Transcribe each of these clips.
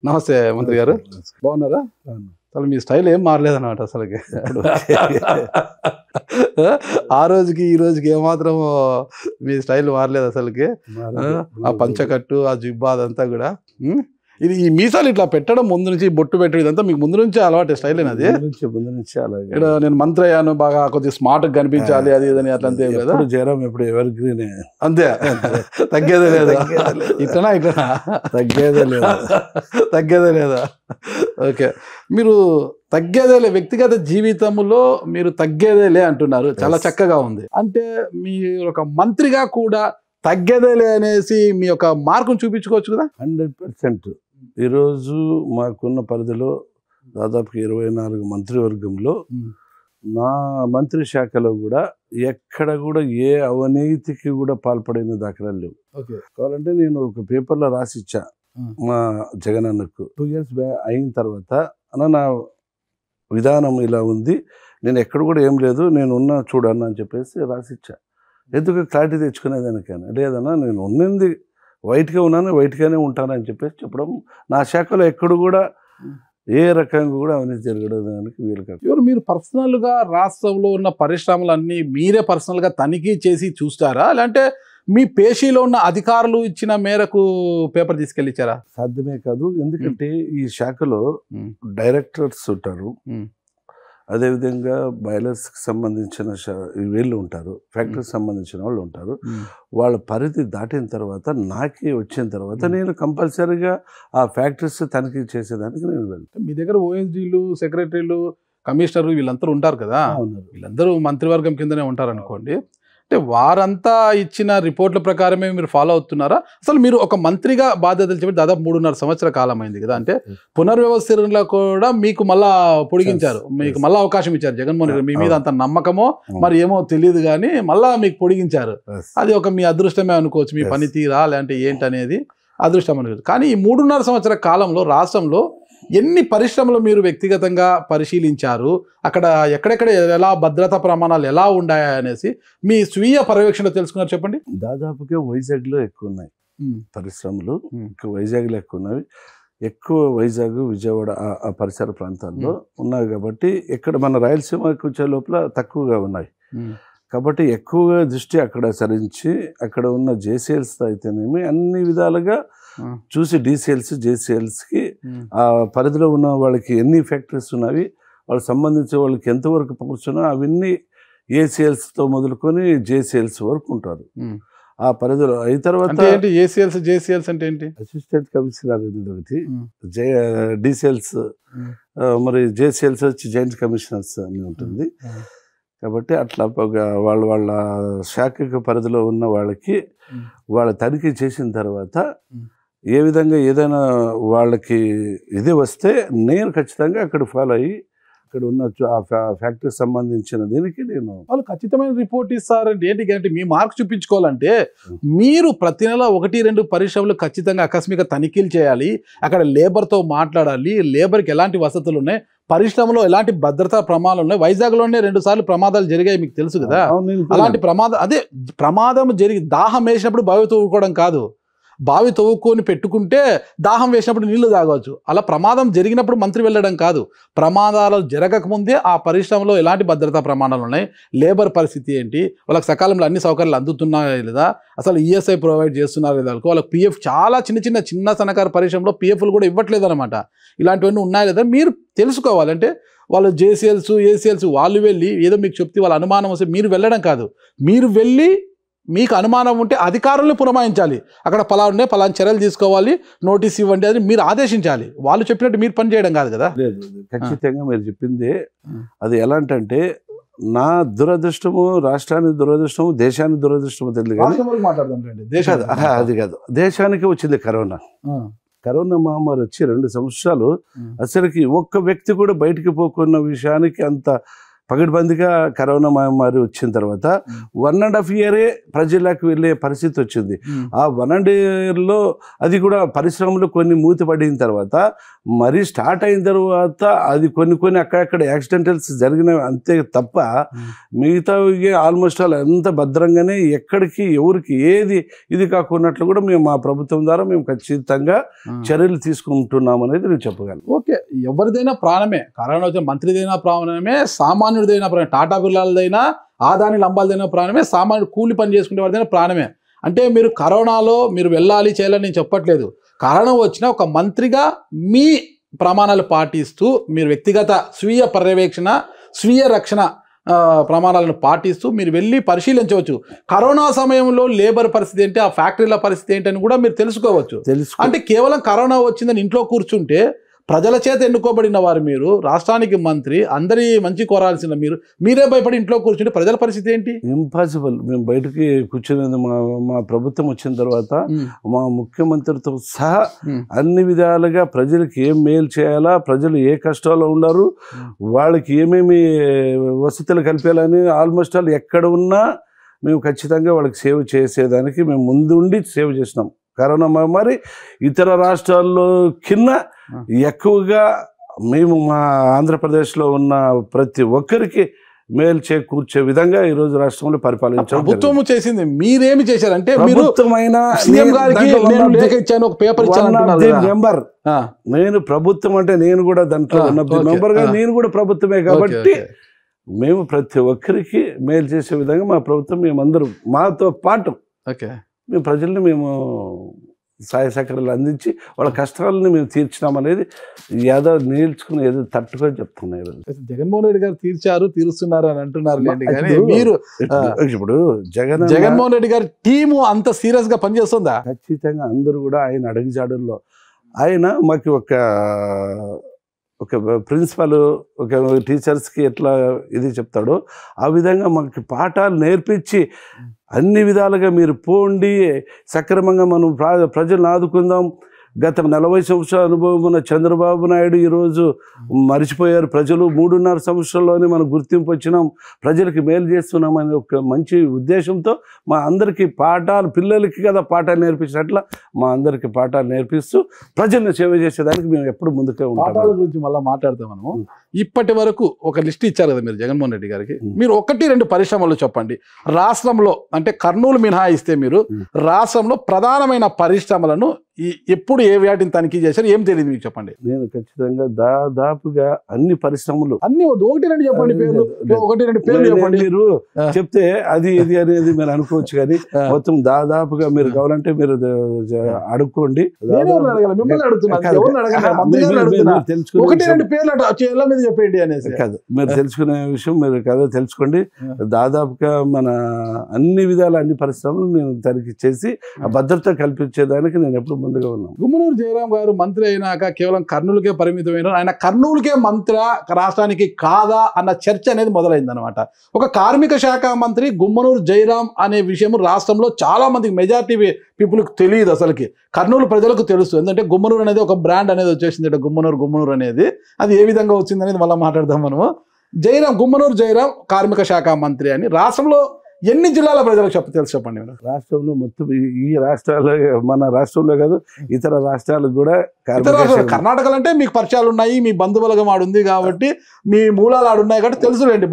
నమస్తే మంత్రి గారు, బాగున్నారా? అసలు మీ స్టైల్ ఏం మారలేదన్నమాట అసలుకి. ఆ రోజుకి ఈ రోజుకి ఏమాత్రం మీ స్టైల్ మారలేదు అసలుకి. ఆ పంచకట్టు, ఆ జిబ్బా అదంతా కూడా. ఇది ఈ మీసాలు ఇట్లా పెట్టడం ముందు నుంచి, బొట్టు పెట్టడం ఇదంతా మీకు ముందు నుంచి అలవాటు స్టైల్ అది? ముందు నుంచి అలాగే. ఇక్కడ నేను మంత్రి అయ్యాను, బాగా కొద్దిగా స్మార్ట్ గా కనిపించాలి అది ఇదని అట్లంతే కదా. జయరాం ఎప్పుడు ఎవర్ గ్రీన్ అంతే, తగ్గేదే లేదా? ఇట్లనా ఇట్లనా తగ్గేదే లేదా? తగ్గేదే లేదా? ఓకే, మీరు తగ్గేదేలే వ్యక్తిగత జీవితంలో మీరు తగ్గేదేలే అంటున్నారు, చాలా చక్కగా ఉంది. అంటే మీరు ఒక మంత్రిగా కూడా తగ్గేదేలే అనేసి మీ యొక్క మార్కును చూపించుకోవచ్చు కదా. 100%. ఈరోజు మాకున్న పరిధిలో దాదాపు 24 మంత్రివర్గంలో నా మంత్రి శాఖలో కూడా ఎక్కడ కూడా ఏ అవినీతికి కూడా పాల్పడిన దాఖలాలు లేవు. కావాలంటే నేను ఒక పేపర్లో రాసిచ్చా మా జగనన్నకు. 2 years అయిన తర్వాత అన్న నా విధానం ఇలా ఉంది, నేను ఎక్కడ కూడా ఏం లేదు, నేను ఉన్నా చూడన్నా అని చెప్పేసి రాసిచ్చా. ఎందుకు క్లారిటీ తెచ్చుకునేదానికైనా. లేదన్నా నేను ఉన్నది వైట్గా ఉన్నాను, వైట్గానే ఉంటానని చెప్పేసి చెప్పడం. నా శాఖలో ఎక్కడ కూడా ఏ రకంగా కూడా అవినీతి జరగడానికి వీలు కాదు. ఎవరు మీరు పర్సనల్గా రాష్ట్రంలో ఉన్న పరిశ్రమలన్నీ మీరే పర్సనల్గా తనిఖీ చేసి చూస్తారా, లేదంటే మీ పేషీలో ఉన్న అధికారులు ఇచ్చిన మేరకు పేపర్ తీసుకెళ్ళి ఇచ్చారా? సాధ్యమే కాదు. ఎందుకంటే ఈ శాఖలో డైరెక్టర్స్ ఉంటారు, అదేవిధంగా బాయిలర్స్కి సంబంధించిన వీళ్ళు ఉంటారు, ఫ్యాక్టరీకి సంబంధించిన వాళ్ళు ఉంటారు. వాళ్ళ పరిధి దాటిన తర్వాత నాకే వచ్చిన తర్వాత నేను కంపల్సరీగా ఆ ఫ్యాక్టరీస్ తనిఖీ చేసేదానికి నేను వెళ్తాను. మీ దగ్గర ఓఎస్డీలు, సెక్రటరీలు, కమిషనర్లు వీళ్ళందరూ ఉంటారు కదా, వీళ్ళందరూ మంత్రివర్గం కిందనే ఉంటారు అనుకోండి. అంటే వారంతా ఇచ్చిన రిపోర్ట్ల ప్రకారమే మీరు ఫాలో అవుతున్నారా? అసలు మీరు ఒక మంత్రిగా బాధ్యతలు చెప్పి దాదాపు 3.5 సంవత్సరాల కాలం అయింది కదా. అంటే పునర్వ్యవస్థలో కూడా మీకు మళ్ళా పొడిగించారు, మీకు మళ్ళా అవకాశం ఇచ్చారు జగన్మోహన్ రెడ్డి. మీ మీద అంత నమ్మకమో మరి ఏమో తెలియదు కానీ మళ్ళా మీకు పొడిగించారు. అది ఒక మీ అదృష్టమే అనుకోవచ్చు, మీ పనితీరా లేదంటే ఏంటనేది అదృష్టం అనుకోవచ్చు. కానీ ఈ 3.5 సంవత్సరాల కాలంలో రాష్ట్రంలో ఎన్ని పరిశ్రమలు మీరు వ్యక్తిగతంగా పరిశీలించారు, అక్కడ ఎక్కడెక్కడ ఎలా భద్రతా ప్రమాణాలు ఎలా ఉన్నాయా అనేసి మీ స్వీయ పర్యవేక్షణ తెలుసుకున్నారు చెప్పండి. దాదాపుగా వైజాగ్లో ఎక్కువ ఉన్నాయి పరిశ్రమలు, వైజాగ్లో ఎక్కువ ఉన్నవి. ఎక్కువ వైజాగ్, విజయవాడ ఆ పరిసర ప్రాంతాల్లో ఉన్నాయి కాబట్టి ఇక్కడ మన రాయలసీమకి వచ్చే లోపల తక్కువగా ఉన్నాయి. కాబట్టి ఎక్కువగా దృష్టి అక్కడ సరించి అక్కడ ఉన్న జేసీఎల్స్ అయితేనేమి అన్ని విధాలుగా చూసి డీసీఎల్స్, జేసీఎల్స్కి ఆ పరిధిలో ఉన్న వాళ్ళకి ఎన్ని ఫ్యాక్టరీస్ ఉన్నవి, వాళ్ళకి సంబంధించిన వాళ్ళకి ఎంతవరకు పవర్స్ అవన్నీ ఏసీఎల్స్తో మొదలుకొని జేసీఎల్స్ వరకు ఉంటారు ఆ పరిధిలో. అయిన తర్వాత ఏసీఎల్స్, జేసీఎల్స్ అంటే ఏంటి? అసిస్టెంట్ కమిషనర్ అనేది ఒకటి, డీసీఎల్స్ మరి జేసీఎల్స్ వచ్చి జాయింట్ కమిషనర్స్ అని ఉంటుంది. కాబట్టి అట్లా వాళ్ళ శాఖ పరిధిలో ఉన్న వాళ్ళకి వాళ్ళ తనిఖీ చేసిన తర్వాత ఏ విధంగా ఏదైనా వాళ్ళకి ఇది వస్తే నేను ఖచ్చితంగా అక్కడ ఫాలో అయ్యి అక్కడ ఉన్న ఆ ఫ్యాక్టరీకి సంబంధించిన దీనికి నేను వాళ్ళు ఖచ్చితమైన రిపోర్ట్ ఇస్తారంటే ఏంటి గ్యారంటీ? మీ మార్క్ చూపించుకోవాలంటే మీరు ప్రతి నెల 1-2 పరిశ్రమలు ఖచ్చితంగా ఆకస్మిక తనిఖీలు చేయాలి, అక్కడ లేబర్తో మాట్లాడాలి, లేబర్కి ఎలాంటి వసతులు ఉన్నాయి, పరిశ్రమలో ఎలాంటి భద్రతా ప్రమాదాలు ఉన్నాయి. వైజాగ్లోనే 2 సార్లు ప్రమాదాలు జరిగాయి, మీకు తెలుసు కదా. అలాంటి ప్రమాదం జరిగి దాహం వేసినప్పుడు బావి తవ్వుకోవడం కాదు, బావి తవ్వుకొని పెట్టుకుంటే దాహం వేసినప్పుడు నీళ్లు తాగవచ్చు. అలా ప్రమాదం జరిగినప్పుడు మంత్రి వెళ్ళడం కాదు, ప్రమాదాలు జరగకముందే ఆ పరిశ్రమలో ఎలాంటి భద్రతా ప్రమాణాలు ఉన్నాయి, లేబర్ పరిస్థితి ఏంటి, వాళ్ళకి సకాలంలో అన్ని సౌకర్యాలు అందుతున్నాయా లేదా, అసలు ఈఎస్ఐ ప్రొవైడ్ చేస్తున్నారా లేదా, వాళ్ళకి పిఎఫ్ చాలా చిన్న సన్నకారు పరిశ్రమలో పిఎఫ్లు కూడా ఇవ్వట్లేదు అనమాట. ఇలాంటివన్నీ ఉన్నాయా లేదా మీరు తెలుసుకోవాలంటే వాళ్ళు జేసీఎల్స్, ఏసీఎల్స్ వాళ్ళు వెళ్ళి ఏదో మీకు చెప్తే వాళ్ళ అనుమానం వస్తే మీరు వెళ్ళడం కాదు, మీరు వెళ్ళి మీకు అనుమానం ఉంటే అధికారులను పురమాయించాలి, అక్కడ పలానా చర్యలు తీసుకోవాలి, నోటీస్ ఇవ్వండి అని మీరు ఆదేశించాలి. వాళ్ళు చెప్పినట్టు మీరు పని చేయడం కాదు కదా. ఖచ్చితంగా మీరు చెప్పింది అది ఎలాంటంటే నా దురదృష్టము, రాష్ట్రానికి దురదృష్టము, దేశానికి దురదృష్టము తెలియదు కానీ అది కాదు. దేశానికి వచ్చింది కరోనా మహమ్మారి వచ్చి 2 సంవత్సరాలు అసలుకి ఒక్క వ్యక్తి కూడా బయటికి పోకున్న విషయానికి అంత పగడ్బందీగా కరోనా మహమ్మారి వచ్చిన తర్వాత 1.5 year ప్రజలకు వెళ్ళే పరిస్థితి వచ్చింది. ఆ 1.5 yearలో అది కూడా పరిశ్రమలు కొన్ని మూతపడిన తర్వాత మరీ స్టార్ట్ అయిన తర్వాత అది కొన్ని అక్కడక్కడ యాక్సిడెంటల్స్ జరిగినవి అంతే తప్ప మిగతా ఆల్మోస్ట్ ఆల్ ఎంత భద్రంగానే ఎక్కడికి ఎవరికి ఏది ఇది కాకున్నట్లు కూడా మేము మా ప్రభుత్వం ద్వారా మేము ఖచ్చితంగా చర్యలు తీసుకుంటున్నాం అనేది నేను చెప్పగలను. ఓకే, ఎవరిదైనా ప్రాణమే, కరోనా వచ్చిన మంత్రిదైనా ప్రాణమే, సామాన్యుడిదైనా ప్రాణమే, టాటా బిర్లాలదైనా ఆదాని లంబాలదైనా ప్రాణమే, సామాన్యుడు కూలి పని చేసుకునే వారిదైనా ప్రాణమే. అంటే మీరు కరోనాలో మీరు వెళ్ళాలి చేయాలని నేను చెప్పట్లేదు. కరోనా వచ్చిన ఒక మంత్రిగా మీ ప్రమాణాలు పాటిస్తూ మీరు వ్యక్తిగత స్వీయ పర్యవేక్షణ స్వీయ రక్షణ ప్రమాణాలను పాటిస్తూ మీరు వెళ్ళి పరిశీలించవచ్చు. కరోనా సమయంలో లేబర్ పరిస్థితి ఏంటి, ఆ ఫ్యాక్టరీల పరిస్థితి ఏంటి అని కూడా మీరు తెలుసుకోవచ్చు. అంటే కేవలం కరోనా వచ్చిందని ఇంట్లో కూర్చుంటే ప్రజల చేత ఎన్నుకోబడిన వారు, మీరు రాష్ట్రానికి మంత్రి, అందరి మంచి కోరాల్సిన మీరే భయపడి ఇంట్లో కూర్చుంటే ప్రజల పరిస్థితి ఏంటి? ఇంపాసిబుల్. మేము బయటకి కూర్చునేది మా ప్రభుత్వం వచ్చిన తర్వాత మా ముఖ్యమంత్రితో సహా అన్ని విధాలుగా ప్రజలకు ఏం మేలు చేయాలా, ప్రజలు ఏ కష్టాల్లో ఉన్నారు, వాళ్ళకి ఏమేమి వసతులు కల్పించాలని ఆల్మోస్ట్ ఆల్ ఎక్కడ ఉన్నా మేము ఖచ్చితంగా వాళ్ళకి సేవ చేసేదానికి మేము ముందుండి సేవ చేసినాం. కరోనా మహమ్మారి ఇతర రాష్ట్రాల్లో కింద ఎక్కువగా మేము మా ఆంధ్రప్రదేశ్లో ఉన్న ప్రతి ఒక్కరికి మేలు చేకూర్చే విధంగా ఈరోజు రాష్ట్రంలో పరిపాలించాం. ప్రభుత్వం చేసింది, మీరేమి చేశారంటే ప్రభుత్వమైన మెంబర్ నేను ప్రభుత్వం అంటే నేను కూడా దాంట్లో ఉన్న మెంబర్గా నేను కూడా ప్రభుత్వమే కాబట్టి మేము ప్రతి ఒక్కరికి మేలు చేసే విధంగా మా ప్రభుత్వం మేమందరం మాతో పాటు మేము ప్రజల్ని మేము సహాయ సహకారాలు అందించి వాళ్ళ కష్టాలను మేము తీర్చినామనేది ఏదో నేర్చుకుని ఏదో తట్టుకొని చెప్తున్నాయి. జగన్మోహన్ రెడ్డి గారు తీరుస్తున్నారు అని అంటున్నారు. మీరు ఇప్పుడు జగన్మోహన్ రెడ్డి గారి టీము అంత సీరియస్ గా పనిచేస్తుందా? ఖచ్చితంగా అందరూ కూడా ఆయన అడుగుజాడుల్లో ఆయన మాకు ఒక ప్రిన్సిపల్ ఒక టీచర్స్కి ఎట్లా ఇది చెప్తాడో ఆ విధంగా మాకు పాఠాలు నేర్పించి అన్ని విధాలుగా మీరు పోండి, సక్రమంగా మనం ప్రజలను ఆదుకుందాం. గత 40 సంవత్సరాల అనుభవం ఉన్న చంద్రబాబు నాయుడు ఈరోజు మర్చిపోయారు. ప్రజలు 3.5 సంవత్సరాల్లోనే మనం గుర్తింపు వచ్చినాం, ప్రజలకు మేలు చేస్తున్నాం అనే ఒక మంచి ఉద్దేశంతో మా అందరికీ పాఠాలు, పిల్లలకి కదా పాఠాలు నేర్పించినట్ల మా అందరికీ పాఠాలు నేర్పిస్తూ ప్రజల్ని సేవ చేసేదానికి మేము ఎప్పుడు ముందుకే ఉంటాం. పాఠాల గురించి మళ్ళీ మాట్లాడతాం మనము. ఇప్పటి వరకు ఒక లిస్ట్ ఇచ్చారు కదా మీరు జగన్మోహన్ రెడ్డి గారికి, మీరు 1-2 పరిశ్రమలు చెప్పండి రాష్ట్రంలో. అంటే కర్నూలు మినహాయిస్తే మీరు రాష్ట్రంలో ప్రధానమైన పరిశ్రమలను ఎప్పుడు ఏ వాటిని తనిఖీ చేశారు, ఏం తెలియదు మీకు చెప్పండి. నేను ఖచ్చితంగా దాదాపుగా అన్ని పరిశ్రమలు అన్ని 1-2 చెప్పండి పేర్లు, 1-2 పేర్లు చెప్పండి. మీరు చెప్తే అది ఇది అనేది మీరు అనుకోవచ్చు, కానీ మొత్తం దాదాపుగా మీరు కావాలంటే మీరు అడుక్కోండి. చెప్పండి అనేసి కాదు, మీరు తెలుసుకునే విషయం మీరు కదా తెలుసుకోండి. దాదాపుగా మన అన్ని విధాల అన్ని పరిశ్రమలు నేను తనిఖీ చేసి ఆ భద్రత కల్పించేదానికి నేను ఎప్పుడు ముందుగా ఉన్నాం. గుమ్మనూరు జయరాం గారు మంత్రి అయినాక కేవలం కర్నూలుకే పరిమితమైన ఆయన కర్నూలుకే మంత్రి, రాష్ట్రానికి కాదా అన్న చర్చ అనేది మొదలైంది అనమాట. ఒక కార్మిక శాఖ మంత్రి గుమ్మనూరు జయరాం అనే విషయం రాష్ట్రంలో చాలా మందికి మెజారిటీ పీపుల్కి తెలియదు. అసలుకి కర్నూలు ప్రజలకు తెలుసు, ఎందుకంటే గుమ్మనూరు అనేది ఒక బ్రాండ్ అనేది వచ్చేసింది. గుమ్మనూరు అనేది అది ఏ విధంగా వచ్చింది అనేది మళ్ళీ మాట్లాడదాం మనము. గుమ్మనూరు జయరాం కార్మిక శాఖ మంత్రి అని రాష్ట్రంలో ఎన్ని జిల్లాల ప్రజలకు తెలుసు చెప్పండి. రాష్ట్రంలో మొత్తం ఈ రాష్ట్రాల్లో, మన రాష్ట్రంలో కాదు ఇతర రాష్ట్రాలకు కూడా, కర్ణాటకలో అంటే మీకు పరిచయాలు ఉన్నాయి, మీ బంధువులుగా ఆడుంది కాబట్టి, మీ మూలాలు ఆడున్నాయి కాబట్టి తెలుసులేండి.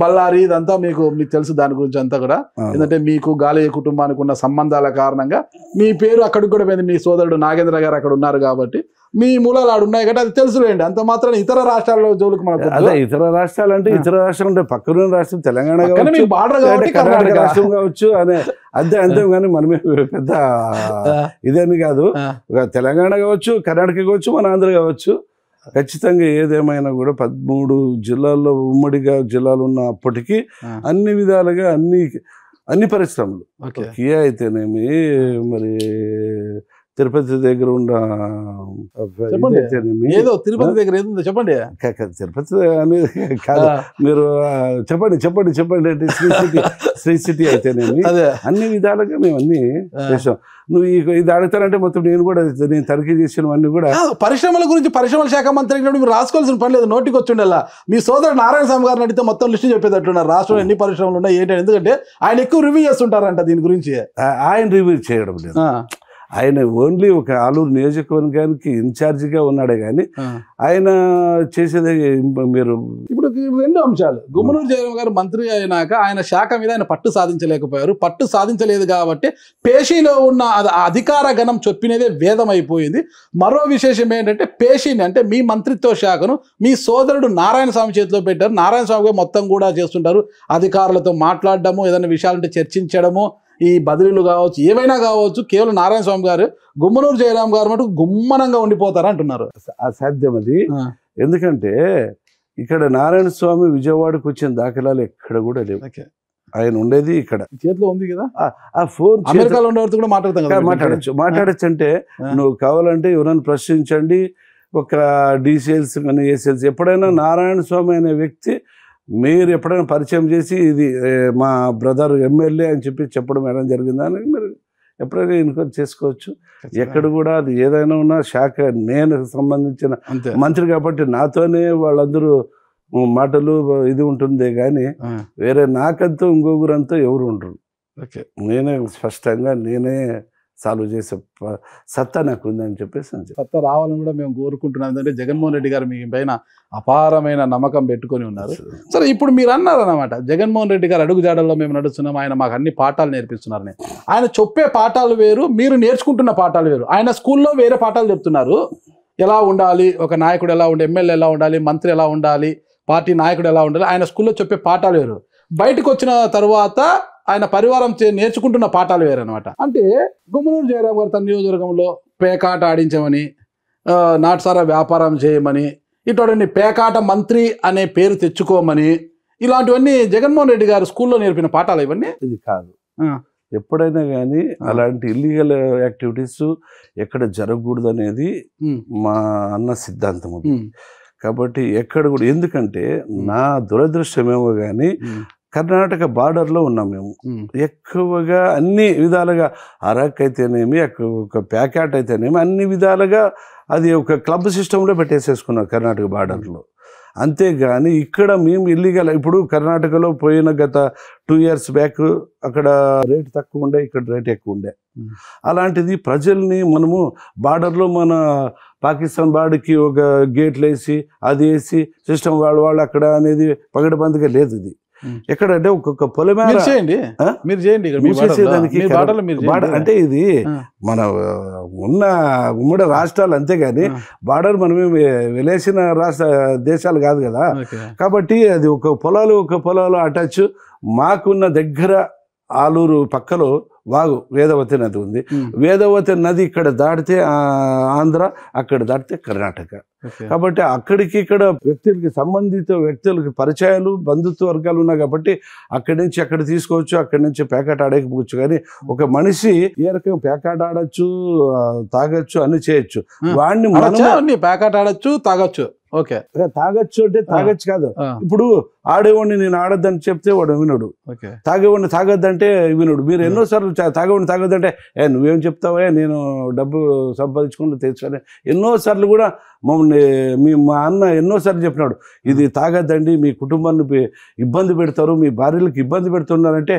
బళ్ళారి ఇదంతా మీకు తెలుసు దాని గురించి అంతా కూడా. ఎందుకంటే మీకు గాలయ్య కుటుంబానికి ఉన్న సంబంధాల కారణంగా మీ పేరు అక్కడికి కూడా పోయింది. మీ సోదరుడు నాగేంద్ర గారు అక్కడ ఉన్నారు కాబట్టి మీ మూలాలు ఆడున్నాయి కాబట్టి అది తెలుసులేండి. అంత మాత్రం ఇతర రాష్ట్రాల్లో జోలికి మనకు ఇతర రాష్ట్రాలు అంటే ఇతర రాష్ట్రాలు అంటే పక్కన రాష్ట్రం తెలంగాణ కర్ణాటక రాష్ట్రం కావచ్చు అనే అంతే కానీ మనమే పెద్ద ఇదేమి కాదు. తెలంగాణ కావచ్చు, కర్ణాటక కావచ్చు, మన ఆంధ్ర కావచ్చు, ఖచ్చితంగా ఏదేమైనా కూడా 13 జిల్లాల్లో ఉమ్మడిగా జిల్లాలు ఉన్నప్పటికీ అన్ని విధాలుగా అన్ని పరిశ్రమలు కియా అయితేనేమి, మరి తిరుపతి దగ్గర ఉన్న చెప్పండి. ఇదైతేనేమి, ఏదో తిరుపతి దగ్గర ఏదో ఉందో చెప్పండి. తిరుపతి అనేది కాదు, మీరు చెప్పండి చెప్పండి చెప్పండి అంటే శ్రీ సిటీ అయితేనేమి అదే అన్ని విధాలుగా మేము అన్ని చేసాం. నువ్వు ఇది అడుగుతానంటే మొత్తం నేను తనిఖీ చేసినవన్నీ కూడా పరిశ్రమల గురించి పరిశ్రమల శాఖ మంత్రి మీరు రాసుకోవాల్సిన పని లేదు, నోటికి వచ్చిండల్లా. మీ సోదరుడు నారాయణ స్వామి గారిని అడిగితే మొత్తం లిస్టు చెప్పేటట్టున్నారు రాష్ట్రంలో ఎన్ని పరిశ్రమలు ఉన్నాయి ఏంటంటే, ఎందుకంటే ఆయన ఎక్కువ రివ్యూ చేస్తుంటారంట దీని గురించి. ఆయన రివ్యూ చేయడం లేదు, ఆయన ఓన్లీ ఒక ఆలూరు నియోజకవర్గానికి ఇన్ఛార్జిగా ఉన్నాడే కానీ ఆయన చేసేది మీరు ఇప్పుడు 2 అంశాలు. గుమ్మనూరు జయరాం గారు మంత్రి అయినాక ఆయన శాఖ మీద ఆయన పట్టు సాధించలేకపోయారు. పట్టు సాధించలేదు కాబట్టి పేషీలో ఉన్న అధికార గణం చెప్పినదే వేదం అయిపోయింది. మరో విశేషం ఏంటంటే పేషీని అంటే మీ మంత్రిత్వ శాఖను మీ సోదరుడు నారాయణ స్వామి చేతిలో పెట్టారు. నారాయణ స్వామి మొత్తం కూడా చేస్తుంటారు, అధికారులతో మాట్లాడడము, ఏదైనా విషయాలుంటే చర్చించడము, ఈ బదిలీలు కావచ్చు ఏవైనా కావచ్చు. కేవలం నారాయణ స్వామి గారు గుమ్మనూరు జయరాం గారు మటుకు గుమ్మనంగా ఉండిపోతారు అంటున్నారు. అసాధ్యం అది. ఎందుకంటే ఇక్కడ నారాయణ స్వామి విజయవాడకు వచ్చిన దాఖలాలు ఎక్కడ కూడా లేవు. ఆయన ఉండేది ఇక్కడ చేతిలో ఉంది కదా. ఆ ఫోన్ అమెరికాలో ఉండేవారితో కూడా మాట్లాడచ్చు అంటే నువ్వు కావాలంటే ఎవరైనా ప్రశ్నించండి, ఒక డీసీఎల్స్ కానీ ఏసీఎల్స్ ఎప్పుడైనా నారాయణ స్వామి అనే వ్యక్తి మీరు ఎప్పుడైనా పరిచయం చేసి ఇది మా బ్రదర్ ఎమ్మెల్యే అని చెప్పడం ఎలా జరిగిందా అని మీరు ఎప్పుడైనా ఎన్క్వైరీ చేసుకోవచ్చు. ఎక్కడ కూడా అది ఏదైనా ఉన్నా శాఖ నేను సంబంధించిన మంత్రి కాబట్టి నాతోనే వాళ్ళందరూ మాటలు ఇది ఉంటుంది కానీ వేరే నాకంతా ఇంకొకరంతా ఎవరు ఉండరు. నేనే స్పష్టంగా నేనే సాల్వ్ చేసే సత్తా నాకు ఉందని చెప్పేసి సత్తా రావాలని కూడా మేము కోరుకుంటున్నాం. ఎందుకంటే జగన్మోహన్ రెడ్డి గారు మీ పైన అపారమైన నమ్మకం పెట్టుకొని ఉన్నారు. సరే, ఇప్పుడు మీరు అన్నారు అన్నమాట, జగన్మోహన్ రెడ్డి గారు అడుగుజాడల్లో మేము నడుస్తున్నాం, ఆయన మాకు అన్ని పాఠాలు నేర్పిస్తున్నారని. ఆయన చెప్పే పాఠాలు వేరు, మీరు నేర్చుకుంటున్న పాఠాలు వేరు. ఆయన స్కూల్లో వేరే పాఠాలు చెప్తున్నారు. ఎలా ఉండాలి, ఒక నాయకుడు ఎలా ఉండాలి, ఎమ్మెల్యే ఎలా ఉండాలి, మంత్రి ఎలా ఉండాలి, పార్టీ నాయకుడు ఎలా ఉండాలి, ఆయన స్కూల్లో చెప్పే పాఠాలు వేరు. బయటకు వచ్చిన తర్వాత ఆయన పరివారం నేర్చుకుంటున్న పాఠాలు వేరనమాట. అంటే గుమ్మనూరు జయరాం గారు తన నియోజకవర్గంలో పేకాట ఆడించమని, నాటుసారా వ్యాపారం చేయమని, ఇటువంటి పేకాట మంత్రి అనే పేరు తెచ్చుకోమని, ఇలాంటివన్నీ జగన్మోహన్ రెడ్డి గారు స్కూల్లో నేర్పిన పాఠాలు ఇవన్నీ. ఇది కాదు, ఎప్పుడైనా కానీ అలాంటి ఇల్లీగల్ యాక్టివిటీస్ ఎక్కడ జరగకూడదు అనేది మా అన్న సిద్ధాంతం. కాబట్టి ఎక్కడ కూడా, ఎందుకంటే నా దురదృష్టమేమో కానీ కర్ణాటక బార్డర్లో ఉన్నాం మేము. ఎక్కువగా అన్ని విధాలుగా అరక్ అయితేనేమి, ఒక ప్యాకెట్ అయితేనేమి, అన్ని విధాలుగా అది ఒక క్లబ్ సిస్టంలో పెట్టేసేసుకున్నాం కర్ణాటక బార్డర్లో. అంతేగాని ఇక్కడ మేము ఇల్లీగల్, ఇప్పుడు కర్ణాటకలో పోయిన గత 2 years బ్యాక్ అక్కడ రేట్ తక్కువ ఉండే, ఇక్కడ రేట్ ఎక్కువ ఉండే. అలాంటిది ప్రజల్ని మనము బార్డర్లో మన పాకిస్తాన్ బార్డర్కి ఒక గేట్లు వేసి అది వేసి సిస్టమ్ వాళ్ళు అక్కడ అనేది పగడబందిగా లేదు. ఇది ఎక్కడంటే ఒక్కొక్క పొలమేర అంటే ఇది మన ఉన్న ఉమ్మడి రాష్ట్రాలు, అంతేగాని బార్డర్ మనమే వెలేసిన దేశాలు కాదు కదా. కాబట్టి అది ఒక పొలాలు అటాచ్. మాకున్న దగ్గర ఆలూరు పక్కలో వాగు వేదవతి నది ఉంది. వేదవతి నది ఇక్కడ దాటితే ఆంధ్ర, అక్కడ దాటితే కర్ణాటక. కాబట్టి అక్కడికి ఇక్కడ వ్యక్తులకి సంబంధిత వ్యక్తులకి పరిచయాలు బంధుత్వ వర్గాలు ఉన్నాయి కాబట్టి అక్కడి నుంచి అక్కడ తీసుకోవచ్చు, అక్కడి నుంచి ప్యాకెట్ ఆడకపోవచ్చు. కానీ ఒక మనిషి ఏ రకం ప్యాకెట్ ఆడచ్చు, తాగొచ్చు, అన్ని చేయొచ్చు. వాడిని ప్యాకెట్ ఆడచ్చు, తాగొచ్చు. ఓకే, తాగొచ్చు అంటే తాగొచ్చు కాదు. ఇప్పుడు ఆడేవాడిని నేను ఆడొద్దని చెప్తే వాడు వినడు, తాగేవాడిని తాగొద్దంటే వినడు. మీరు ఎన్నోసార్లు తాగేవాడిని తాగొద్దంటే నువ్వేం చెప్తావా, నేను డబ్బు సంపాదించుకుని తెచ్చుకొని ఎన్నోసార్లు కూడా మా అన్న ఎన్నోసార్లు చెప్పినాడు, ఇది తాగద్దండి, మీ కుటుంబాన్ని ఇబ్బంది పెడతారు, మీ భార్యలకు ఇబ్బంది పెడుతున్నారంటే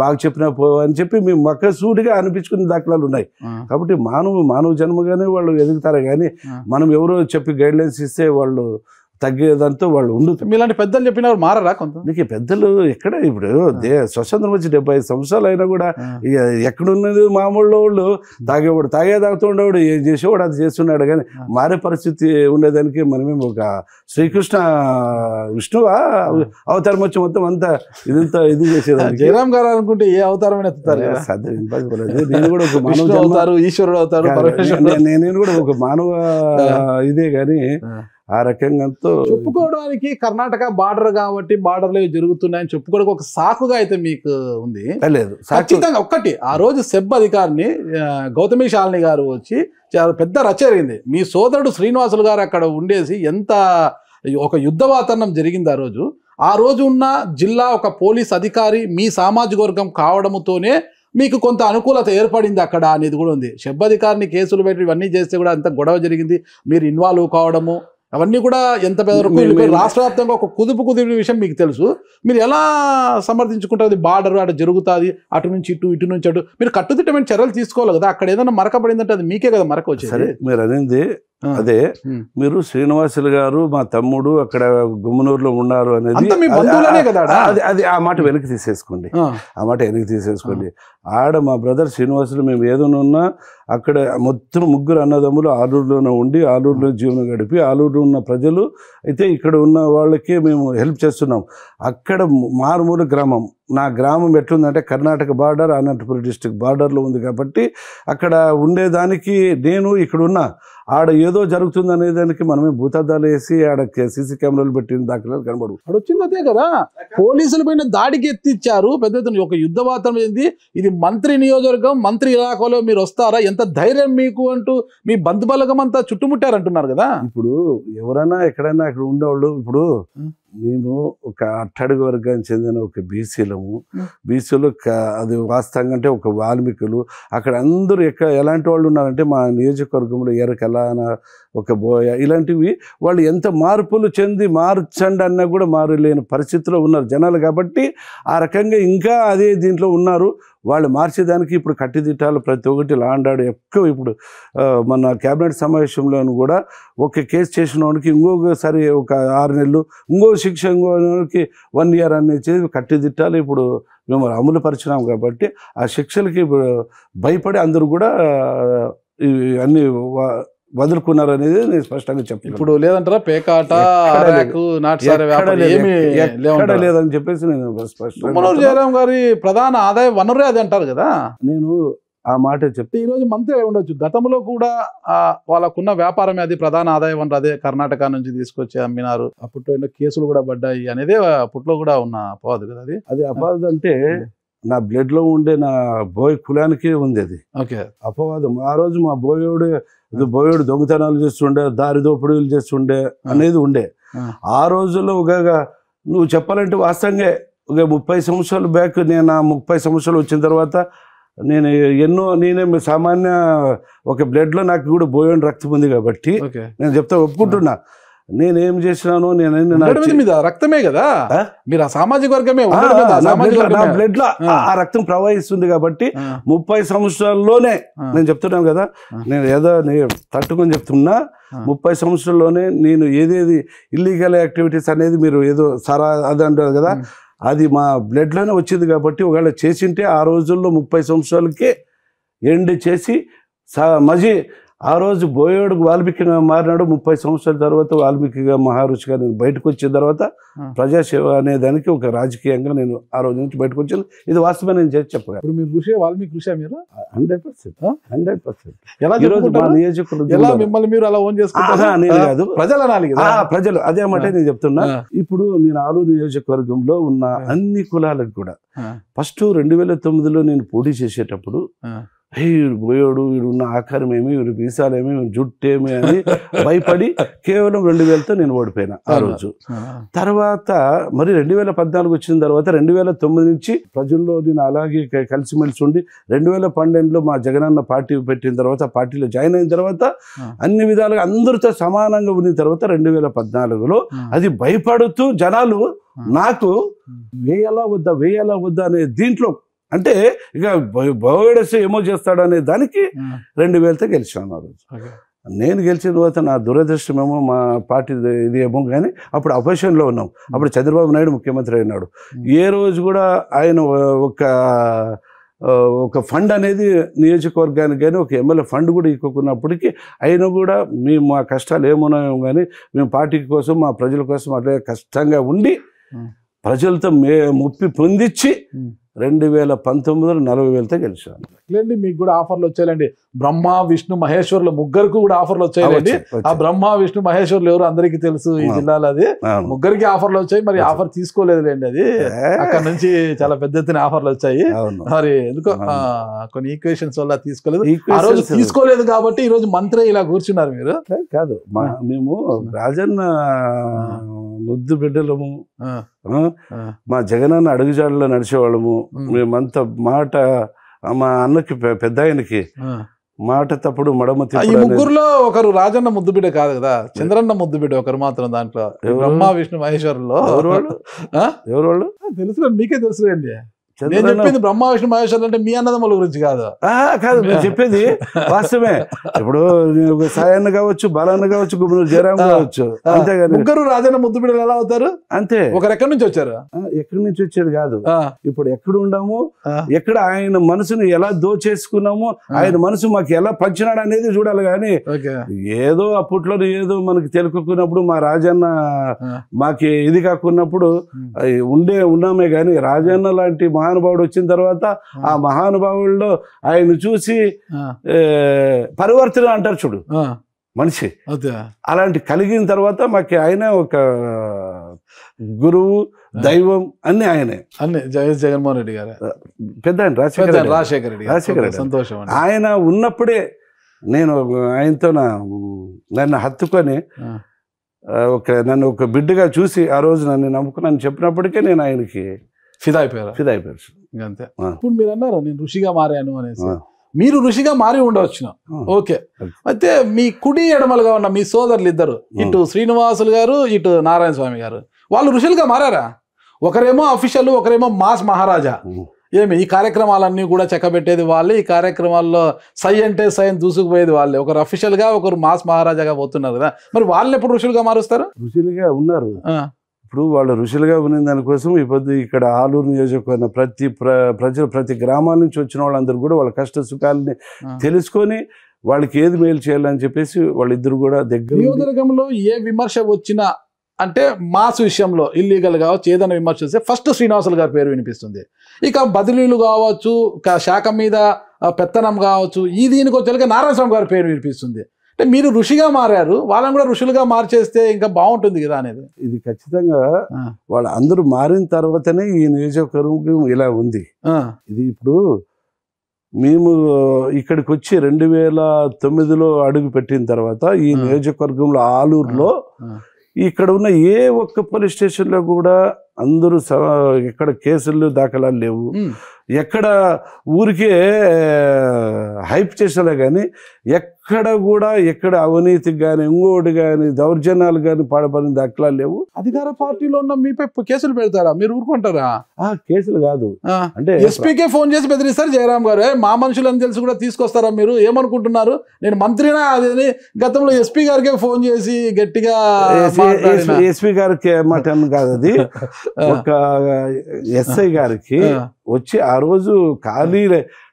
బాగా చెప్పినా పో అని చెప్పి మేము మక్కసూటిగా అనిపించుకునే దాఖలాలు ఉన్నాయి. కాబట్టి మానవ జన్మగానే వాళ్ళు ఎదుగుతారు. కానీ మనం ఎవరో చెప్పి గైడ్లైన్స్ ఇస్తే వాళ్ళు తగ్గేదంతా వాళ్ళు ఉండదు. మీలాంటి పెద్దలు చెప్పినారు మారరా కొంత? నీకు పెద్దలు ఎక్కడ, ఇప్పుడు స్వతంత్రం వచ్చి 75 సంవత్సరాలు అయినా కూడా ఎక్కడున్నది మామూలు వాళ్ళు తాగుతూ ఉండేవాడు, ఏం చేసేవాడు అది చేస్తున్నాడు. కానీ మారే పరిస్థితి ఉండేదానికి మనమేం ఒక శ్రీకృష్ణ విష్ణువా అవతారం వచ్చి మొత్తం అంతా ఇదంతా ఇది చేసేదానికి. జయరాం గారు అనుకుంటే ఏ అవతారం నేను కూడా ఒక మానవ అవుతారు, ఈశ్వరుడు అవుతారు, నేను కూడా ఒక మానవ ఇదే. కానీ ఆ రకంగాతో చెప్పుకోవడానికి కర్ణాటక బార్డర్ కాబట్టి బార్డర్లో జరుగుతున్నాయని చెప్పుకోవడానికి ఒక సాకుగా అయితే మీకు ఉంది. లేదు ఖచ్చితంగా ఒక్కటి, ఆ రోజు సెబ్ అధికారిని గౌతమి శాలిని గారు వచ్చి చాలా పెద్ద రచ జరిగింది. మీ సోదరుడు శ్రీనివాసులు గారు అక్కడ ఉండేసి ఎంత ఒక యుద్ధ వాతావరణం జరిగింది ఆ రోజు. ఆ రోజు ఉన్న జిల్లా ఒక పోలీస్ అధికారి మీ సామాజిక వర్గం కావడంతోనే మీకు కొంత అనుకూలత ఏర్పడింది అక్కడ అనేది కూడా ఉంది. సెబ్ అధికారిని కేసులు పెట్టి ఇవన్నీ చేస్తే కూడా అంత గొడవ జరిగింది, మీరు ఇన్వాల్వ్ కావడము అవన్నీ కూడా ఎంత పెద్ద రాష్ట్ర వ్యాప్తంగా ఒక కుదిపిన విషయం మీకు తెలుసు. మీరు ఎలా సమర్థించుకుంటారు? బార్డర్ అటు జరుగుతుంది, అటు నుంచి ఇటు నుంచి అటు, మీరు కట్టుదిట్టమైన చర్యలు తీసుకోవాలి కదా. అక్కడ ఏదైనా మరకపడిందంటే అది మీకే కదా మరక వచ్చేది. మీరు అనేది అదే, మీరు శ్రీనివాసులు గారు మా తమ్ముడు అక్కడ గుమ్మనూరులో ఉన్నారు అనేది అది ఆ మాట వెనక్కి తీసేసుకోండి, ఆ మాట వెనక్కి తీసేసుకోండి. ఆడ మా బ్రదర్ శ్రీనివాసులు మేము ఏదైనా అక్కడ మొత్తం ముగ్గురు అన్నదమ్ములు ఆలూరులోనే ఉండి ఆలూరులో జీవనం గడిపి ఆలూరులో ఉన్న ప్రజలు అయితే ఇక్కడ ఉన్న వాళ్ళకి మేము హెల్ప్ చేస్తున్నాం. అక్కడ మారుమూల గ్రామం, నా గ్రామం ఎట్లుందంటే కర్ణాటక బార్డర్ అనంతపురం డిస్ట్రిక్ట్ బార్డర్లో ఉంది కాబట్టి అక్కడ ఉండేదానికి నేను ఇక్కడ ఉన్నా ఆడ ఏదో జరుగుతుంది అనే దానికి మనమే భూతద్దాలు వేసి ఆడ సీసీ కెమెరాలు పెట్టిన దాఖలాలు కనబడు. అక్కడ వచ్చింది అదే కదా, పోలీసుల పైన దాడికి ఎత్తిచ్చారు పెద్ద ఎత్తున ఒక యుద్ధ వాతావరణం ఏంది. ఇది మంత్రి నియోజకవర్గం, మంత్రి ఇలాకాలో మీరు వస్తారా, ఎంత ధైర్యం మీకు అంటూ మీ బంధుబలగం అంతా చుట్టుముట్టారంటున్నారు కదా. ఇప్పుడు ఎవరైనా ఎక్కడైనా అక్కడ ఉండేవాళ్ళు, ఇప్పుడు మేము ఒక అట్టడుగు వర్గానికి చెందిన ఒక బీసీలము, బీసీలు అది వాస్తవంగా అంటే ఒక వాల్మీకులు, అక్కడ అందరూ ఎలాంటి వాళ్ళు ఉన్నారంటే మా నియోజకవర్గంలో ఎరకల ఒక బోయ ఇలాంటివి వాళ్ళు ఎంత మార్పులు చెంది మార్చండి అన్నా కూడా మారలేని పరిస్థితిలో ఉన్నారు జనాలు. కాబట్టి ఆ రకంగా ఇంకా అదే దీంట్లో ఉన్నారు. వాళ్ళు మార్చేదానికి ఇప్పుడు కట్టిదిట్టాలు ప్రతి ఒక్కటి లాండాడు ఎక్కువ. ఇప్పుడు మన క్యాబినెట్ సమావేశంలోనూ కూడా ఒక కేసు చేసిన వాడికి ఇంకొకసారి ఒక 6 నెలలు, ఇంకో శిక్ష ఇంకోకి 1 year అనేది కట్టిదిట్టాలు ఇప్పుడు మేము అమలు పరిచినాం. కాబట్టి ఆ శిక్షలకి భయపడి అందరూ కూడా అన్ని వదులుకున్నారు అనేది నేను స్పష్టంగా చెప్పాను. ఇప్పుడు లేదంటారా పేకాట లేదని చెప్పేసి నేను స్పష్టంగా. జయరాం గారి ప్రధాన ఆదాయ వనరే అది అంటారు కదా. నేను ఆ మాట చెప్తే ఈరోజు మంత్రి ఉండొచ్చు, గతంలో కూడా వాళ్ళకున్న వ్యాపారం అది ప్రధాన ఆదాయ వనరు అదే, కర్ణాటక నుంచి తీసుకొచ్చి అమ్మినారు, అప్పట్లో ఎన్నో కేసులు కూడా పడ్డాయి అనేది అప్పట్లో కూడా ఉన్న అపవాదు కదా. అది అపవాదు అంటే నా బ్లడ్ లో ఉండే నా బోయ్ కులానికి ఉంది అది అపవాదం. ఆ రోజు మా బోయోడు దొంగతనాలు చేస్తుండే, దారి దోపిడీలు చేస్తుండే అనేది ఉండే. ఆ రోజుల్లో ఒక నువ్వు చెప్పాలంటే వాస్తవంగా ఒక 30 సంవత్సరాల బ్యాక్, నేను ఆ 30 సంవత్సరాలు వచ్చిన తర్వాత నేనే సామాన్య ఒక బ్లడ్ లో నాకు కూడా బోయోని రక్తం ఉంది కాబట్టి నేను చెప్తా ఒప్పుకుంటున్నా. నేనేం చేసినాను, రక్తమే కదా, మీరు ఆ సామాజిక వర్గమే, బ్లడ్ లో ఆ రక్తం ప్రవహిస్తుంది కాబట్టి 30 సంవత్సరాల్లోనే నేను చెప్తున్నాను కదా, నేను ఏదో తట్టుకొని చెప్తున్నా. 30 సంవత్సరాల్లోనే నేను ఏదేది ఇల్లీగల్ యాక్టివిటీస్ అనేది మీరు ఏదో సరా అది అంటారు కదా, అది మా బ్లడ్ లోనే వచ్చింది. కాబట్టి ఒకవేళ చేసింటే ఆ రోజుల్లో 30 సంవత్సరాలకే ఎండ్ చేసి మజీ ఆ రోజు బోయోడుకు వాల్మీకిగా మారినాడు. 30 సంవత్సరాల తర్వాత వాల్మీకిగా మహారుషిగా నేను బయటకు వచ్చిన తర్వాత ప్రజాసేవ అనే దానికి ఒక రాజకీయంగా నేను ఆ రోజు నుంచి బయటకు వచ్చాను. ఇది వాస్తవం నేను చేసి చెప్పగలను. ఇప్పుడు మీరు ఋషి వాల్మీకి ఋషి మీరు 100%. మిమ్మల్ని మీరు అలా ఓన్ చేసుకుంటారా? నేను కాదు, ప్రజలు అనాలి కదా, ప్రజలు అదే మాట నేను చెప్తున్నా. ఇప్పుడు నేను ఆలూరు నియోజకవర్గంలో ఉన్న అన్ని కులాలకు కూడా ఫస్ట్ 2009లో నేను పోటీ చేసేటప్పుడు వీడు పోయాడు, వీడు ఉన్న ఆకారం ఏమి, వీడు మీసాలేమి, జుట్టేమి అని భయపడి కేవలం 2000తో నేను ఓడిపోయినా ఆ రోజు. తర్వాత మరి 2014 వచ్చిన తర్వాత 2009 నుంచి ప్రజల్లో నేను అలాగే కలిసిమెలిసి ఉండి 2012లో మా జగనన్న పార్టీ పెట్టిన తర్వాత పార్టీలో జాయిన్ అయిన తర్వాత అన్ని విధాలుగా అందరితో సమానంగా ఉన్న తర్వాత 2014లో అది భయపడుతూ జనాలు నాకు వేయాలా వద్దా అనే దీంట్లో అంటే ఇక బోయడసి ఏమో చేస్తాడు అనే దానికి 2000తో గెలిచాను ఆ రోజు. నేను గెలిచిన తర్వాత నా దురదృష్టం ఏమో మా పార్టీ ఇది ఏమో కానీ అప్పుడు అపోజిషన్లో ఉన్నాం. అప్పుడు చంద్రబాబు నాయుడు ముఖ్యమంత్రి అయినాడు. ఏ రోజు కూడా ఆయన ఒక ఫండ్ అనేది నియోజకవర్గానికి కానీ ఒక ఎమ్మెల్యే ఫండ్ కూడా ఇవ్వకున్నప్పటికీ అయినా కూడా మేము మా కష్టాలు ఏమున్నాయో కానీ మేము పార్టీ కోసం మా ప్రజల కోసం అట్లా కష్టంగా ఉండి ప్రజలతో ముప్పి పొందించి 2019లో 40,000తో గెలిచాను. లేండి మీకు కూడా ఆఫర్లు వచ్చాయండి. బ్రహ్మ విష్ణు మహేశ్వర్లు ముగ్గురికి కూడా ఆఫర్లు వచ్చాయండి. ఆ బ్రహ్మ విష్ణు మహేశ్వర్లు ఎవరు అందరికీ తెలుసు ఈ జిల్లాలో. అది ముగ్గురికి ఆఫర్లు వచ్చాయి. మరి ఆఫర్ తీసుకోలేదులేండి. అది అక్కడ నుంచి చాలా పెద్ద ఎత్తున ఆఫర్లు వచ్చాయి. మరి ఎందుకో కొన్ని ఈక్వేషన్స్ వల్ల తీసుకోలేదు. ఆ రోజు తీసుకోలేదు కాబట్టి ఈ రోజు మంత్రి ఇలా కూర్చున్నారు మీరు. కాదు, మేము రాజన్న ముద్దు బిడ్డలము, మా జగనన్న అడుగుజాడలో నడిచేవాళ్ళము. మేమంతా మాట మా అన్నకి పెద్ద ఆయనకి మాట తప్పుడు మడమతి. ఈ ముగ్గురులో ఒకరు రాజన్న ముద్దు బిడ్డ కాదు కదా, చంద్రన్న ముద్దు బిడ్డ ఒకరు మాత్రం. దాంట్లో బ్రహ్మ విష్ణు మహేశ్వరులో ఎవరు వాళ్ళు తెలుసు, మీకే తెలుసులేండి. నేను చెప్పింది బ్రహ్మ విష్ణు మహేశ్వరులు అంటే మీ అన్నదమ్ముల గురించి కాదు. కాదు, నేను చెప్పేది వాస్తవమే. ఇప్పుడు సాయన్న కావచ్చు, బాలన్న కావచ్చు, గుమ్మనూరు జయరాం కావచ్చు, అంతేగాని ముగ్గురు రాజన్న ముద్దు బిడ్డలు ఎలా అవుతారు? అంతే. ఒకరు ఎక్కడి నుంచి వచ్చారు? ఎక్కడి నుంచి వచ్చేది కాదు. ఇప్పుడు ఎక్కడ ఉన్నాము, ఎక్కడ ఆయన మనసుని ఎలా దోచేసుకున్నాము, ఆయన మనసు మాకు ఎలా పంచినాడు అనేది చూడాలి. కానీ ఏదో అప్పట్లో ఏదో మనకి తెలుసుకున్నప్పుడు మా రాజన్న మాకి ఇది కాకున్నప్పుడు ఉన్నామే. కానీ రాజన్న లాంటి మహానుభావుడు వచ్చిన తర్వాత ఆ మహానుభావుల్లో ఆయన చూసి పరివర్తన అంటారు చూడు మనిషి, అలాంటి కలిగిన తర్వాత మాకు ఆయన ఒక గురువు, దైవం అన్ని ఆయనే. అన్ని జగన్మోహన్ రెడ్డి గారు పెద్ద ఆయన రాజశేఖర రెడ్డి. సంతోషం. ఆయన ఉన్నప్పుడే నేను ఆయనతో నన్ను హత్తుకొని నన్ను ఒక బిడ్డగా చూసి ఆ రోజు నన్ను నమ్ముకున్నాను చెప్పినప్పటికే నేను ఆయనకి ఫిదా అయిపోయారు. అంతే. ఇప్పుడు మీరు అన్నారు నేను ఋషిగా మారాను అనేసి. మీరు ఋషిగా మారి ఉండవచ్చు, ఓకే. అయితే మీ కుడి ఎడమలుగా ఉన్న మీ సోదరులు ఇద్దరు, ఇటు శ్రీనివాసులు గారు, ఇటు నారాయణ స్వామి గారు, వాళ్ళు ఋషులుగా మారారా? ఒకరేమో అఫీషియల్, ఒకరేమో మాస్ మహారాజా. ఏమి ఈ కార్యక్రమాలన్నీ కూడా చెక్కబెట్టేది వాళ్ళే, ఈ కార్యక్రమాల్లో సై అంటే సై అని దూసుకుపోయేది వాళ్ళే. ఒకరు అఫీషియల్ గా, ఒకరు మాస్ మహారాజాగా పోతున్నారు కదా. మరి వాళ్ళు ఎప్పుడు ఋషులుగా మారుస్తారు? ఋషులుగా ఉన్నారు. ఇప్పుడు వాళ్ళు ఋషులుగా ఉన్న దానికోసం ఇప్పుడు ఇక్కడ ఆలూరు నియోజకవర్గం ప్రజలు ప్రతి గ్రామాల నుంచి వచ్చిన వాళ్ళందరూ కూడా వాళ్ళ కష్ట సుఖాలని తెలుసుకొని వాళ్ళకి ఏది మేలు చేయాలని చెప్పేసి వాళ్ళిద్దరు కూడా దగ్గర. నియోజకవర్గంలో ఏ విమర్శ వచ్చినా అంటే మాస్ విషయంలో ఇల్లీగల్ కావచ్చు, ఏదైనా విమర్శ వస్తే ఫస్ట్ శ్రీనివాసులు గారి పేరు వినిపిస్తుంది. ఇక బదిలీలు కావచ్చు, శాఖ మీద పెత్తనం కావచ్చు, ఈ దీనికి వచ్చేలాగా నారాయణ స్వామి గారి పేరు వినిపిస్తుంది. అంటే మీరు ఋషిగా మారారు, వాళ్ళని కూడా ఋషులుగా మార్చేస్తే ఇంకా బాగుంటుంది కదా అనేది. ఇది ఖచ్చితంగా వాళ్ళు అందరూ మారిన తర్వాతనే ఈ నియోజకవర్గం ఇలా ఉంది. ఇది ఇప్పుడు మేము ఇక్కడికి వచ్చి 2009లో అడుగు పెట్టిన తర్వాత ఈ నియోజకవర్గంలో ఆలూరులో ఇక్కడ ఉన్న ఏ ఒక్క పోలీస్ స్టేషన్లో కూడా అందరూ ఎక్కడ కేసులు దాఖలాలు లేవు. ఎక్కడ ఊరికే హైప్ చేసినా కానీ ఎక్కడ కూడా ఎక్కడ అవినీతికి కానీ ఇంకోటి కానీ దౌర్జన్యాలు కానీ పాడబడిన దాఖలాలు లేవు. అధికార పార్టీలో ఉన్న మీపై కేసులు పెడతారా? మీరు ఊరుకుంటారా? కేసులు కాదు, అంటే ఎస్పీకే ఫోన్ చేసి బెదిరిస్తారు. జయరాం గారు మా మనుషులని తెలిసి కూడా తీసుకొస్తారా? మీరు ఏమనుకుంటున్నారు? నేను మంత్రినా అది గతంలో ఎస్పీ గారికే ఫోన్ చేసి గట్టిగా ఎస్పీ గారికి మాట కాదు, అది ఒక ఎస్ఐ గారికి వచ్చి ఆ రోజు ఖాళీ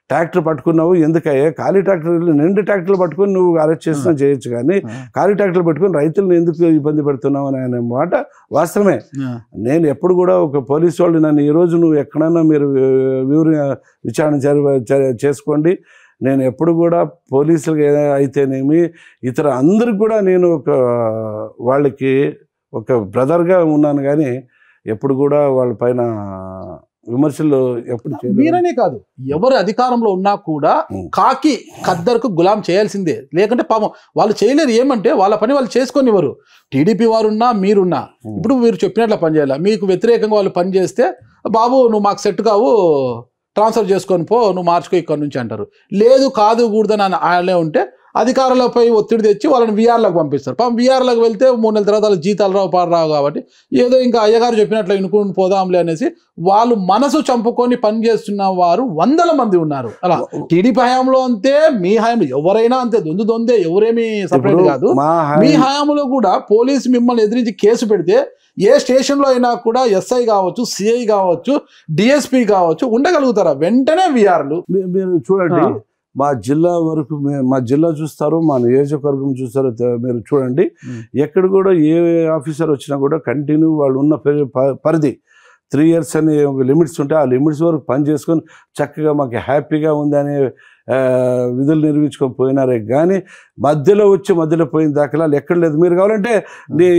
ట్రాక్టర్ పట్టుకున్నావు, ఎందుకయ్యా ఖాళీ ట్రాక్టర్ నిండు ట్రాక్టర్లు పట్టుకుని నువ్వు అరెస్ట్ చేసినా చేయొచ్చు, కానీ ఖాళీ ట్రాక్టర్లు పెట్టుకుని రైతులను ఎందుకు ఇబ్బంది పెడుతున్నావు అని అనే మాట వాస్తవమే. నేను ఎప్పుడు కూడా ఒక పోలీసు వాళ్ళు నన్ను ఈరోజు నువ్వు ఎక్కడన్నా మీరు విచారణ చేసుకోండి, నేను ఎప్పుడు కూడా పోలీసులు అయితేనేమి ఇతర అందరికి కూడా నేను వాళ్ళకి ఒక బ్రదర్గా ఉన్నాను. కానీ ఎప్పుడు కూడా వాళ్ళ పైన విమర్శలు ఎప్పుడు మీరనే కాదు, ఎవరు అధికారంలో ఉన్నా కూడా కాకి ఖద్దరుకు గులాం చేయాల్సిందే. లేకుంటే పాపం వాళ్ళు చేయలేరు. ఏమంటే వాళ్ళ పని వాళ్ళు చేసుకొనివ్వరు. టీడీపీ వారున్నా మీరున్నా ఇప్పుడు మీరు చెప్పినట్లు పనిచేయాలి. మీకు వ్యతిరేకంగా వాళ్ళు పని చేస్తే బాబు నువ్వు మాకు సెట్ కావు, ట్రాన్స్ఫర్ చేసుకొని పో, నువ్వు మార్చుకో ఇక్కడ నుంచి అంటారు. లేదు కాదు కూడదని వాళ్ళే ఉంటే అధికారులపై ఒత్తిడి తెచ్చి వాళ్ళని వీఆర్లకు పంపిస్తారు. పాపం వీఆర్లకు వెళ్తే 3 నెలల తర్వాత వాళ్ళ జీతాలు రావు పాడు కాబట్టి ఏదో ఇంకా అయ్యగారు చెప్పినట్లు ఇనుకుని పోదాంలే అనేసి వాళ్ళు మనసు చంపుకొని పనిచేస్తున్న వారు 100 మంది ఉన్నారు. అలా టీడీపీ హయాంలో అంతే, మీ హయాంలో ఎవరైనా అంతే, దొందే, ఎవరేమీ సపరేట్ కాదు. మీ హయాంలో కూడా పోలీసు మిమ్మల్ని ఎదిరించి కేసు పెడితే ఏ స్టేషన్లో అయినా కూడా ఎస్ఐ కావచ్చు, సిఐ కావచ్చు, డిఎస్పీ కావచ్చు ఉండగలుగుతారా? వెంటనే వీఆర్లు. మీరు చూడండి, మా జిల్లా వరకు మా జిల్లా చూస్తారు, మా నియోజకవర్గం చూస్తారు. మీరు చూడండి, ఎక్కడ కూడా ఏ ఆఫీసర్ వచ్చినా కూడా కంటిన్యూ వాళ్ళు ఉన్న పరిధి 3 years అని ఒక లిమిట్స్ ఉంటాయి. ఆ లిమిట్స్ వరకు పని చేసుకొని చక్కగా మాకు హ్యాపీగా ఉందనే విధులు నిర్వహించుకొని పోయినారే కానీ మధ్యలో పోయిన దాఖలాలు ఎక్కడ లేదు. మీరు కావాలంటే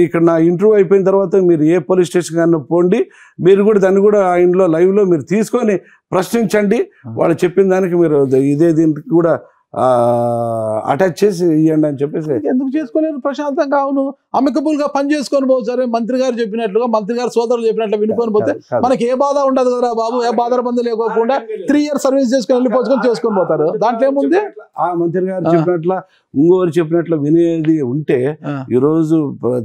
ఇక్కడ నా ఇంటర్వ్యూ అయిపోయిన తర్వాత మీరు ఏ పోలీస్ స్టేషన్ కన్నా పోండి, మీరు కూడా దాన్ని కూడా ఆయనలో లైవ్లో మీరు తీసుకొని ప్రశ్నించండి. వాళ్ళు చెప్పిన దానికి మీరు ఇదే దీనికి కూడా అటాచ్ చేసి ఇవ్వండి అని చెప్పేసి. ఎందుకు చేసుకోలేరు ప్రశాంతంగా? అవును, అమికబుల్ గా పని చేసుకొని పోవచ్చు. సరే, మంత్రి గారు చెప్పినట్లుగా, మంత్రి గారు సోదరులు చెప్పినట్లు వినుకొని పోతే మనకి ఏ బాధ ఉండదు కదా బాబు. ఏ బాధ లేకోకుండా 3 years సర్వీస్ చేసుకొని వెళ్ళిపోచుకొని పోతారు. దాంట్లో ఏముంది? ఆ మంత్రి గారు చెప్పినట్ల ఇంకోరు చెప్పినట్లు వినేది ఉంటే ఈరోజు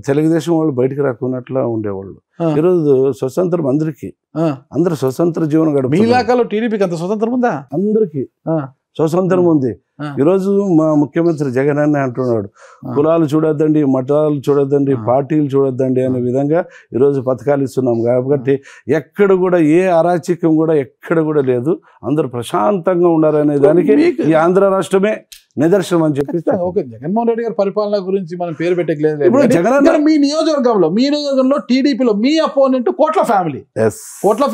తెలుగుదేశం వాళ్ళు బయటకు రాకున్నట్లా ఉండేవాళ్ళు. ఈరోజు స్వతంత్రం అందరూ స్వతంత్ర జీవనం గడుపు. మీ ఇలాకాలో టీడీపీకి అంత స్వతంత్రం ఉందా? అందరికీ స్వతంత్రం ఉంది. ఈరోజు మా ముఖ్యమంత్రి జగన్ అన్న అంటున్నాడు, కులాలు చూడొద్దండి, మతాలు చూడొద్దండి, పార్టీలు చూడొద్దండి అనే విధంగా ఈరోజు పథకాలు ఇస్తున్నాం. కాబట్టి ఎక్కడ కూడా ఏ అరాచకం కూడా ఎక్కడ కూడా లేదు. అందరూ ప్రశాంతంగా ఉండాలనే దానికి ఈ ఆంధ్ర రాష్ట్రమే నిదర్శనం అని చెప్పి. ఓకే, జగన్మోహన్ రెడ్డి గారి పరిపాలన గురించి మనం పేరు పెట్టలేదు. మీ నియోజకవర్గంలో టీడీపీలో మీ అపోనెంట్ కోట్ల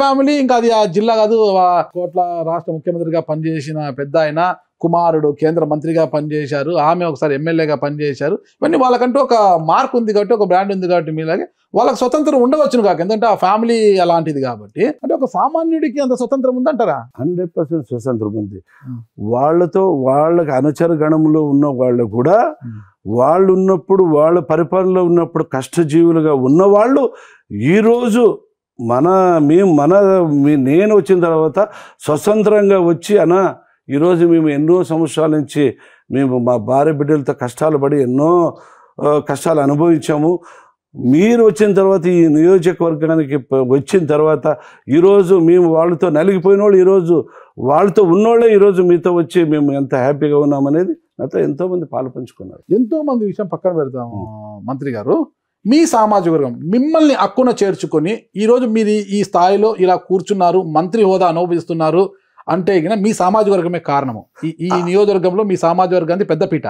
ఫ్యామిలీ, ఇంకా అది ఆ జిల్లా కాదు, కోట్ల రాష్ట్ర ముఖ్యమంత్రిగా పనిచేసిన పెద్ద ఆయన కుమారుడు కేంద్ర మంత్రిగా పనిచేశారు, ఆమె ఒకసారి ఎమ్మెల్యేగా పనిచేశారు. ఇవన్నీ వాళ్ళకంటూ ఒక మార్క్ ఉంది కాబట్టి, ఒక బ్రాండ్ ఉంది కాబట్టి మీలాగే వాళ్ళకి స్వతంత్రం ఉండవచ్చును కాక, ఎందుకంటే ఆ ఫ్యామిలీ అలాంటిది కాబట్టి. అంటే ఒక సామాన్యుడికి అంత స్వతంత్రం ఉందంటారా? 100% స్వతంత్రం ఉంది. వాళ్ళకి అనుచర గణంలో ఉన్న వాళ్ళు కూడా వాళ్ళు ఉన్నప్పుడు, వాళ్ళ పరిపాలనలో ఉన్నప్పుడు కష్టజీవులుగా ఉన్నవాళ్ళు ఈరోజు నేను వచ్చిన తర్వాత స్వతంత్రంగా వచ్చి ఈరోజు మేము ఎన్నో సంవత్సరాల నుంచి మేము మా భార్య బిడ్డలతో కష్టాలు పడి ఎన్నో కష్టాలు అనుభవించాము. మీరు వచ్చిన తర్వాత, ఈ నియోజకవర్గానికి వచ్చిన తర్వాత ఈరోజు మేము వాళ్ళతో నలిగిపోయిన వాళ్ళు ఈరోజు వాళ్ళతో ఉన్నోళ్ళే ఈరోజు మీతో వచ్చి మేము ఎంత హ్యాపీగా ఉన్నామనేది నాతో ఎంతోమంది పాలు పంచుకున్నారు. ఎంతోమంది విషయం పక్కన పెడతాము మంత్రి గారు. మీ సామాజిక వర్గం మిమ్మల్ని అక్కున చేర్చుకొని ఈరోజు మీరు ఈ స్థాయిలో ఇలా కూర్చున్నారు, మంత్రి హోదా అనుభవిస్తున్నారు అంటే మీ సామాజిక వర్గమే కారణము. ఈ నియోజకవర్గంలో మీ సామాజిక వర్గానికి పెద్దపీట.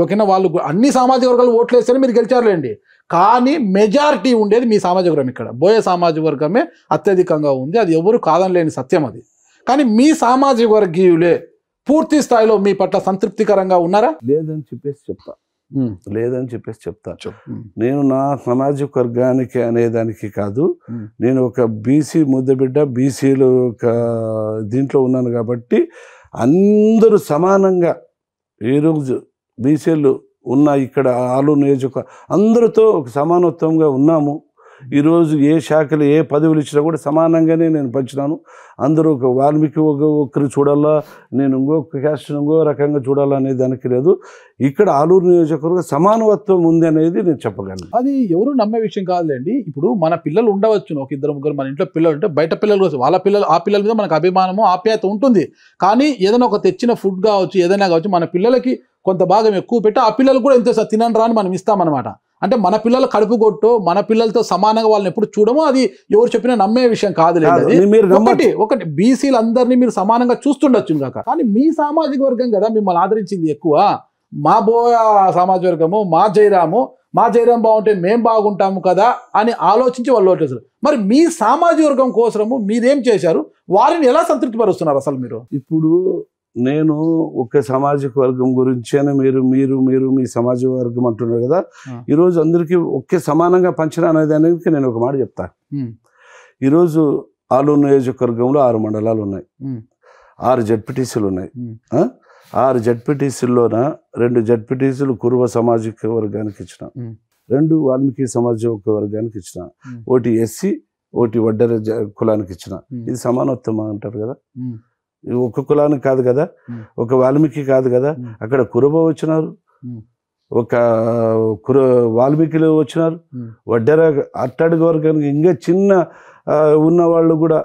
ఓకేనా, వాళ్ళు అన్ని సామాజిక వర్గాలు ఓట్లు వేస్తేనే మీరు గెలిచారులేండి, కానీ మెజారిటీ ఉండేది మీ సామాజిక వర్గం. ఇక్కడ బోయ సామాజిక వర్గమే అత్యధికంగా ఉంది, అది ఎవరు కాదనలేని సత్యం అది. కానీ మీ సామాజిక వర్గీయులే పూర్తి స్థాయిలో మీ పట్ల సంతృప్తికరంగా ఉన్నారా? లేదని చెప్పేసి చెప్తా. నేను నా సామాజిక వర్గానికి అనేదానికి కాదు, నేను ఒక బీసీ ముద్దబిడ్డ, బీసీలు ఒక దీంట్లో ఉన్నాను కాబట్టి అందరూ సమానంగా ఈరోజు బీసీలు ఉన్న ఇక్కడ ఆలూరు నియోజకవర్గం అందరితో ఒక సమానత్వంగా ఉన్నాము. ఈరోజు ఏ శాఖలు ఏ పదవులు ఇచ్చినా కూడా సమానంగానే నేను పంచినాను. అందరూ ఒక వాల్మీకి ఒకరు చూడాలా, నేను ఇంకొక క్యాస్ట్ ఇంకో రకంగా చూడాలా అనే దానికి లేదు. ఇక్కడ ఆలూరు నియోజకవర్గం సమానత్వం ఉంది అనేది నేను చెప్పగలను. అది ఎవరు నమ్మే విషయం కాదులేండి. ఇప్పుడు మన పిల్లలు ఉండవచ్చు, ఒక 2-3 మన ఇంట్లో పిల్లలు ఉంటే బయట పిల్లలు కోసం వాళ్ళ పిల్లలు, ఆ పిల్లల మీద మనకు అభిమానము ఆప్యాయత ఉంటుంది. కానీ ఏదైనా ఒక తెచ్చిన ఫుడ్ కావచ్చు, ఏదైనా కావచ్చు, మన పిల్లలకి కొంత భాగం ఎక్కువ పెట్టి ఆ పిల్లలు కూడా ఎంత తినని రాని మనం ఇస్తామన్నమాట. అంటే మన పిల్లలు కడుపు కొట్టు, మన పిల్లలతో సమానంగా వాళ్ళని ఎప్పుడు చూడమో అది ఎవరు చెప్పినా నమ్మే విషయం కాదులేదు. ఒకటి బీసీలు అందరినీ మీరు సమానంగా చూస్తుండొచ్చు కాక, కానీ మీ సామాజిక వర్గం కదా మిమ్మల్ని ఆదరించింది ఎక్కువ. మా బోయ సామాజిక వర్గము, మా జయరాం బాగుంటే మేం బాగుంటాము కదా అని ఆలోచించి వాళ్ళు ఓటేశారు. మరి మీ సామాజిక వర్గం కోసము మీరేం చేశారు? వారిని ఎలా సంతృప్తి పరుస్తున్నారు అసలు మీరు? ఇప్పుడు నేను ఒక సామాజిక వర్గం గురించేనే మీరు మీ సామాజిక వర్గం అంటున్నారు కదా, ఈరోజు అందరికీ ఒకే సమానంగా పంచడం అనేది నేను ఒక మాట చెప్తాను. ఈరోజు ఆలూరు నియోజకవర్గంలో 6 మండలాలు ఉన్నాయి, 6 జడ్పీటీసీలు ఉన్నాయి. 6 జడ్పీటీసీల్లోన 2 జడ్పీటీసీలు కురువ సామాజిక వర్గానికి ఇచ్చిన, 2 వాల్మీకి సామాజిక వర్గానికి ఇచ్చిన, 1 ఎస్సీ, 1 వడ్డెర కులానికి ఇచ్చిన. ఇది సమానత్వం అంటారు కదా. ఒక కులానికి కాదు కదా, ఒక వాల్మీకి కాదు కదా, అక్కడ కురుబ వచ్చినారు, ఒక వాల్మీకిలు వచ్చినారు, వడ్డెర అట్టడుగు వర్గానికి ఇంకా చిన్న ఉన్న వాళ్ళు కూడా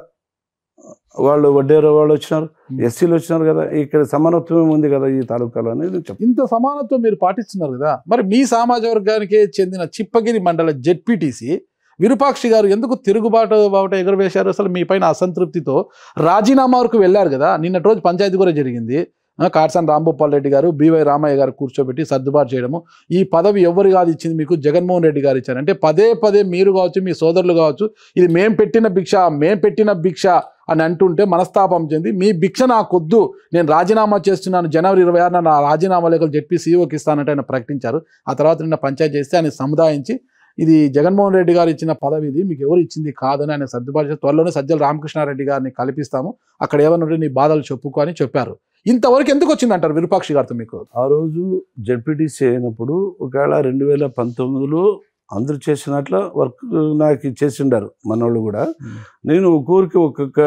వాళ్ళు వడ్డేర వాళ్ళు వచ్చినారు, ఎస్సీలు వచ్చినారు కదా. ఇక్కడ సమానత్వం ఉంది కదా ఈ తాలూకాలో అనేది. ఇంత సమానత్వం మీరు పాటిస్తున్నారు కదా, మరి మీ సామాజిక వర్గానికి చెందిన చిప్పగిరి మండల జెడ్పీటీసీ విరూపాక్షి గారు ఎందుకు తిరుగుబాటు ఎగురవేశారు? అసలు మీ పైన అసంతృప్తితో రాజీనామా వరకు వెళ్ళారు కదా. నిన్నటి రోజు పంచాయతీ కూడా జరిగింది. కాట్సాని రాంభూపాల్ రెడ్డి గారు, బివై రామయ్య గారు కూర్చోబెట్టి సర్దుబాటు చేయడము. ఈ పదవి ఎవరు కాదు ఇచ్చింది మీకు, జగన్మోహన్ రెడ్డి గారు ఇచ్చారు. అంటే పదే పదే మీరు కావచ్చు, మీ సోదరులు కావచ్చు, ఇది మేం పెట్టిన భిక్ష అని అంటుంటే మనస్తాపం చెంది మీ భిక్ష నాకొద్దు, నేను రాజీనామా చేస్తున్నాను, జనవరి 26న నా రాజీనామా లేఖలు చెప్పి సీఓకి ఇస్తానంటే ఆయన ప్రకటించారు. ఆ తర్వాత నిన్న పంచాయతీ చేస్తే ఆయన సముదాయించి ఇది జగన్మోహన్ రెడ్డి గారు ఇచ్చిన పదవి, ఇది మీకు ఎవరు ఇచ్చింది కాదని ఆయన సర్దుబాటు చేసి త్వరలోనే సజ్జల రామకృష్ణారెడ్డి గారిని కల్పిస్తాము, అక్కడ ఏమైనా ఉంటే నీ బాధలు చెప్పుకో అని చెప్పారు. ఇంతవరకు ఎందుకు వచ్చింది అంటారు విరూపాక్షి గారితో మీకు? ఆ రోజు జడ్పీటీసీ అయినప్పుడు ఒకవేళ 2019లో అందరూ చేసినట్ల వర్క్ నాకు చేసిండారు మనోళ్ళు కూడా. నేను ఒక్కొరికి ఒక్కొక్క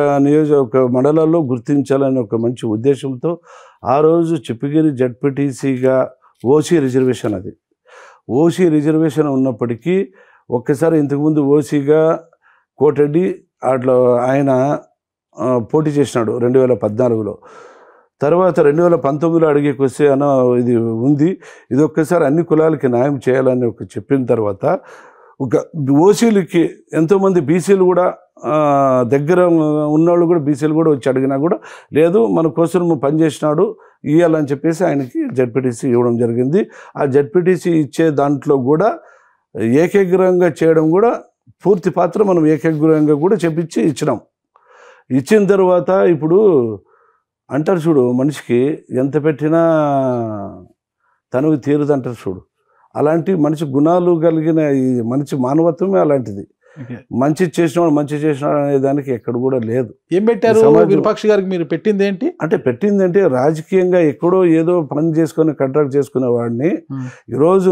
మండలాల్లో గుర్తించాలని ఒక మంచి ఉద్దేశంతో ఆ రోజు చిప్పగిరి జడ్పీటీసీగా ఓసీ రిజర్వేషన్, అది ఓసీ రిజర్వేషన్ ఉన్నప్పటికీ ఒక్కసారి ఇంతకుముందు ఓసీగా కోటరెడ్డి అట్లా ఆయన పోటీ చేసినాడు 2014లో. తర్వాత 2019లో అడిగేకి వస్తే అన్న ఇది ఉంది, ఇది ఒక్కసారి అన్ని కులాలకి న్యాయం చేయాలని చెప్పిన తర్వాత ఒక ఓసీలకి ఎంతోమంది బీసీలు కూడా దగ్గర ఉన్నవాళ్ళు కూడా బీసీలు కూడా వచ్చి అడిగినా కూడా లేదు, మన కోసం పనిచేసినాడు ఇవ్వాలని చెప్పేసి ఆయనకి జడ్పీటీసీ ఇవ్వడం జరిగింది. ఆ జడ్పీటీసీ ఇచ్చే దాంట్లో కూడా ఏకగ్రీవంగా చేయడం కూడా పూర్తి పాత్ర మనం ఏకగ్రీవంగా కూడా చెప్పించి ఇచ్చినాం. ఇచ్చిన తర్వాత ఇప్పుడు అంటారు చూడు, మనిషికి ఎంత పెట్టినా తనవి తీరుదంటారు చూడు, అలాంటి మనిషి గుణాలు కలిగిన ఈ మనిషి మానవత్వమే అలాంటిది. మంచి చేసినాడు అనే దానికి ఎక్కడ కూడా లేదు. ఏం పెట్టారు విరూపాక్షి గారికి? మీరు పెట్టింది ఏంటి అంటే పెట్టిందంటే రాజకీయంగా ఎక్కడో ఏదో పని చేసుకొని కాంట్రాక్ట్ చేసుకునే వాడిని ఈరోజు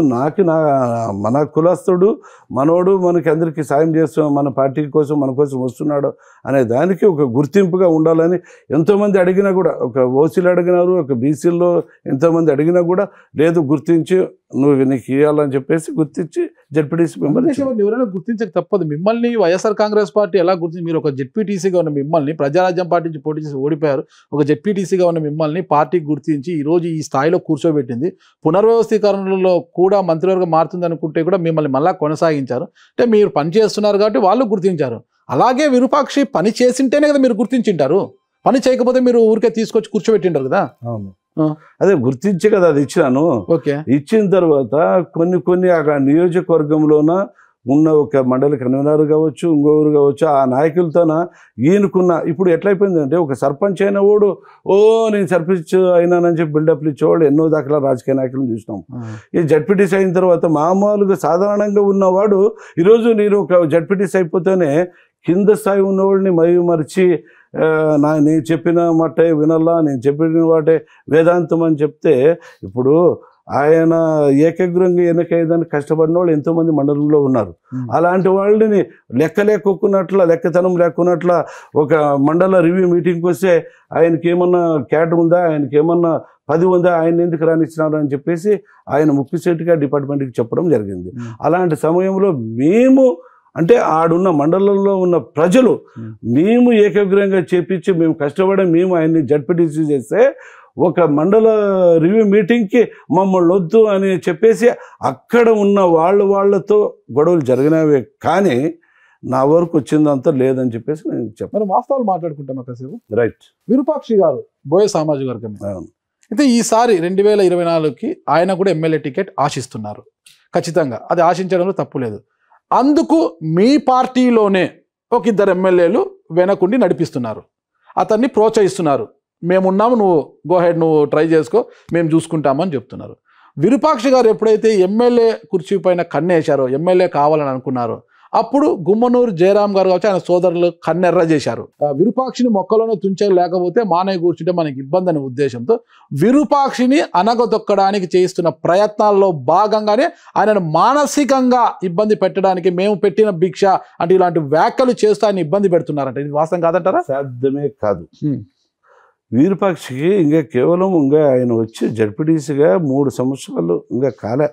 మన కులస్తుడు మనోడు మనకి అందరికీ సాయం చేస్తున్నాడు, మన పార్టీ కోసం మన కోసం వస్తున్నాడు అనే దానికి ఒక గుర్తింపుగా ఉండాలని ఎంతోమంది అడిగినా కూడా, ఒక ఓసీలు అడిగినారు, ఒక బీసీల్లో ఎంతోమంది అడిగినా కూడా లేదు, గుర్తించి నువ్వు నీకు ఇవ్వాలని చెప్పేసి గుర్తించి జడ్పీటీసీ మెంబర్. ఎవరైనా గుర్తించక తప్పదు. మిమ్మల్ని వైఎస్ఆర్ కాంగ్రెస్ పార్టీ ఎలా గుర్తించి, మీరు ఒక జడ్పీటీసీగా ఉన్న మిమ్మల్ని ప్రజారాజ్యం పార్టీ నుంచి పోటీ చేసి ఓడిపోయారు, ఒక జడ్పీటీసీగా ఉన్న మిమ్మల్ని పార్టీకి గుర్తించి ఈరోజు ఈ స్థాయిలో కూర్చోబెట్టింది. పునర్వ్యవస్థీకరణలో కూడా మంత్రివర్గం మారుతుంది అనుకుంటే కూడా మిమ్మల్ని మళ్ళా కొనసాగించారు. అంటే మీరు పని చేస్తున్నారు కాబట్టి వాళ్ళు గుర్తించారు. అలాగే విరూపాక్షి పని చేసింటేనే కదా మీరు గుర్తించింటారు, పని చేయకపోతే మీరు ఊరికే తీసుకొచ్చి కూర్చోబెట్టింటారు కదా. అవును, అదే గుర్తించి కదా అది ఇచ్చినాను. ఇచ్చిన తర్వాత కొన్ని ఆ నియోజకవర్గంలోన ఉన్న ఒక మండలి కన్వీనర్ కావచ్చు, ఇంకొకరు కావచ్చు, ఆ నాయకులతోన ఈయనకున్న ఇప్పుడు ఎట్లయిపోయిందంటే ఒక సర్పంచ్ అయిన వాడు నేను సర్పంచ్ అయినానని చెప్పి బిల్డప్లు ఇచ్చేవాడు ఎన్నో దాఖలా రాజకీయ నాయకులను చూసినాం. ఈ జడ్పీటీసీ అయిన తర్వాత మామూలుగా సాధారణంగా ఉన్నవాడు ఈరోజు నేను ఒక జడ్పీటీసీ అయిపోతేనే కింద స్థాయి ఉన్నవాడిని మరిచి నేను చెప్పిన మాటే వినాలా, నేను చెప్పిన వాటే వేదాంతం అని చెప్తే ఇప్పుడు ఆయన ఏకగ్రంగా ఎన్నికయ్యేదాన్ని కష్టపడిన వాళ్ళు ఎంతోమంది మండలంలో ఉన్నారు. అలాంటి వాళ్ళని లెక్కతనం లేకున్నట్ల ఒక మండల రివ్యూ మీటింగ్కి వస్తే ఆయనకి ఏమన్నా క్యాడర్ ఉందా, ఆయనకి ఏమన్నా పది ఉందా, ఆయన ఎందుకు రానిచ్చినారు అని చెప్పేసి ఆయన ముఖ్యసేటుగా డిపార్ట్మెంట్కి చెప్పడం జరిగింది. అలాంటి సమయంలో మేము అంటే ఆడున్న మండలంలో ఉన్న ప్రజలు మేము ఏకగ్రంగా చేపించి మేము కష్టపడి మేము ఆయన్ని జడ్పీటీసీ చేస్తే ఒక మండల రివ్యూ మీటింగ్కి మమ్మల్ని వద్దు అని చెప్పేసి అక్కడ ఉన్న వాళ్ళతో గొడవలు జరిగినవే కానీ నా వరకు వచ్చిందంతా లేదని చెప్పేసి నేను చెప్పాను. వాస్తవాలు మాట్లాడుకుంటాం కాసేపు. రైట్. విరూపాక్షి గారు బోయ సామాజిక వర్గం అయితే ఈసారి 2024కి ఆయన కూడా ఎమ్మెల్యే టికెట్ ఆశిస్తున్నారు. ఖచ్చితంగా అది ఆశించడంలో తప్పు లేదు. అందుకు మీ పార్టీలోనే ఒక 2 ఎమ్మెల్యేలు వెనకుండి నడిపిస్తున్నారు, అతన్ని ప్రోత్సహిస్తున్నారు. మేమున్నాము, నువ్వు గోహెడ్, నువ్వు ట్రై చేసుకో, మేము చూసుకుంటామని చెప్తున్నారు. విరూపాక్షి గారు ఎప్పుడైతే ఎమ్మెల్యే కుర్చీ పైన కన్నేశారో, ఎమ్మెల్యే కావాలని అనుకున్నారో, అప్పుడు గుమ్మనూరు జయరాం గారు కావచ్చు ఆయన సోదరులు కన్నెర్ర చేశారు. విరూపాక్షిని మొక్కలోనే తుంచలేకపోతే మానయ్య కూర్చుంటే మనకి ఇబ్బంది అనే ఉద్దేశంతో విరూపాక్షిని అనగదొక్కడానికి చేస్తున్న ప్రయత్నాల్లో భాగంగానే ఆయనను మానసికంగా ఇబ్బంది పెట్టడానికి మేము పెట్టిన భిక్ష అంటే ఇలాంటి వ్యాఖ్యలు చేస్తూ ఆయన ఇబ్బంది పెడుతున్నారంట. ఇది వాస్తవం కాదంటారా? సాధ్యమే కాదు. విరూపాక్షికి ఇంకా కేవలం ఆయన వచ్చి జడ్పీటీసీగా 3 సంవత్సరాలు ఇంకా కాలే.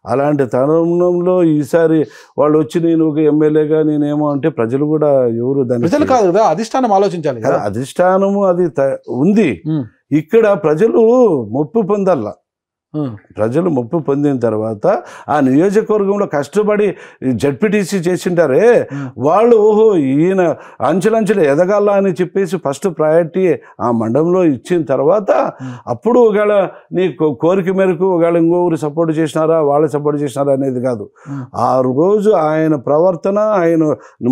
అలాంటి తరుణంలో ఈసారి వాళ్ళు వచ్చి నేను ఒక ఎమ్మెల్యేగా నేనేమో అంటే ప్రజలు కూడా ఎవరు దాని ప్రజలు కాదు కదా, అధిష్టానం ఆలోచించాలి కదా. అధిష్టానము అది ఉంది. ఇక్కడ ప్రజలు మొప్పు పొందాల. ప్రజలు ముప్పు పొందిన తర్వాత ఆ నియోజకవర్గంలో కష్టపడి జడ్పీటీసీ చేసింటారే వాళ్ళు ఓహో ఈయన అంచెలంచెలు ఎదగాల అని చెప్పేసి ఫస్ట్ ప్రయారిటీ ఆ మండలంలో ఇచ్చిన తర్వాత అప్పుడు ఒకవేళ నీ కోరిక మేరకు ఒకవేళ ఇంకొకరు సపోర్ట్ చేసినారా వాళ్ళు సపోర్ట్ చేసినారా అనేది కాదు. ఆ రోజు ఆయన ప్రవర్తన, ఆయన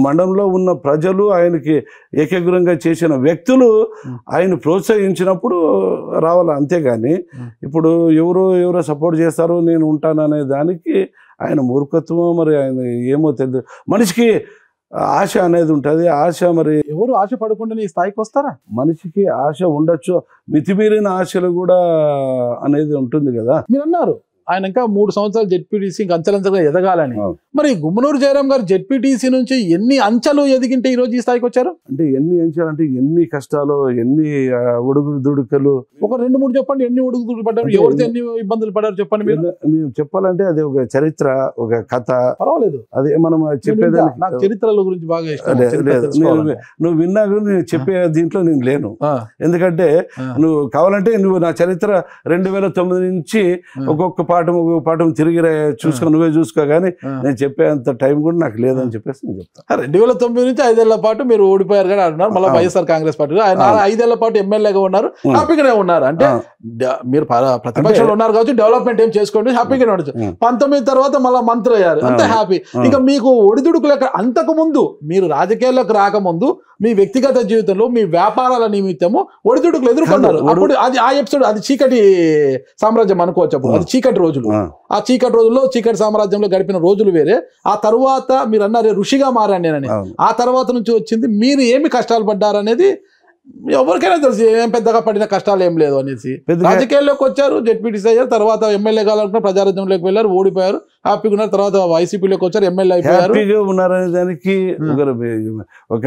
మండలంలో ఉన్న ప్రజలు, ఆయనకి ఏకగ్రంగా చేసిన వ్యక్తులు ఆయన ప్రోత్సహించినప్పుడు రావాలి. అంతేగాని ఇప్పుడు ఎవరో సపోర్ట్ చేస్తారు నేను ఉంటాననే దానికి ఆయన మూర్ఖత్వం, మరి ఆయన ఏమో తెలియదు. మనిషికి ఆశ అనేది ఉంటుంది. ఆశ మరి ఎవరు ఆశ పడకుండా ఈ స్థాయికి వస్తారా? మనిషికి ఆశ ఉండొచ్చు, మితిమీరిన ఆశలు కూడా అనేది ఉంటుంది కదా. మీరు అన్నారు ఆయన ఇంకా 3 సంవత్సరాలు జెడ్పీటీసీ ఇంకా అంచెలంచెలుగా ఎదగాలని. మరి గుమ్మనూరు జయరాం గారు జెడ్పీటీసీ నుంచి ఎన్ని అంచెలు ఎదిగింటే ఈ రోజు ఈ స్థాయికి వచ్చారు? అంటే ఎన్ని అంచెలు అంటే ఎన్ని కష్టాలు, ఎన్ని ఉడుగుడు దుడుకలు. ఒక 2-3 చెప్పండి. ఎన్ని ఉడుగుదుడు పడ్డారు, ఎవరితో ఎన్ని ఇబ్బందులు పడ్డారు చెప్పండి. మేము చెప్పాలంటే అది ఒక చరిత్ర, ఒక కథ. పర్వాలేదు, అదే మనం చెప్పేదానికి. నాకు చరిత్రల గురించి బాగా ఇష్టం. నువ్వు విన్నా కూడా నేను చెప్పే దీంట్లో నేను లేను. ఎందుకంటే నువ్వు కావాలంటే నువ్వు నా చరిత్ర 2009 నుంచి ఒక్కొక్క పాఠం తిరిగి చూసుకో, నువ్వే చూసుకో, కానీ నేను చెప్పేంత టైం కూడా నాకు లేదని చెప్పేసి నేను చెప్తాను. 2009 నుంచి 5 ఏళ్ల పాటు మీరు ఓడిపోయారు కానీ అంటున్నారు. మళ్ళీ వైఎస్ఆర్ కాంగ్రెస్ పార్టీ 5 ఏళ్ల పాటు ఎమ్మెల్యేగా ఉన్నారు, హ్యాపీగానే ఉన్నారు. అంటే మీరు ప్రతిపక్షంలో ఉన్నారు కాబట్టి డెవలప్మెంట్ ఏం చేసుకోండి, హ్యాపీగానే ఉండొచ్చు. 19 తర్వాత మళ్ళీ మంత్రి అయ్యారు, అంతే హ్యాపీ. ఇంకా మీకు ఒడిదుడుకులు అంతకు ముందు మీరు రాజకీయాల్లోకి రాకముందు మీ వ్యక్తిగత జీవితంలో మీ వ్యాపారాల నిమిత్తము ఒడిదుడుకులు ఎదుర్కొన్నారు. అప్పుడు అది ఆ ఎపిసోడ్, అది చీకటి సామ్రాజ్యం అనుకోవచ్చు. అప్పుడు అది చీకటి రోజులు. ఆ చీకటి రోజుల్లో చీకటి సామ్రాజ్యంలో గడిపిన రోజులు వేరే. ఆ తర్వాత మీరు అన్నారు ఋషిగా మారాను నేనని. ఆ తర్వాత నుంచి వచ్చింది మీరు ఏమి కష్టాలు పడ్డారనేది ఎవరికైనా తెలుసు. ఏం పెద్దగా పడిన కష్టాలు ఏం లేదు అనేసి రాజకీయాల్లోకి వచ్చారు, జెడ్పీటీసీ అయ్యారు, తర్వాత ఎమ్మెల్యే కావాలనుకున్న ప్రజారాజ్యంలోకి వెళ్ళారు, ఓడిపోయారు, హ్యాపీగా ఉన్నారు. తర్వాత వైసీపీలోకి వచ్చారు, ఎమ్మెల్యే అయిపోయారు. హ్యాపీగా ఉన్నారనే దానికి ఒక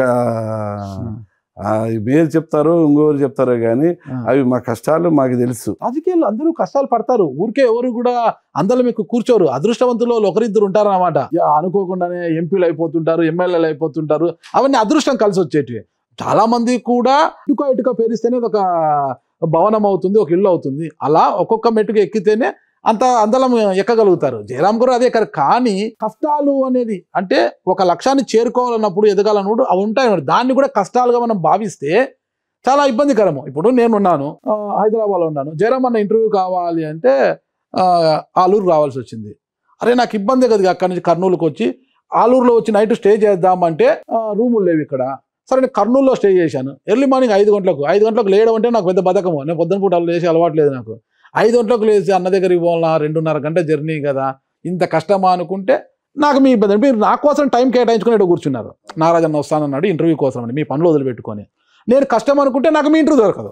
మీరు చెప్తారు, ఇంకొకరు చెప్తారు, కానీ అవి మా కష్టాలు మాకు తెలుసు. రాజకీయాలు అందరూ కష్టాలు పడతారు, ఊరికే ఎవరు కూడా అందరూ మీకు కూర్చోరు. అదృష్టవంతులు ఒకరిద్దరు ఉంటారు అన్నమాట. అనుకోకుండానే ఎంపీలు అయిపోతుంటారు, ఎమ్మెల్యేలు అయిపోతుంటారు. అవన్నీ అదృష్టం కలిసి వచ్చేటివి. చాలా మంది కూడా ఇటుక పేరిస్తేనే ఒక భవనం అవుతుంది, ఒక ఇల్లు అవుతుంది. అలా ఒక్కొక్క మెట్టుకు ఎక్కితేనే అందలం ఎక్కగలుగుతారు. జయరాం గారు అదే. కానీ కష్టాలు అనేది అంటే ఒక లక్ష్యాన్ని చేరుకోవాలన్నప్పుడు, ఎదగాలన్నప్పుడు అవి ఉంటాయి. దాన్ని కూడా కష్టాలుగా మనం భావిస్తే చాలా ఇబ్బందికరము. ఇప్పుడు నేనున్నాను, హైదరాబాద్లో ఉన్నాను, జయరాం అన్న ఇంటర్వ్యూ కావాలి అంటే ఆలూరు రావాల్సి వచ్చింది. అరే నాకు ఇబ్బంది కదా, అక్కడి నుంచి కర్నూలుకి వచ్చి ఆలూరులో వచ్చి నైట్ స్టే చేద్దామంటే రూములు లేవు ఇక్కడ. సరే నేను కర్నూలులో స్టే చేశాను. ఎర్లీ మార్నింగ్ 5 గంటలకు లేయడం అంటే నాకు పెద్ద బద్ధకము. నేను పొద్దున పూట లేచి అలవాటు లేదు నాకు. 5 గంటలకు లేచి అన్న దగ్గరికి పోవాలా, 2.5 గంట జర్నీ కదా, ఇంత కష్టమా అనుకుంటే నాకు మీ ఇబ్బంది. మీరు నా కోసం టైం కేటాయించుకుని ఇక్కడ కూర్చున్నారు. నారాజన్న వస్తానన్నాడు ఇంటర్వ్యూ కోసం అని, మీ పనులు వదిలిపెట్టుకొని. నేను కష్టం అనుకుంటే నాకు మీ ఇంటర్వ్యూ దొరకదు,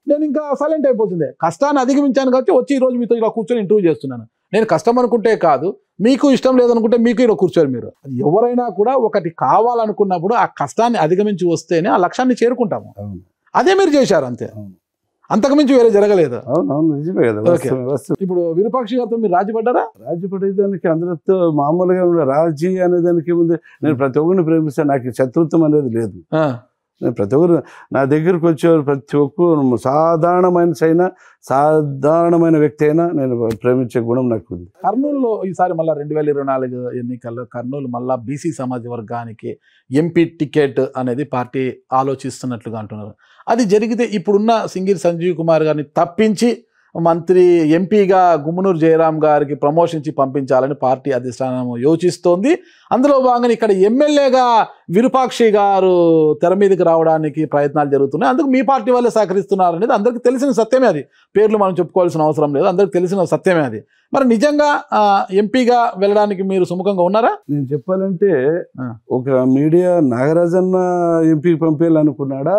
నేను ఇంకా సైలెంట్ అయిపోతుంది. కష్టాన్ని అధిగమించాను కాబట్టి వచ్చి ఈ రోజు మీతో ఇలా కూర్చొని ఇంటర్వ్యూ చేస్తున్నాను. నేను కష్టం అనుకుంటే కాదు, మీకు ఇష్టం లేదనుకుంటే మీకు ఇలా కూర్చోరు. మీరు ఎవరైనా కూడా ఒకటి కావాలనుకున్నప్పుడు ఆ కష్టాన్ని అధిగమించి వస్తేనే ఆ లక్ష్యాన్ని చేరుకుంటాము. అదే మీరు చేశారు, అంతే, అంతకుమించి వేరే జరగలేదు. ఇప్పుడు విరూపాక్షి గారితో మీరు రాజీ పడ్డారా? రాజీ పడేదానికి అందరితో మామూలుగా రాజీ అనేదానికి ముందు నేను ప్రతి ఒక్కరిని ప్రేమిస్తాను. నాకు శత్రుత్వం అనేది లేదు. నేను ప్రతి ఒక్కరు నా దగ్గరికి వచ్చేవారు, ప్రతి ఒక్కరు సాధారణమైన వ్యక్తి అయినా నేను ప్రేమించే గుణం నాకు ఉంది. కర్నూలులో ఈసారి మళ్ళీ 2024 ఎన్నికల్లో కర్నూలు మళ్ళా బీసీ సమాజ వర్గానికి ఎంపీ టికెట్ అనేది పార్టీ ఆలోచిస్తున్నట్లుగా అంటున్నారు. అది జరిగితే ఇప్పుడున్న సింగిరి సంజీవ్ కుమార్ గారిని తప్పించి మంత్రి ఎంపీగా గుమ్మనూరు జయరాం గారికి ప్రమోషన్ ఇచ్చి పంపించాలని పార్టీ అధిష్టానం యోచిస్తోంది. అందులో భాగంగా ఇక్కడ ఎమ్మెల్యేగా విరూపాక్షి గారు తెర మీదకి రావడానికి ప్రయత్నాలు జరుగుతున్నాయి. అందుకు మీ పార్టీ వాళ్ళే సహకరిస్తున్నారు అనేది అందరికీ తెలిసిన సత్యమే. అది పేర్లు మనం చెప్పుకోవాల్సిన అవసరం లేదు, అందరికి తెలిసిన సత్యమే అది. మరి నిజంగా ఎంపీగా వెళ్ళడానికి మీరు సుముఖంగా ఉన్నారా? నేను చెప్పాలంటే ఒక మీడియా నాగరాజన్న ఎంపీ పంపేయాలనుకున్నాడా,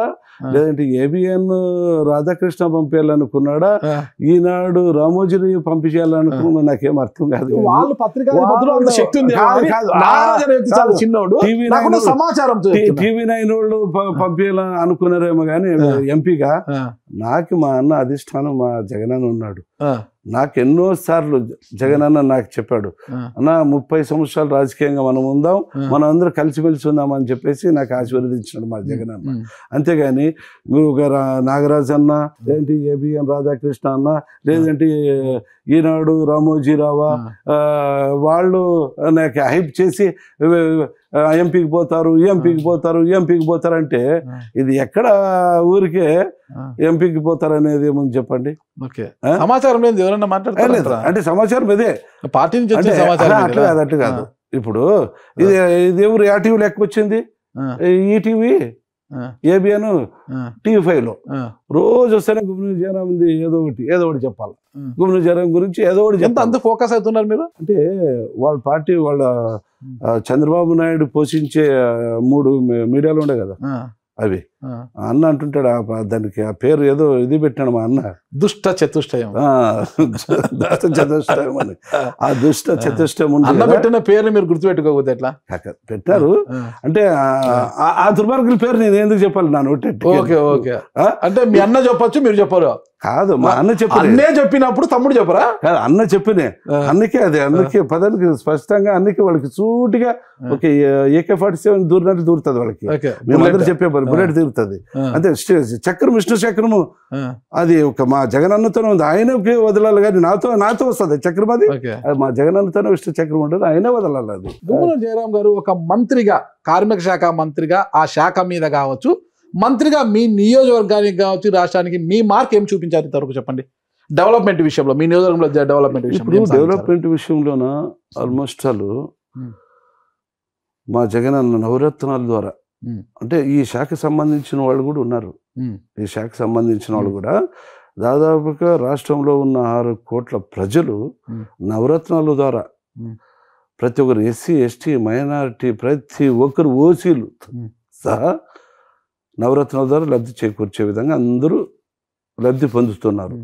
లేదంటే ఏబిఎన్ రాధాకృష్ణ పంపేయాలనుకున్నాడా, ఈనాడు రామోజీని పంపించాలనుకున్నా నాకేం అర్థం కాదు. వాళ్ళు పత్రికా శక్తి ఉంది, టీవీ 9 వాళ్ళు పంపించాలని అనుకున్నారేమో కానీ ఎంపీగా నాకు మా అన్న అధిష్టానం మా జగనన్న ఉన్నాడు. ఆ, నాకు ఎన్నోసార్లు జగనన్న నాకు చెప్పాడు, ఆ, అన్న 30 సంవత్సరాలు రాజకీయంగా మనం ఉందాం, మనం అందరూ కలిసిమెలిసి ఉందామని చెప్పేసి నాకు ఆశీర్వదించాడు మా జగనన్న. ఉమ్, అంతేగాని మీరు ఒక నాగరాజు అన్న, ఏంటి ఏబిఎన్ రాధాకృష్ణ అన్న, లేదంటే ఈనాడు రామోజీరావా, వాళ్ళు నాకు హైప్ చేసి ఎంపీకి పోతారు, ఎంపీకి పోతారు అంటే ఇది ఎక్కడ ఊరికే ఎంపీకి పోతారు అనేది ఏముంది చెప్పండి. ఓకే, సమాచారం లేదు ఎవరన్నా మాట్లాడతారు అంటే సమాచారం ఇదే, పార్టీ నుంచి అంటే వచ్చే సమాచారం అట్టు కాదు. ఇప్పుడు ఇది ఎవరు యాటీవీ లెక్క వచ్చింది, ఈటీవీ ఏబిఎన్ టీవీ5లో రోజు వస్తేనే గుమ్మిడి జయరాం ఏదో ఒకటి చెప్పాలి, గుమ్మిడి జయరాం గురించి ఏదో ఒకటి ఎంత అంత ఫోకస్ అవుతున్నారు మీరు. అంటే వాళ్ళ పార్టీ వాళ్ళ చంద్రబాబు నాయుడు పోషించే 3 మీడియాలు ఉండే కదా అవి, అన్న అంటుంటాడు దానికి ఆ పేరు ఏదో ఇది పెట్టాడు మా అన్న, దుష్ట చతుష్టయం. దుష్ట చతుష్టయం అని. ఆ దుష్ట చతుష్టయం అన్న పెట్టిన పేరుని మీరు గుర్తుపెట్టుకోకపోతే ఎట్లా పెట్టారు అంటే ఆ దుర్మార్గుల పేరు నేను ఎందుకు చెప్పాలి నా నోటి. ఓకే ఓకే, అంటే మీ అన్న చెప్పొచ్చు మీరు చెప్పరు కాదు, మా అన్న అన్నే చెప్పినప్పుడు తమ్ముడు చెప్పరా? కాదు, అన్న చెప్పినే అన్నకే అందుకే పదానికి స్పష్టంగా అన్నకి వాళ్ళకి సూటిగా ఒక AK-47 దూరినట్టు దూరుతుంది వాళ్ళకి. మేమందరూ చెప్పే బుల్లెట్ తిరుగుతుంది అంతే. చక్రం విష్ణు చక్రము అది ఒక మా జగనన్నతోనే ఉంది, ఆయనకి వదలాలి కానీ నాతో వస్తుంది చక్రం. అది మా జగనన్నతోనే విష్ణు చక్రం ఉంటుంది, ఆయనే వదలాలి. అది గుమ్మడి జయరాం గారు ఒక మంత్రిగా, కార్మిక శాఖ మంత్రిగా, ఆ శాఖ మీద కావచ్చు, మంత్రిగా మీ నియోజకవర్గానికి కావచ్చు, రాష్ట్రానికి మీ మార్క్ ఏం చూపించారు ఇంతవరకు చెప్పండి. డెవలప్మెంట్ విషయంలో మీ నియోజకవర్గంలో డెవలప్మెంట్ విషయంలో. డెవలప్మెంట్ విషయంలోన ఆల్మోస్ట్ ఆల్ మా జగనన్న నవరత్నాల ద్వారా, అంటే ఈ శాఖకు సంబంధించిన వాళ్ళు కూడా ఉన్నారు, ఈ శాఖకు సంబంధించిన వాళ్ళు కూడా దాదాపుగా రాష్ట్రంలో ఉన్న 6 కోట్ల ప్రజలు నవరత్నాల ద్వారా ప్రతి ఒక్కరు SC ST మైనారిటీ ప్రతి ఒక్కరు ఓసీలు సహా నవరత్నాల ద్వారా లబ్ధి చేకూర్చే విధంగా అందరూ లబ్ధి పొందుతున్నారు.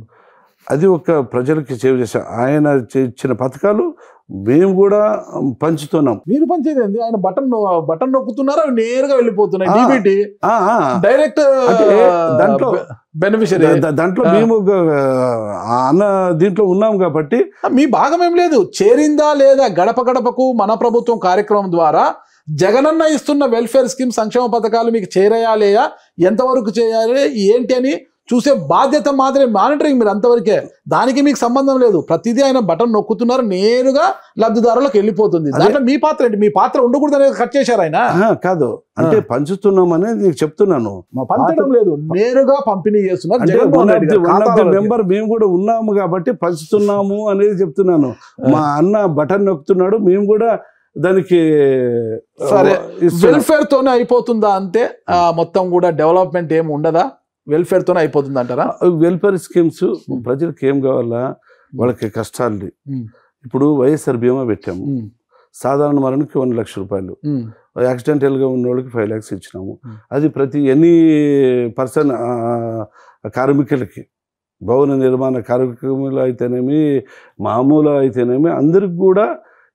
అది ఒక ప్రజలకి సేవ చేసే ఆయన ఇచ్చిన పథకాలు మేము కూడా పంచుతున్నాం. మీరు పంచేది ఏంది? ఆయన బటన్ నొక్కుతున్నారా, నేరుగా వెళ్ళిపోతున్నాయి డీబీటీ డైరెక్ట్ దాంట్లో బెనిఫిషరీ. దాంట్లో మేము అన్న దీంట్లో ఉన్నాం కాబట్టి మీ భాగం ఏం లేదు. చేరిందా లేదా గడప గడపకు మన ప్రభుత్వం కార్యక్రమం ద్వారా జగనన్న ఇస్తున్న వెల్ఫేర్ స్కీమ్ సంక్షేమ పథకాలు మీకు చేరయాలేయా, ఎంతవరకు చేయాలి ఏంటి అని చూసే బాధ్యత మాత్రమే, మానిటరింగ్ మీరు అంతవరకే, దానికి మీకు సంబంధం లేదు. ప్రతిదీ ఆయన బటన్ నొక్కుతున్నారు, నేరుగా లబ్ధిదారులకు వెళ్ళిపోతుంది. దాంట్లో మీ పాత్ర ఏంటి? మీ పాత్ర ఉండకూడదు అనేది కట్ చేశారు ఆయన. కాదు, అంటే పంచుతున్నాం అనేది నీకు చెప్తున్నాను. పంచడం లేదు, నేరుగా పంపిణీ చేస్తున్నారు. మెంబర్ మేము కూడా ఉన్నాము కాబట్టి పంచుతున్నాము అనేది చెప్తున్నాను. మా అన్న బటన్ నొక్కుతున్నాడు, మేము కూడా దానికి సరే వెల్ఫేర్ తోనే అయిపోతుందా అంతే, మొత్తం కూడా డెవలప్మెంట్ ఏమి ఉండదా? వెల్ఫేర్ తోనే అయిపోతుంది అంటారా? వెల్ఫేర్ స్కీమ్స్ ప్రజలకు ఏం కావాలా, వాళ్ళకి కష్టాలు. ఇప్పుడు వైఎస్ఆర్ బీమా పెట్టాము, సాధారణ మరణకి 1 లక్ష రూపాయలు, యాక్సిడెంటల్గా ఉన్న వాళ్ళకి 5 lakhs ఇచ్చినాము. అది ప్రతి ఎనీ పర్సన్ కార్మికులకి, భవన నిర్మాణ కార్మికులు అయితేనేమి, మామూలు అయితేనేమి, అందరికి కూడా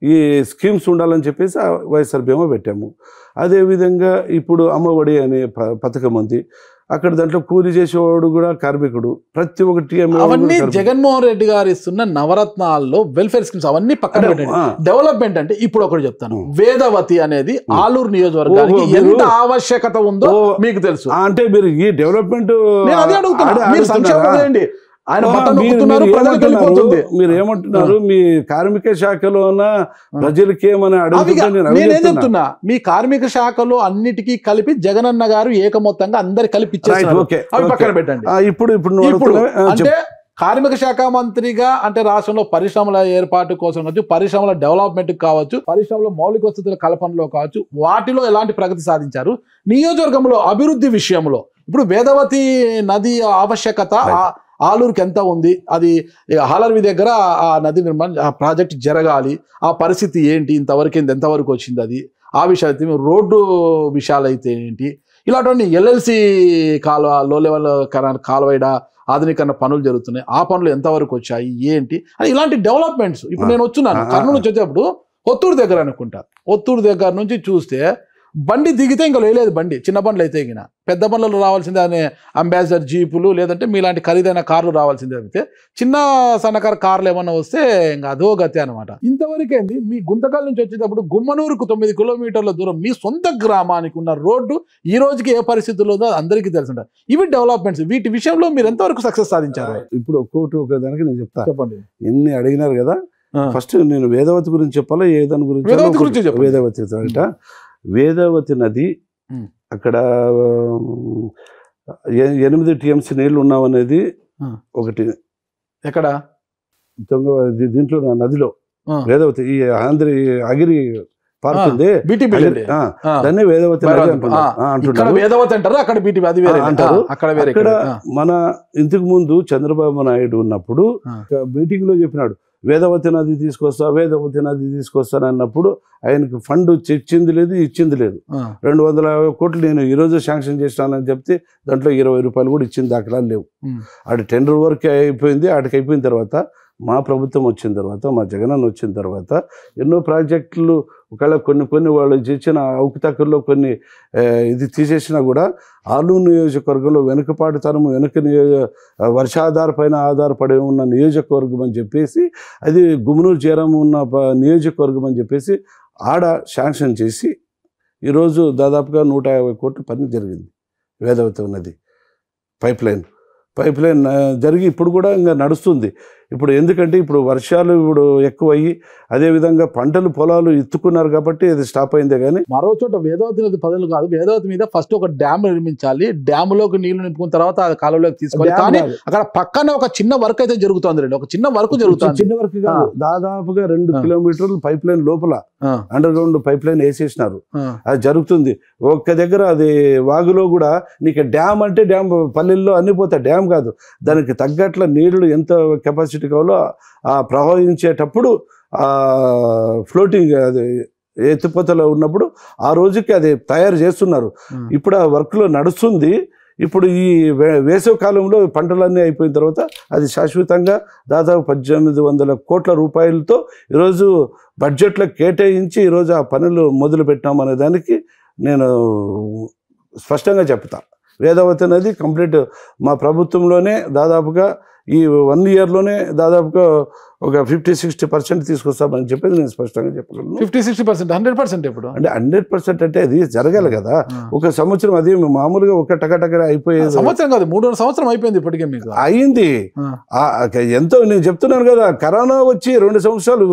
ఈ స్కీమ్స్ ఉండాలని చెప్పేసి వైఎస్ఆర్ బీమా పెట్టాము. అదేవిధంగా ఇప్పుడు అమ్మఒడి అనే పథకం ఉంది, అక్కడ దాంట్లో కూలి చేసేవాడు కూడా కార్మికుడు, ప్రతి ఒక్కటి. అవన్నీ జగన్మోహన్ రెడ్డి గారు ఇస్తున్న నవరత్నాల్లో వెల్ఫేర్ స్కీమ్స్ అవన్నీ పక్కన పెట్టండి. డెవలప్మెంట్ అంటే ఇప్పుడు ఒకటి చెప్తాను, వేదవతి అనేది ఆలూరు నియోజకవర్గానికి ఎంత ఆవశ్యకత ఉందో మీకు తెలుసు. అంటే మీరు ఈ డెవలప్మెంట్ అదే అడుగుతున్నా, ఆయన మీరు ఏమంటున్నారు? మీ కార్మిక శాఖలోన ప్రజలకి ఏమని అడుగుతున్నా? నేనేం చెప్తున్నా, మీ కార్మిక శాఖలో అన్నిటికీ కలిపి జగనన్న గారు ఏకమొత్తంగా అందరు కలిపి ఇచ్చేస్తారు, అవి పక్కన పెట్టండి. ఇప్పుడు అంటే కార్మిక శాఖ మంత్రిగా, అంటే రాష్ట్రంలో పరిశ్రమల ఏర్పాటు కోసం కావచ్చు, పరిశ్రమల డెవలప్మెంట్ కావచ్చు, పరిశ్రమల మౌలిక వసతుల కల్పనలో కావచ్చు, వాటిలో ఎలాంటి ప్రగతి సాధించారు? నియోజకవర్గంలో అభివృద్ధి విషయంలో ఇప్పుడు వేదవతి నది ఆవశ్యకత ఆలూరుకి ఎంత ఉంది, అది హాలర్వి దగ్గర ఆ నది నిర్మాణం, ఆ ప్రాజెక్ట్ జరగాలి, ఆ పరిస్థితి ఏంటి, ఇంతవరకు ఎంతవరకు వచ్చింది, అది ఆ విషయాలు, రోడ్డు విషయాలు అయితే ఏంటి, ఇలాంటివన్నీ LLC కాలువ, లో లెవెల్ కాలువైడ ఆధునీకరణ పనులు జరుగుతున్నాయి, ఆ పనులు ఎంతవరకు వచ్చాయి ఏంటి అని ఇలాంటి డెవలప్మెంట్స్. ఇప్పుడు నేను వచ్చున్నాను కర్నూలు నుంచి వచ్చేటప్పుడు ఒత్తూరు దగ్గర అనుకుంటా, ఒత్తూరు దగ్గర నుంచి చూస్తే బండి దిగితే ఇంకా లేదు బండి, చిన్న బండ్లు అయితే గిన పెద్ద బండ్లలో రావాల్సిందే అనే అంబాసిడర్ జీపులు లేదంటే మీలాంటి ఖరీదైన కార్లు రావాల్సిందే. అయితే చిన్న సన్నకారు కార్లు ఏమన్నా వస్తే ఇంకా అదో గతి అనమాట. ఇంతవరకేంది మీ గుంతకల్ నుంచి వచ్చేటప్పుడు గుమ్మనూరుకు 9 కిలోమీటర్ల దూరం మీ సొంత గ్రామానికి ఉన్న రోడ్డు ఈ రోజుకి ఏ పరిస్థితుల్లో ఉందో అందరికీ తెలుసుంటారు. ఇవి డెవలప్మెంట్స్, వీటి విషయంలో మీరు ఎంతవరకు సక్సెస్ సాధించారు? ఇప్పుడు ఒక్కొక్కటి ఒక దానికి నేను చెప్తా. చెప్పండి. ఎన్ని అడిగినారు కదా, ఫస్ట్ నేను వేదవతి గురించి చెప్పాలా, ఏ దాని గురించి? వేదవతి అంట. వేదవతి నది అక్కడ 8 TMC నీళ్లు ఉన్నామనేది ఒకటి. ఎక్కడ? దీంట్లో నదిలో వేదవతి, ఈ అగిరి పార్క్ ఉంది, దాన్ని వేదవతి అంటున్నారు. వేదవతి అంటారు, అక్కడ అంటారు. అక్కడ మన ఇంతకు ముందు చంద్రబాబు నాయుడు ఉన్నప్పుడు మీటింగ్ లో చెప్పినాడు, వేదవతి నది తీసుకొస్తా, వేదవతి నది తీసుకొస్తాను అన్నప్పుడు ఆయనకు ఫండ్ ఇచ్చింది లేదు, ఇచ్చింది లేదు. 250 కోట్లు నేను ఈరోజు శాంక్షన్ చేసినానని చెప్తే దాంట్లో 20 రూపాయలు కూడా ఇచ్చిన దాఖలాలు లేవు. ఆడ టెండర్ వర్క్ అయిపోయింది. ఆడికి అయిపోయిన తర్వాత మా ప్రభుత్వం వచ్చిన తర్వాత, మా జగనన్న వచ్చిన తర్వాత ఎన్నో ప్రాజెక్టులు ఒకవేళ కొన్ని వాళ్ళు చేసిన అవకతవకల్లో కొన్ని ఇది తీసేసినా కూడా ఆలూరు నియోజకవర్గంలో వెనుకపాటుతనం, వర్షాధార పైన ఆధారపడి ఉన్న నియోజకవర్గం అని చెప్పేసి, అది గుమ్మనూరు చేరం ఉన్న నియోజకవర్గం అని చెప్పేసి ఆడ శాంక్షన్ చేసి ఈరోజు దాదాపుగా 150 కోట్ల పని జరిగింది. వేదవతి ఉన్నది పైప్ లైన్ జరిగి ఇప్పుడు కూడా ఇంకా నడుస్తుంది. ఇప్పుడు ఎందుకంటే ఇప్పుడు వర్షాలు ఇప్పుడు ఎక్కువయ్యి అదేవిధంగా పంటలు పొలాలు ఎత్తుకున్నారు కాబట్టి అది స్టాప్ అయిందే. కానీ మరో చోట వేదవతి నది పదులు కాదు, వేదవతి మీద ఫస్ట్ ఒక డ్యామ్ నిర్మించాలి, డ్యామ్లోకి నీళ్లు నింపుకున్న తర్వాత ఆ కాలువలోకి తీసుకోవాలి. కానీ అక్కడ పక్కన ఒక చిన్న వర్క్ అయితే జరుగుతుంది రండి, ఒక చిన్న వర్క్ జరుగుతుంది. చిన్న వర్క్ కాదు, దాదాపుగా 2 కిలోమీటర్లు పైప్ లైన్ లోపల అండర్ గ్రౌండ్ పైప్ లైన్ వేసేసినారు. అది జరుగుతుంది. ఒక్క దగ్గర అది వాగులో కూడా నీకు డ్యామ్ అంటే డ్యామ్ పల్లెల్లో అన్ని పోతాయి, డ్యామ్ కాదు. దానికి తగ్గట్ల నీళ్లు ఎంత కెపాసిటీ కావాలో ఆ ప్రవహించేటప్పుడు ఫ్లోటింగ్ అది ఎత్తిపోతలో ఉన్నప్పుడు ఆ రోజుకి అది తయారు చేస్తున్నారు. ఇప్పుడు ఆ వర్క్లో నడుస్తుంది. ఇప్పుడు ఈ వేసవి కాలంలో పంటలన్నీ అయిపోయిన తర్వాత అది శాశ్వతంగా దాదాపు 1800 కోట్ల రూపాయలతో ఈరోజు బడ్జెట్లో కేటాయించి ఈరోజు ఆ పనులు మొదలు పెట్టాం అనే దానికి నేను స్పష్టంగా చెప్తా. వేదవతి అనేది కంప్లీట్ మా ప్రభుత్వంలోనే దాదాపుగా ఈ 1 ఇయర్లోనే దాదాపుగా ఒక 50-60% తీసుకొస్తామని చెప్పేది నేను స్పష్టంగా చెప్పగలను. 50-60%, 100% ఎప్పుడు అంటే 100% అంటే అది జరగాలి కదా. ఒక సంవత్సరం అది మామూలుగా ఒక టకటక అయిపోయేది. సంవత్సరం కాదు, 3 సంవత్సరం అయిపోయింది ఇప్పటికే మీకు. అయింది ఎంతో. నేను చెప్తున్నాను కదా, కరోనా వచ్చి 2 సంవత్సరాలు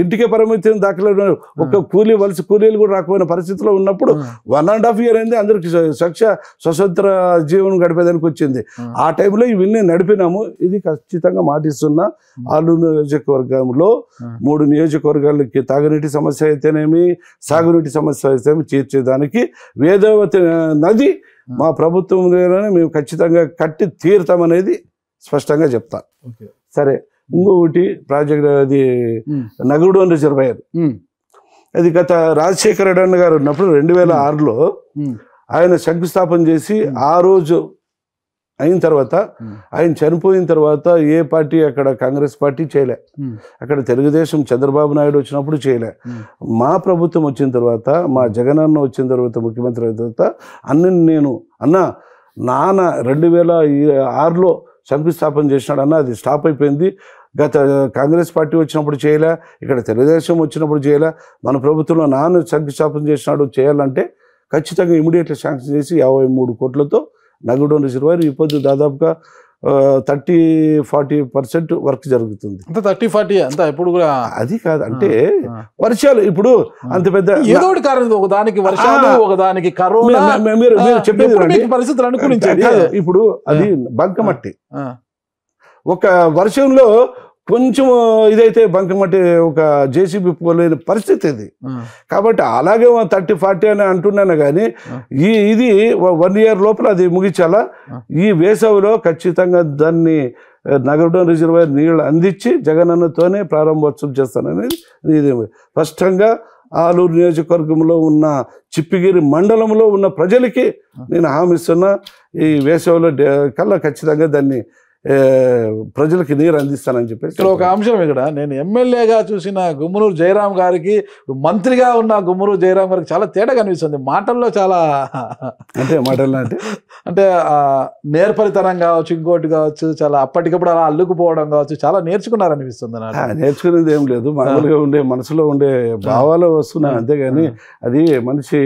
ఇంటికే పరిమితం దాఖలు, ఒక కూలీలు కూడా రాకపోయిన పరిస్థితిలో ఉన్నప్పుడు 1.5 ఇయర్ అయింది. అందరికి స్వతంత్ర జీవనం గడిపేదానికి వచ్చింది. ఆ టైంలో ఇవన్నీ నడిపినాము. ఇది ఖచ్చితంగా మాటిస్తున్నా. ఆలూరు నియోజకవర్గంలో 3 నియోజకవర్గాలకి తాగునీటి సమస్య అయితేనేమి, సాగునీటి సమస్య అయితేనేమి తీర్చేదానికి వేదవతి నది మా ప్రభుత్వంలోనే మేము ఖచ్చితంగా కట్టి తీరుతామనేది స్పష్టంగా చెప్తా. సరే, ఇంకొకటి ప్రాజెక్ట్ అది నగరుడు రిజర్వాయర్. అది గత రాజశేఖర రెడ్డి గారు ఉన్నప్పుడు 2006లో ఆయన శంకుస్థాపన చేసి ఆ రోజు అయిన తర్వాత, ఆయన చనిపోయిన తర్వాత ఏ పార్టీ అక్కడ కాంగ్రెస్ పార్టీ చేయలే, అక్కడ తెలుగుదేశం చంద్రబాబు నాయుడు వచ్చినప్పుడు చేయలే. మా ప్రభుత్వం వచ్చిన తర్వాత, మా జగనన్న వచ్చిన తర్వాత, ముఖ్యమంత్రి అయిన తర్వాత నాన్న 2006లో శంకుస్థాపన చేసినాడు అన్న, అది స్టాప్ అయిపోయింది. గత కాంగ్రెస్ పార్టీ వచ్చినప్పుడు చేయలే, ఇక్కడ తెలుగుదేశం వచ్చినప్పుడు చేయలే. మన ప్రభుత్వంలో నాన్న శంకుస్థాపన చేసినాడు, చేయాలంటే ఖచ్చితంగా ఇమీడియట్గా శాంక్షన్ చేసి 53 కోట్లతో నగరుడు రిజర్వాయర్ ఇప్పుడు దాదాపుగా 30-40% వర్క్ జరుగుతుంది. 30-40 అంతా ఎప్పుడు కూడా అది కాదు. అంటే వర్షాలు ఇప్పుడు అంత పెద్ద ఏదో ఒకటి కారణం, ఒకదానికి వర్షాలు, ఒకదానికి కరోనా, మీరు చెప్పేది పరిస్థితులు అనుకూలించేది. ఇప్పుడు అది బంకమట్టి. ఒక వర్షంలో కొంచెం ఇదైతే బంకమట్టి ఒక జేసీబీ పోలేని పరిస్థితి ఇది. కాబట్టి అలాగే 30-40 అని అంటున్నాను. కానీ ఇది 1 ఇయర్ లోపల అది ముగించాలా. ఈ వేసవిలో ఖచ్చితంగా దాన్ని నగరుడు రిజర్వాయర్ నీళ్ళు అందించి జగనన్నతోనే ప్రారంభోత్సవం చేస్తాననేది ఇది స్పష్టంగా ఆలూరు నియోజకవర్గంలో ఉన్న చిప్పిగిరి మండలంలో ఉన్న ప్రజలకి నేను హామీ ఇస్తున్నా. ఈ వేసవిలో కల్లా ఖచ్చితంగా దాన్ని ప్రజలకి నీరు అందిస్తానని చెప్పేసి ఇక్కడ ఒక అంశం ఇక్కడ నేను ఎమ్మెల్యేగా చూసిన గుమ్మనూరు జయరాం గారికి మంత్రిగా ఉన్న గుమ్మనూరు జయరాం గారికి చాలా తేడా కనిపిస్తుంది మాటల్లో చాలా అంటే మాటల్లో అంటే నేర్పరితనం కావచ్చు ఇంకోటి కావచ్చు చాలా అప్పటికప్పుడు అలా అల్లుకుపోవడం కావచ్చు చాలా నేర్చుకున్నారనిపిస్తుంది నాకు నేర్చుకునేది ఏం లేదు మామూలుగా ఉండే మనసులో ఉండే భావాలు వస్తున్నాయి అంతేగాని అది మనిషి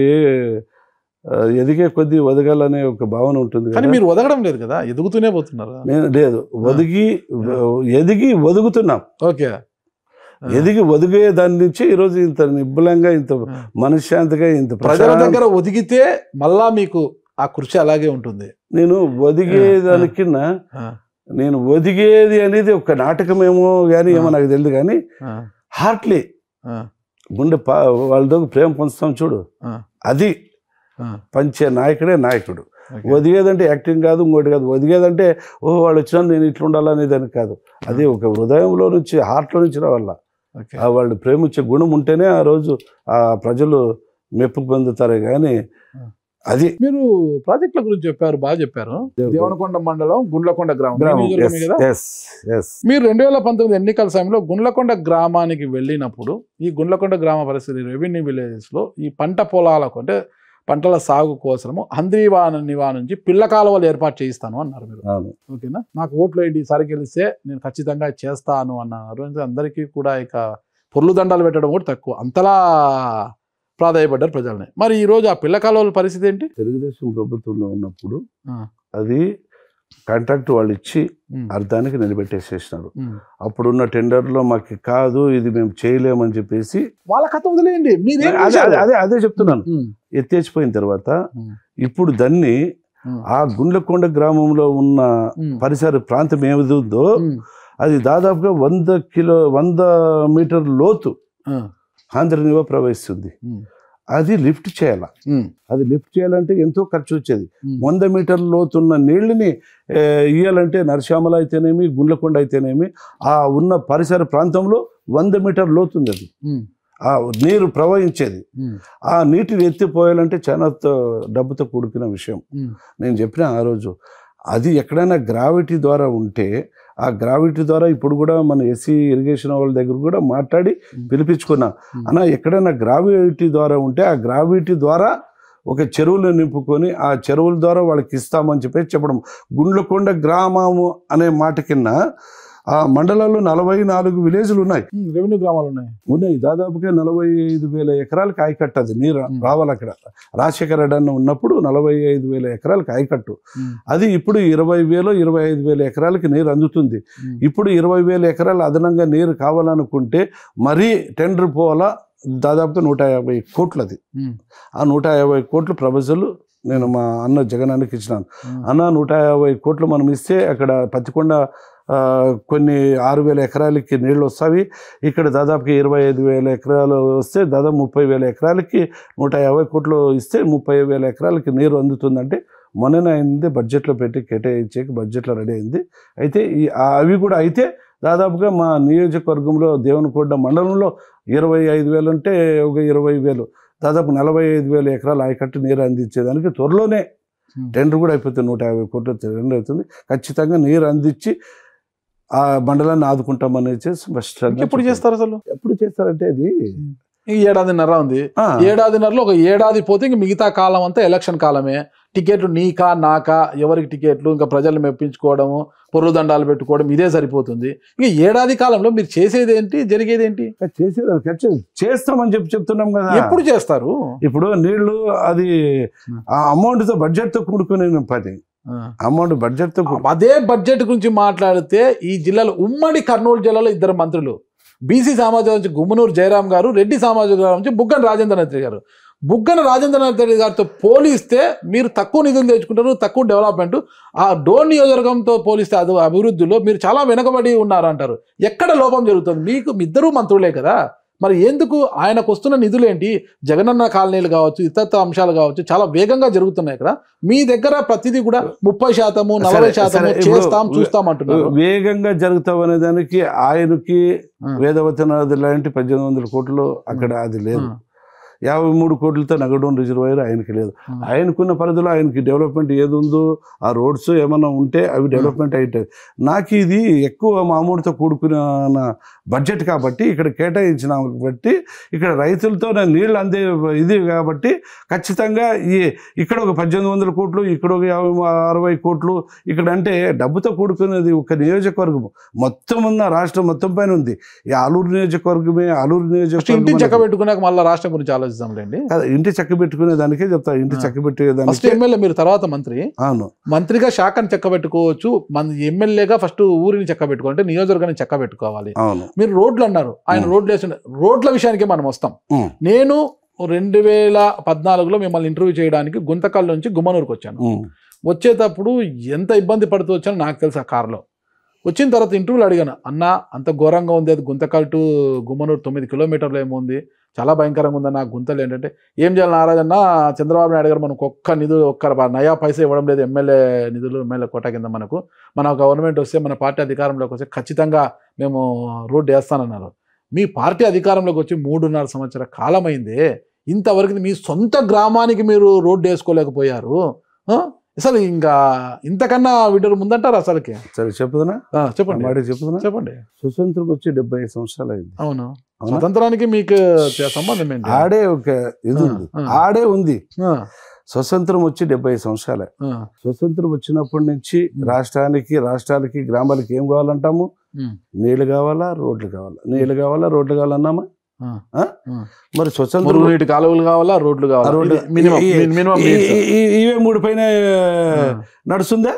ఎదిగే కొద్దీ వదగాలనే ఒక భావన ఉంటుంది కానీ మీరు వదగడం లేదు కదా ఎదుగుతూనే పోతున్నారు నేను లేదు ఎదిగి వదుగుతున్నాం ఓకే ఎదిగి ఒదిగే దాని నుంచి ఈరోజు ఇంత నిబ్బలంగా ఇంత మనశ్శాంతిగా ఇంత ప్రజల దగ్గర ఒదిగితే మళ్ళా మీకు ఆ కృషి అలాగే ఉంటుంది నేను ఒదిగేదానికి నేను ఒదిగేది అనేది ఒక నాటకమేమో కానీ ఏమో నాకు తెలియదు కానీ హార్ట్లీ గుండె వాళ్ళతో ప్రేమ పంచుతాం చూడు అది పంచే నాయకుడే నాయకుడు ఒదిగేదంటే యాక్టింగ్ కాదు ఇంకోటి కాదు ఒదిగేదంటే వాళ్ళు వచ్చినా నేను ఇట్లా ఉండాలనేది అని కాదు అది ఒక హృదయంలో నుంచి హార్ట్లో నుంచి రావాల వాళ్ళు ప్రేమించే గుణం ఉంటేనే ఆ రోజు ఆ ప్రజలు మెప్పు పొందుతారే కానీ అది మీరు ప్రాజెక్టుల గురించి చెప్పారు బాగా చెప్పారు దేవనకొండ మండలం గుండ్లకొండ గ్రామం మీరు 2019 ఎన్నికల సమయంలో గుండ్లకొండ గ్రామానికి వెళ్ళినప్పుడు ఈ గుండ్లకొండ గ్రామ పరిస్థితి రెవెన్యూ విలేజెస్ లో ఈ పంట పొలాలకు అంటే పంటల సాగు కోసము నివా నుంచి పిల్ల కాలువలు ఏర్పాటు చేయిస్తాను అన్నారు మీరు ఓకేనా నాకు ఓట్లు ఏంటి ఈసారి గెలిస్తే నేను ఖచ్చితంగా చేస్తాను అన్నారు అందరికీ కూడా ఇక పొర్లు దండాలు పెట్టడం కూడా తక్కువ అంతలా ప్రాధాయపడ్డారు ప్రజల్ని మరి ఈ రోజు ఆ పిల్ల కాలువల పరిస్థితి ఏంటి తెలుగుదేశం ప్రభుత్వంలో ఉన్నప్పుడు అది కాంట్రాక్ట్ వాళ్ళు ఇచ్చి అర్థానికి నిలబెట్టేసేసినారు అప్పుడున్న టెండర్లో మాకు కాదు ఇది మేము చేయలేమని చెప్పేసి వాళ్ళ కథ వదిలేయండి అదే చెప్తున్నాను ఎత్తేసిపోయిన తర్వాత ఇప్పుడు దాన్ని ఆ గుండ్లకొండ గ్రామంలో ఉన్న పరిసర ప్రాంతం ఏమిదో అది దాదాపుగా 100 మీటర్ లోతు నివా ప్రవహిస్తుంది అది లిఫ్ట్ చేయాల అది లిఫ్ట్ చేయాలంటే ఎంతో ఖర్చు వచ్చేది 100 మీటర్ల లోతున్న నీళ్ళని ఇయ్యాలంటే నరశ్యామల అయితేనేమి గుండ్లకొండ అయితేనేమి ఆ ఉన్న పరిసర ప్రాంతంలో 100 మీటర్ లోతుంది అది ఆ నీరు ప్రవహించేది ఆ నీటిని ఎత్తిపోయాలంటే చాలా డబ్బుతో కూడుకున్న విషయం నేను చెప్పిన ఆ రోజు అది ఎక్కడైనా గ్రావిటీ ద్వారా ఉంటే ఆ గ్రావిటీ ద్వారా ఇప్పుడు కూడా మన ఎస్సీ ఇరిగేషన్ వాళ్ళ దగ్గర కూడా మాట్లాడి పిలిపించుకున్నా అన్న ఎక్కడైనా గ్రావిటీ ద్వారా ఉంటే ఆ గ్రావిటీ ద్వారా ఒక చెరువులు నింపుకొని ఆ చెరువుల ద్వారా వాళ్ళకి ఇస్తామని చెప్పడం గుండ్లకొండ గ్రామము అనే మాట కింద ఆ మండలంలో 44 విలేజ్లు ఉన్నాయి రెవెన్యూ గ్రామాలు ఉన్నాయి దాదాపుగా 45,000 ఎకరాలకు ఆయకట్టు నీరు రావాలి అక్కడ రాజశేఖర రెడ్డి అన్న ఉన్నప్పుడు 45,000 ఎకరాలకు ఆయకట్టు అది ఇప్పుడు 25,000 ఎకరాలకి నీరు అందుతుంది ఇప్పుడు 20,000 ఎకరాలు అదనంగా నీరు కావాలనుకుంటే మరీ టెండర్ పోవాలా దాదాపుగా 150 కోట్లు అది ఆ 150 కోట్లు ప్రపోజల్ నేను మా అన్న జగనానికి ఇచ్చినాను అన్న 150 కోట్లు మనం ఇస్తే అక్కడ పత్తికొండ కొన్ని 6,000 ఎకరాలకి నీళ్ళు వస్తాయి ఇక్కడ దాదాపుగా 25,000 ఎకరాలు వస్తే దాదాపు 30,000 ఎకరాలకి 150 కోట్లు ఇస్తే 30,000 ఎకరాలకి నీరు అందుతుందంటే మొన్న అయింది బడ్జెట్లో పెట్టి కేటాయించేకి బడ్జెట్లో రెడీ అయింది అయితే అవి కూడా అయితే దాదాపుగా మా నియోజకవర్గంలో దేవనకొండ మండలంలో 25,000 అంటే ఒక 20,000 దాదాపు 45,000 ఎకరాలు ఆయకట్టు నీరు అందించేదానికి త్వరలోనే టెండర్ కూడా అయిపోతుంది 150 కోట్ల టెండర్ అవుతుంది ఖచ్చితంగా నీరు అందించి ఆ మండలాన్ని ఆదుకుంటామనేసి స్పష్టంగా ఎప్పుడు చేస్తారు అసలు ఎప్పుడు చేస్తారంటే అది ఏడాదిన్నర ఉంది ఏడాదిన్నరలో ఒక ఏడాది పోతే ఇంక మిగతా కాలం అంతా ఎలక్షన్ కాలమే టికెట్లు నీకా నాకా ఎవరికి టికెట్లు ఇంకా ప్రజలు మెప్పించుకోవడము పొర్లు దండాలు పెట్టుకోవడం ఇదే సరిపోతుంది ఇంకా ఏడాది కాలంలో మీరు చేసేది ఏంటి జరిగేది ఏంటి చేసేది చేస్తామని చెప్తున్నాం కదా ఎప్పుడు చేస్తారు ఇప్పుడు నీళ్లు అది ఆ అమౌంట్తో బడ్జెట్తో కూడుకునే పని అమౌంట్ బడ్జెట్తో అదే బడ్జెట్ గురించి మాట్లాడితే ఈ జిల్లాలో ఉమ్మడి కర్నూలు జిల్లాలో 2 మంత్రులు బీసీ సామాజిక నుంచి గుమ్మనూరు జయరాం గారు రెడ్డి సామాజిక నుంచి బుగ్గన రాజేంద్రనాథ్ రెడ్డి గారు బుగ్గన రాజేంద్రనాథ్ రెడ్డి గారితో పోలిస్తే మీరు తక్కువ నిధులు తెచ్చుకుంటారు తక్కువ డెవలప్మెంట్ ఆ డోన్ నియోజకవర్గంతో పోలిస్తే అది అభివృద్ధిలో మీరు చాలా వెనకబడి ఉన్నారు అంటారు ఎక్కడ లోపం జరుగుతుంది మీకు ఇద్దరు మంత్రులే కదా మరి ఎందుకు ఆయనకు వస్తున్న నిధులు ఏంటి జగనన్న కాలనీలు కావచ్చు ఇతర అంశాలు కావచ్చు చాలా వేగంగా జరుగుతున్నాయి ఇక్కడ మీ దగ్గర ప్రతిదీ కూడా 30% 40% చేస్తాం చూస్తాం అంటున్నారు వేగంగా జరుగుతాం అనే దానికి ఆయనకి వేదవతి లాంటి 1800 కోట్లు అక్కడ అది లేదు 53 కోట్లతో నగడోన్ రిజర్వాయర్ ఆయనకి లేదు. ఆయనకున్న పరిధిలో ఆయనకి డెవలప్మెంట్ ఏది ఉందో ఆ రోడ్స్ ఏమన్నా ఉంటే అవి డెవలప్మెంట్ అయితే, నాకు ఇది ఎక్కువ మామూలుతో కూడుకున్న బడ్జెట్ కాబట్టి ఇక్కడ కేటాయించిన బట్టి ఇక్కడ రైతులతో నీళ్ళు అందే ఇది కాబట్టి ఖచ్చితంగా ఇక్కడ ఒక 1800 కోట్లు, ఇక్కడ ఒక 60 కోట్లు, ఇక్కడ అంటే డబ్బుతో కూడుకున్నది ఒక నియోజకవర్గం మొత్తం ఉన్న రాష్ట్రం మొత్తం పైన ఉంది. ఈ ఆలూరు నియోజకవర్గమే, ఆలూరు నియోజకవర్గం ఇంటి చక్క పెట్టుకున్నాక మళ్ళీ రాష్ట్రం గురించి ఆలోచిస్తాంలేండి. ఇంటి చక్క పెట్టుకునే దానికే చెప్తా, ఇంటి చక్క పెట్టేదానికి ఎమ్మెల్యే మీరు తర్వాత మంత్రి. అవును, మంత్రిగా శాఖను చెక్క పెట్టుకోవచ్చు, మన ఎమ్మెల్యేగా ఫస్ట్ ఊరిని చెక్క పెట్టుకోవాలంటే నియోజకవర్గాన్ని చెక్క పెట్టుకోవాలి. అవును, మీరు రోడ్లు అన్నారు, ఆయన రోడ్లు వేసిన రోడ్ల విషయానికి మనం వస్తాం. నేను 2014లో మిమ్మల్ని ఇంటర్వ్యూ చేయడానికి గుంతకల్ నుంచి గుమ్మనూరుకు వచ్చాను. వచ్చేటప్పుడు ఎంత ఇబ్బంది పడుతూ వచ్చానో నాకు తెలుసు. ఆ కారులో వచ్చిన తర్వాత ఇంటర్వ్యూలు అడిగాను, అన్న అంత ఘోరంగా ఉంది అది, గుంతకల్ టు గుమ్మనూరు 9 కిలోమీటర్లు ఏముంది, చాలా భయంకరంగా ఉందన్న. గుంతలు ఏంటంటే ఏం చేయాలి నారాజన్న, చంద్రబాబు నాయుడు గారు మనకు ఒక్క నిధులు నయా పైసా ఇవ్వడం లేదు, ఎమ్మెల్యే నిధులు ఎమ్మెల్యే కోట కింద మన గవర్నమెంట్ వస్తే, మన పార్టీ అధికారంలోకి వస్తే ఖచ్చితంగా మేము రోడ్డు వేస్తానన్నారు. మీ పార్టీ అధికారంలోకి వచ్చి 3.5 సంవత్సర కాలం అయిందే, ఇంతవరకు మీ సొంత గ్రామానికి మీరు రోడ్డు వేసుకోలేకపోయారు. అసలు ఇంకా ఇంతకన్నా వీడియో ముందంటారు అసలుకి? సరే చెప్పుదనా, చెప్పండి మాట చెప్పుదనా. చెప్పండి. స్వతంత్రం వచ్చి 75 సంవత్సరాలు అయింది. అవును, స్వతంత్రానికి మీకు సంబంధం ఏంటి? ఆడే ఒక ఇది ఉంది, ఆడే ఉంది. స్వతంత్రం వచ్చి 75 సంవత్సరాలే. స్వతంత్రం వచ్చినప్పటి నుంచి రాష్ట్రాలకి గ్రామాలకి ఏం కావాలంటాము? నీళ్లు కావాలా, రోడ్లు కావాలా, నీళ్లు కావాలా, రోడ్లు కావాలన్నామా? మరి స్వతంత్ర కాలువలు కావాలా, రోడ్లు కావాలా, ఇవే 3 పైన నడుస్తుందా?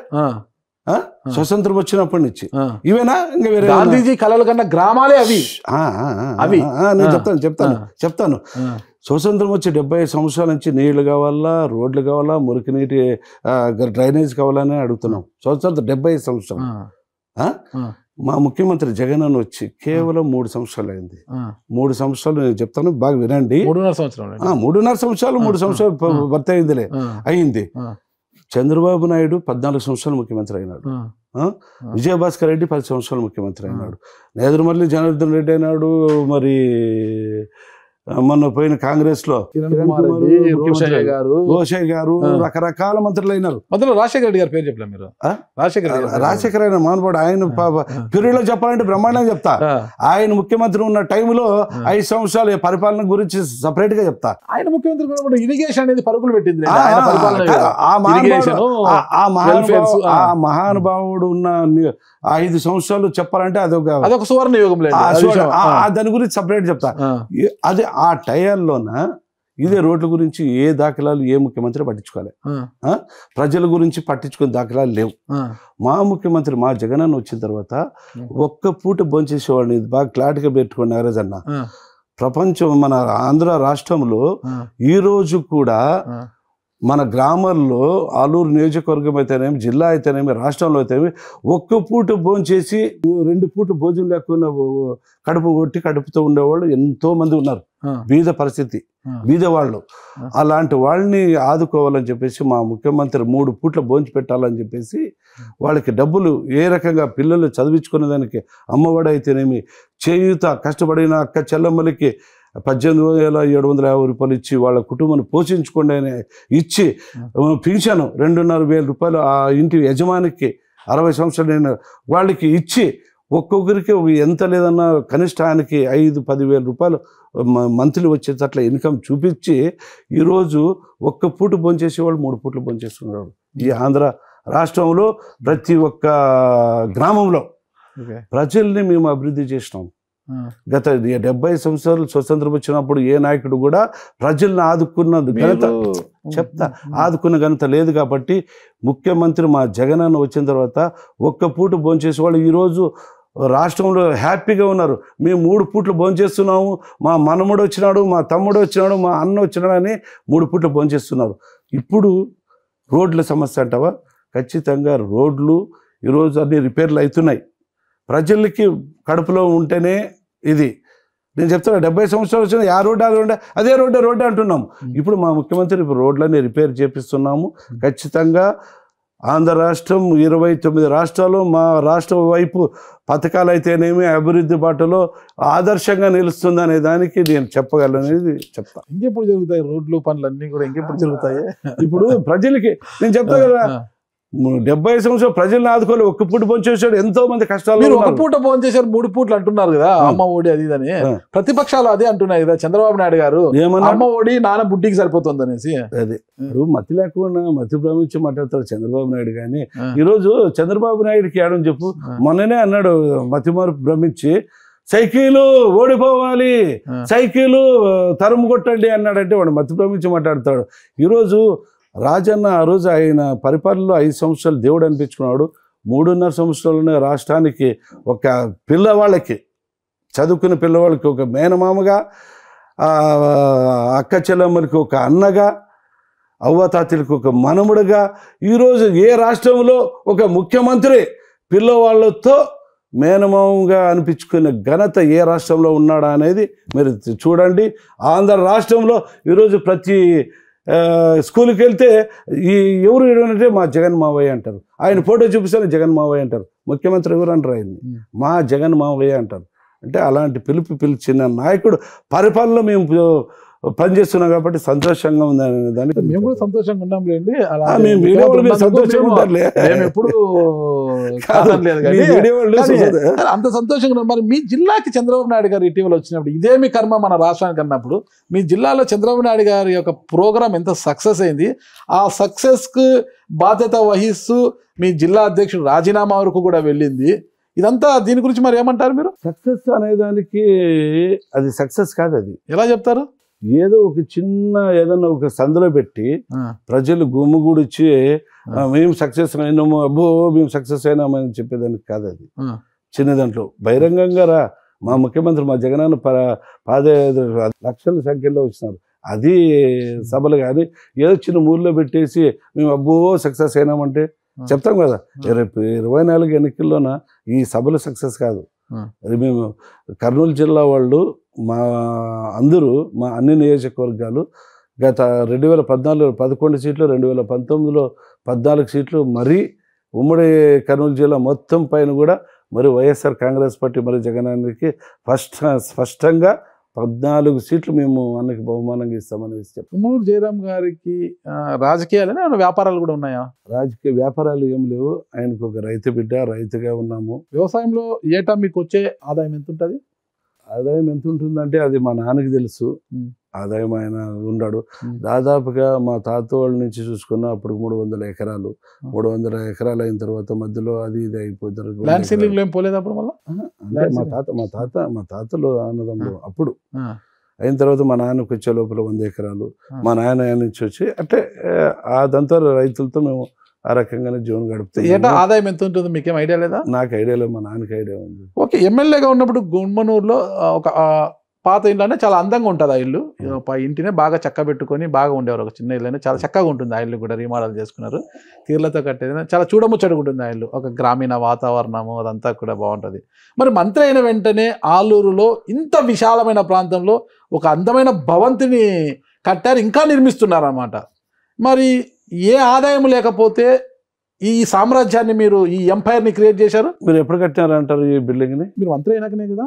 స్వతంత్రం వచ్చినప్పటి నుంచి ఇవేనా? ఇంకా వేరే గాంధీజీ కళల కన్నా గ్రామాలే అవి. నేను చెప్తాను. స్వతంత్రం వచ్చి 75 సంవత్సరాల నుంచి నీళ్లు కావాలా, రోడ్లు కావాలా, మురికి నీటి డ్రైనేజ్ కావాలని అడుగుతున్నాం. స్వతంత్రం 75 సంవత్సరాలు. మా ముఖ్యమంత్రి జగన్ అని వచ్చి కేవలం 3 సంవత్సరాలు అయింది. 3 సంవత్సరాలు నేను చెప్తాను, బాగా వినండి. 3.5 సంవత్సరాలు 3 సంవత్సరాలు భర్త అయింది. చంద్రబాబు నాయుడు 14 సంవత్సరాలు ముఖ్యమంత్రి అయినాడు. విజయభాస్కర్ రెడ్డి 10 సంవత్సరాలు ముఖ్యమంత్రి అయినాడు. నేదురుమల్లి జనార్దన్ రెడ్డి అయినాడు. మరి మొన్న పోయిన కాంగ్రెస్ లో గోషయ్య గారు రకరకాల మంత్రులు అయినారు. మొదలు రాజశేఖర రెడ్డి గారి పేరు చెప్పలేదు మీరు? రాజశేఖర అయిన మానవాడు ఆయన పీరియడ్లో చెప్పాలంటే బ్రహ్మాండంగా చెప్తా. ఆయన ముఖ్యమంత్రి ఉన్న టైంలో 5 సంవత్సరాలు పరిపాలన గురించి సపరేట్ గా చెప్తా. ఆయన ముఖ్యమంత్రి ఇరిగేషన్ అనేది పరుగులు పెట్టింది. ఆ మహానుభావుడు ఉన్న 5 సంవత్సరాలు చెప్పాలంటే అదొక సువర్ణ యుగం. దాని గురించి సపరేట్ చెప్తా. అది ఆ టైర్లోన ఇదే రోడ్ల గురించి ఏ దాఖలాలు ఏ ముఖ్యమంత్రి పట్టించుకోవాలి, ప్రజల గురించి పట్టించుకునే దాఖలాలు లేవు. మా ముఖ్యమంత్రి మా జగనన్న వచ్చిన తర్వాత ఒక్క పూట భోంచేసేవాడిని బాగా క్లాట్గా పెట్టుకోండి నాగరాజన్న. ప్రపంచం మన ఆంధ్ర రాష్ట్రంలో ఈ రోజు కూడా మన గ్రామాల్లో ఆలూరు నియోజకవర్గం అయితేనేమి, జిల్లా అయితేనేమి, రాష్ట్రంలో అయితేనేమి ఒక్క పూట భోంచేసి 2 పూట భోజనం లేకుండా కడుపు కొట్టి కడుపుతో ఉండేవాళ్ళు ఎంతో మంది ఉన్నారు. బీద పరిస్థితి, బీద వాళ్ళు. అలాంటి వాళ్ళని ఆదుకోవాలని చెప్పేసి మా ముఖ్యమంత్రి 3 పూట్ల భోంచి పెట్టాలని చెప్పేసి వాళ్ళకి డబ్బులు ఏ రకంగా పిల్లలు చదివించుకునే దానికి అమ్మఒడి అయితేనేమి, చేయూత కష్టపడిన అక్క చెల్లమ్మలకి 18,750 రూపాయలు ఇచ్చి వాళ్ళ కుటుంబాన్ని పోషించుకోండి అని ఇచ్చి, పింఛను 2,500 రూపాయలు ఆ ఇంటి యజమానికి 60 సంవత్సరాలు వాళ్ళకి ఇచ్చి, ఒక్కొక్కరికి ఎంత లేదన్నా కనిష్టానికి 5-10,000 రూపాయలు మంత్లీ వచ్చేటట్ల ఇన్కమ్ చూపించి ఈరోజు ఒక్క పూట భోంచేసేవాళ్ళు 3 పూటలు భోంచేస్తున్నారు. ఈ ఆంధ్ర రాష్ట్రంలో ప్రతి ఒక్క గ్రామంలో ప్రజల్ని మేము అభివృద్ధి చేసినాం. గత 70 సంవత్సరాలు స్వతంత్రం వచ్చినప్పుడు ఏ నాయకుడు కూడా ప్రజల్ని ఆదుకున్న ఘనత లేదు. కాబట్టి ముఖ్యమంత్రి మా జగనన్న వచ్చిన తర్వాత ఒక్క పూట భోంచేసే వాళ్ళు ఈరోజు రాష్ట్రంలో హ్యాపీగా ఉన్నారు. మేము 3 పూట్లు భోంచేస్తున్నాము, మా మనముడు వచ్చినాడు, మా తమ్ముడు వచ్చినాడు, మా అన్న వచ్చినాడు అని 3 పూట్లు భోంచేస్తున్నారు. ఇప్పుడు రోడ్ల సమస్య అంటావా? ఖచ్చితంగా రోడ్లు ఈరోజు అన్ని రిపేర్లు అవుతున్నాయి. ప్రజలకి కడుపులో ఉంటేనే ఇది. నేను చెప్తున్నా 70 సంవత్సరాలు వచ్చిన అదే రోడ్డు అంటున్నాం. ఇప్పుడు మా ముఖ్యమంత్రి రోడ్లన్నీ రిపేర్ చేపిస్తున్నాము. ఖచ్చితంగా ఆంధ్ర రాష్ట్రం 29 రాష్ట్రాలు మా రాష్ట్ర వైపు పథకాలు అయితేనేమి అభివృద్ధి బాటలో ఆదర్శంగా నిలుస్తుంది అనే దానికి నేను చెప్పగలనేది చెప్తా. ఇంకెప్పుడు జరుగుతాయి రోడ్లు పనులు అన్నీ కూడా ఇంకెప్పుడు జరుగుతాయి? ఇప్పుడు ప్రజలకి నేను చెప్తా కదా, 70 సంవత్సరాలు ప్రజల్ని ఆదుకోవాలి, ఒక్క పూట భోంచేసాడు, ఎంతో మంది కష్టాలు. మీరు ఒక పూట భోజనం చేశారు, 3 పూటలు అంటున్నారు కదా అమ్మ ఒడి అది ఇదని. ప్రతిపక్షాలు అదే అంటున్నాయి కదా, చంద్రబాబు నాయుడు గారు అమ్మ ఒడి నాన్న బుడ్డికి సరిపోతుంది అనేసి. అదే ఇప్పుడు మతి లేకుండా మతి భ్రమించి మాట్లాడతారు చంద్రబాబు నాయుడు. కానీ ఈరోజు చంద్రబాబు నాయుడుకి ఏడని చెప్పు, మొన్ననే అన్నాడు మతి మార్పు భ్రమించి సైకిలు ఓడిపోవాలి, సైకిలు తరుము కొట్టండి అన్నాడంటే వాడు మతి భ్రమించి మాట్లాడతాడు. ఈరోజు రాజన్న ఆ రోజు ఆయన పరిపాలనలో 5 సంవత్సరాలు దేవుడు అనిపించుకున్నాడు. 3.5 సంవత్సరాలనే రాష్ట్రానికి ఒక పిల్లవాళ్ళకి, చదువుకున్న పిల్లవాళ్ళకి ఒక మేనమామగా, అక్క చెల్లెమ్మలకి ఒక అన్నగా, అవ్వతాతలకు ఒక మనముడుగా, ఈరోజు ఏ రాష్ట్రంలో ఒక ముఖ్యమంత్రి పిల్లవాళ్ళతో మేనమామగా అనిపించుకునే ఘనత ఏ రాష్ట్రంలో ఉన్నాడా అనేది మీరు చూడండి. ఆంధ్ర రాష్ట్రంలో ఈరోజు ప్రతి స్కూల్కి వెళ్తే ఎవరు అంటే మా జగన్ మావయ్య అంటారు. ఆయన ఫోటో చూపిస్తే జగన్ మావయ్య అంటారు. ముఖ్యమంత్రి ఎవరు అంటారు? ఆయన్ని మా జగన్ మావయ్య అంటారు. అంటే అలాంటి పిలిచిన నాయకుడు పరిపాలనలో మేము పనిచేస్తున్నాం కాబట్టి సంతోషంగా ఉంది అనే దానికి మేము కూడా సంతోషంగా ఉన్నాం లేండి. అంత సంతోషంగా ఉన్నాం. మరి మీ జిల్లాకి చంద్రబాబు నాయుడు గారు ఇటీవల వచ్చినప్పుడు ఇదేమి కర్మ మన రాష్ట్రానికి అన్నప్పుడు మీ జిల్లాలో చంద్రబాబు నాయుడు గారి యొక్క ప్రోగ్రాం ఎంత సక్సెస్ అయింది, ఆ సక్సెస్కు బాధ్యత వహిస్తూ మీ జిల్లా అధ్యక్షుడు రాజీనామా వరకు కూడా వెళ్ళింది. ఇదంతా దీని గురించి మరి ఏమంటారు మీరు? సక్సెస్ అనేదానికి అది సక్సెస్ కాదు. అది ఎలా చెప్తారు? ఏదో ఒక చిన్న ఏదన్నా ఒక సందులో పెట్టి ప్రజలు గుమ్ముగూడిచ్చి మేము సక్సెస్ అయినాము, అబ్బో మేము సక్సెస్ అయినామని చెప్పేదానికి కాదు. అది చిన్న దాంట్లో బహిరంగంగా రా, మా ముఖ్యమంత్రి మా జగనన్న 15 లక్షల సంఖ్యలో వచ్చినారు, అది సభలు. కానీ ఏదో చిన్న ఊర్లో పెట్టేసి మేము అబ్బో సక్సెస్ అయినామంటే చెప్తాం కదా. రేపు 24 ఎన్నికల్లోన ఈ సభలు సక్సెస్ కాదు. మేము కర్నూలు జిల్లా వాళ్ళు అందరూ మా అన్ని నియోజకవర్గాలు గత 2014 11 సీట్లు, 2019లో 14 సీట్లు, మరి ఉమ్మడి కర్నూలు జిల్లా మొత్తం పైన కూడా మరి వైఎస్ఆర్ కాంగ్రెస్ పార్టీ మరి జగనానికి స్పష్టంగా 14 సీట్లు మేము అన్నకి బహుమానంగా ఇస్తామని చెప్పి. తుమ్మూరు జయరాం గారికి రాజకీయాలనే వ్యాపారాలు కూడా ఉన్నాయా? రాజకీయ వ్యాపారాలు ఏం లేవు. ఆయనకు ఒక రైతు బిడ్డ, రైతుగా ఉన్నాము. వ్యవసాయంలో ఏటా మీకు వచ్చే ఆదాయం ఎంత ఉంటుంది? ఆదాయం ఎంత ఉంటుందంటే అది మా నాన్నకి తెలుసు. ఆదాయం ఆయన ఉన్నాడు దాదాపుగా మా తాత వాళ్ళ నుంచి చూసుకున్న అప్పుడు 300 ఎకరాలు. 300 ఎకరాలు అయిన తర్వాత మధ్యలో అది ఇది అయిపోతారు. మా తాతలు అన్నదమ్ములు అప్పుడు అయిన తర్వాత మా నాన్నకు వచ్చే లోపల 100 ఎకరాలు మా నాన్న నుంచి వచ్చి అంటే అదంతా రైతులతో మేము ఆ రకంగానే జీవనం గడుపుతాం. ఆదాయం ఎంత ఉంటుంది మీకేం ఐడియా లేదా? నాకు ఐడియా లేదు, మా నాన్నకి ఐడియా ఉంది. ఓకే, ఎమ్మెల్యేగా ఉన్నప్పుడు గుమ్మనూరులో ఒక పాత ఇల్లు అంటే చాలా అందంగా ఉంటుంది. ఆ ఇల్లు ఇంటినే బాగా చక్క పెట్టుకొని బాగా ఉండేవారు. ఒక చిన్న ఇల్లు అయినా చాలా చక్కగా ఉంటుంది. ఆ ఇల్లు కూడా రీమోడల్ చేసుకున్నారు, తీర్లతో కట్టేది, చాలా చూడముచ్చటగా ఉంటుంది. ఆ ఇల్లు ఒక గ్రామీణ వాతావరణము అదంతా కూడా బాగుంటుంది. మరి మంత్రి అయిన వెంటనే ఆలూరులో ఇంత విశాలమైన ప్రాంతంలో ఒక అందమైన భవంతిని కట్టారు, ఇంకా నిర్మిస్తున్నారు అన్నమాట. మరి ఏ ఆదాయం లేకపోతే ఈ సామ్రాజ్యాన్ని మీరు ఈ ఎంపైర్ని క్రియేట్ చేశారు? మీరు ఎప్పుడు కట్టినారు అంటారు ఈ బిల్డింగ్ని? మీరు మంత్రి అయినాకనే కదా.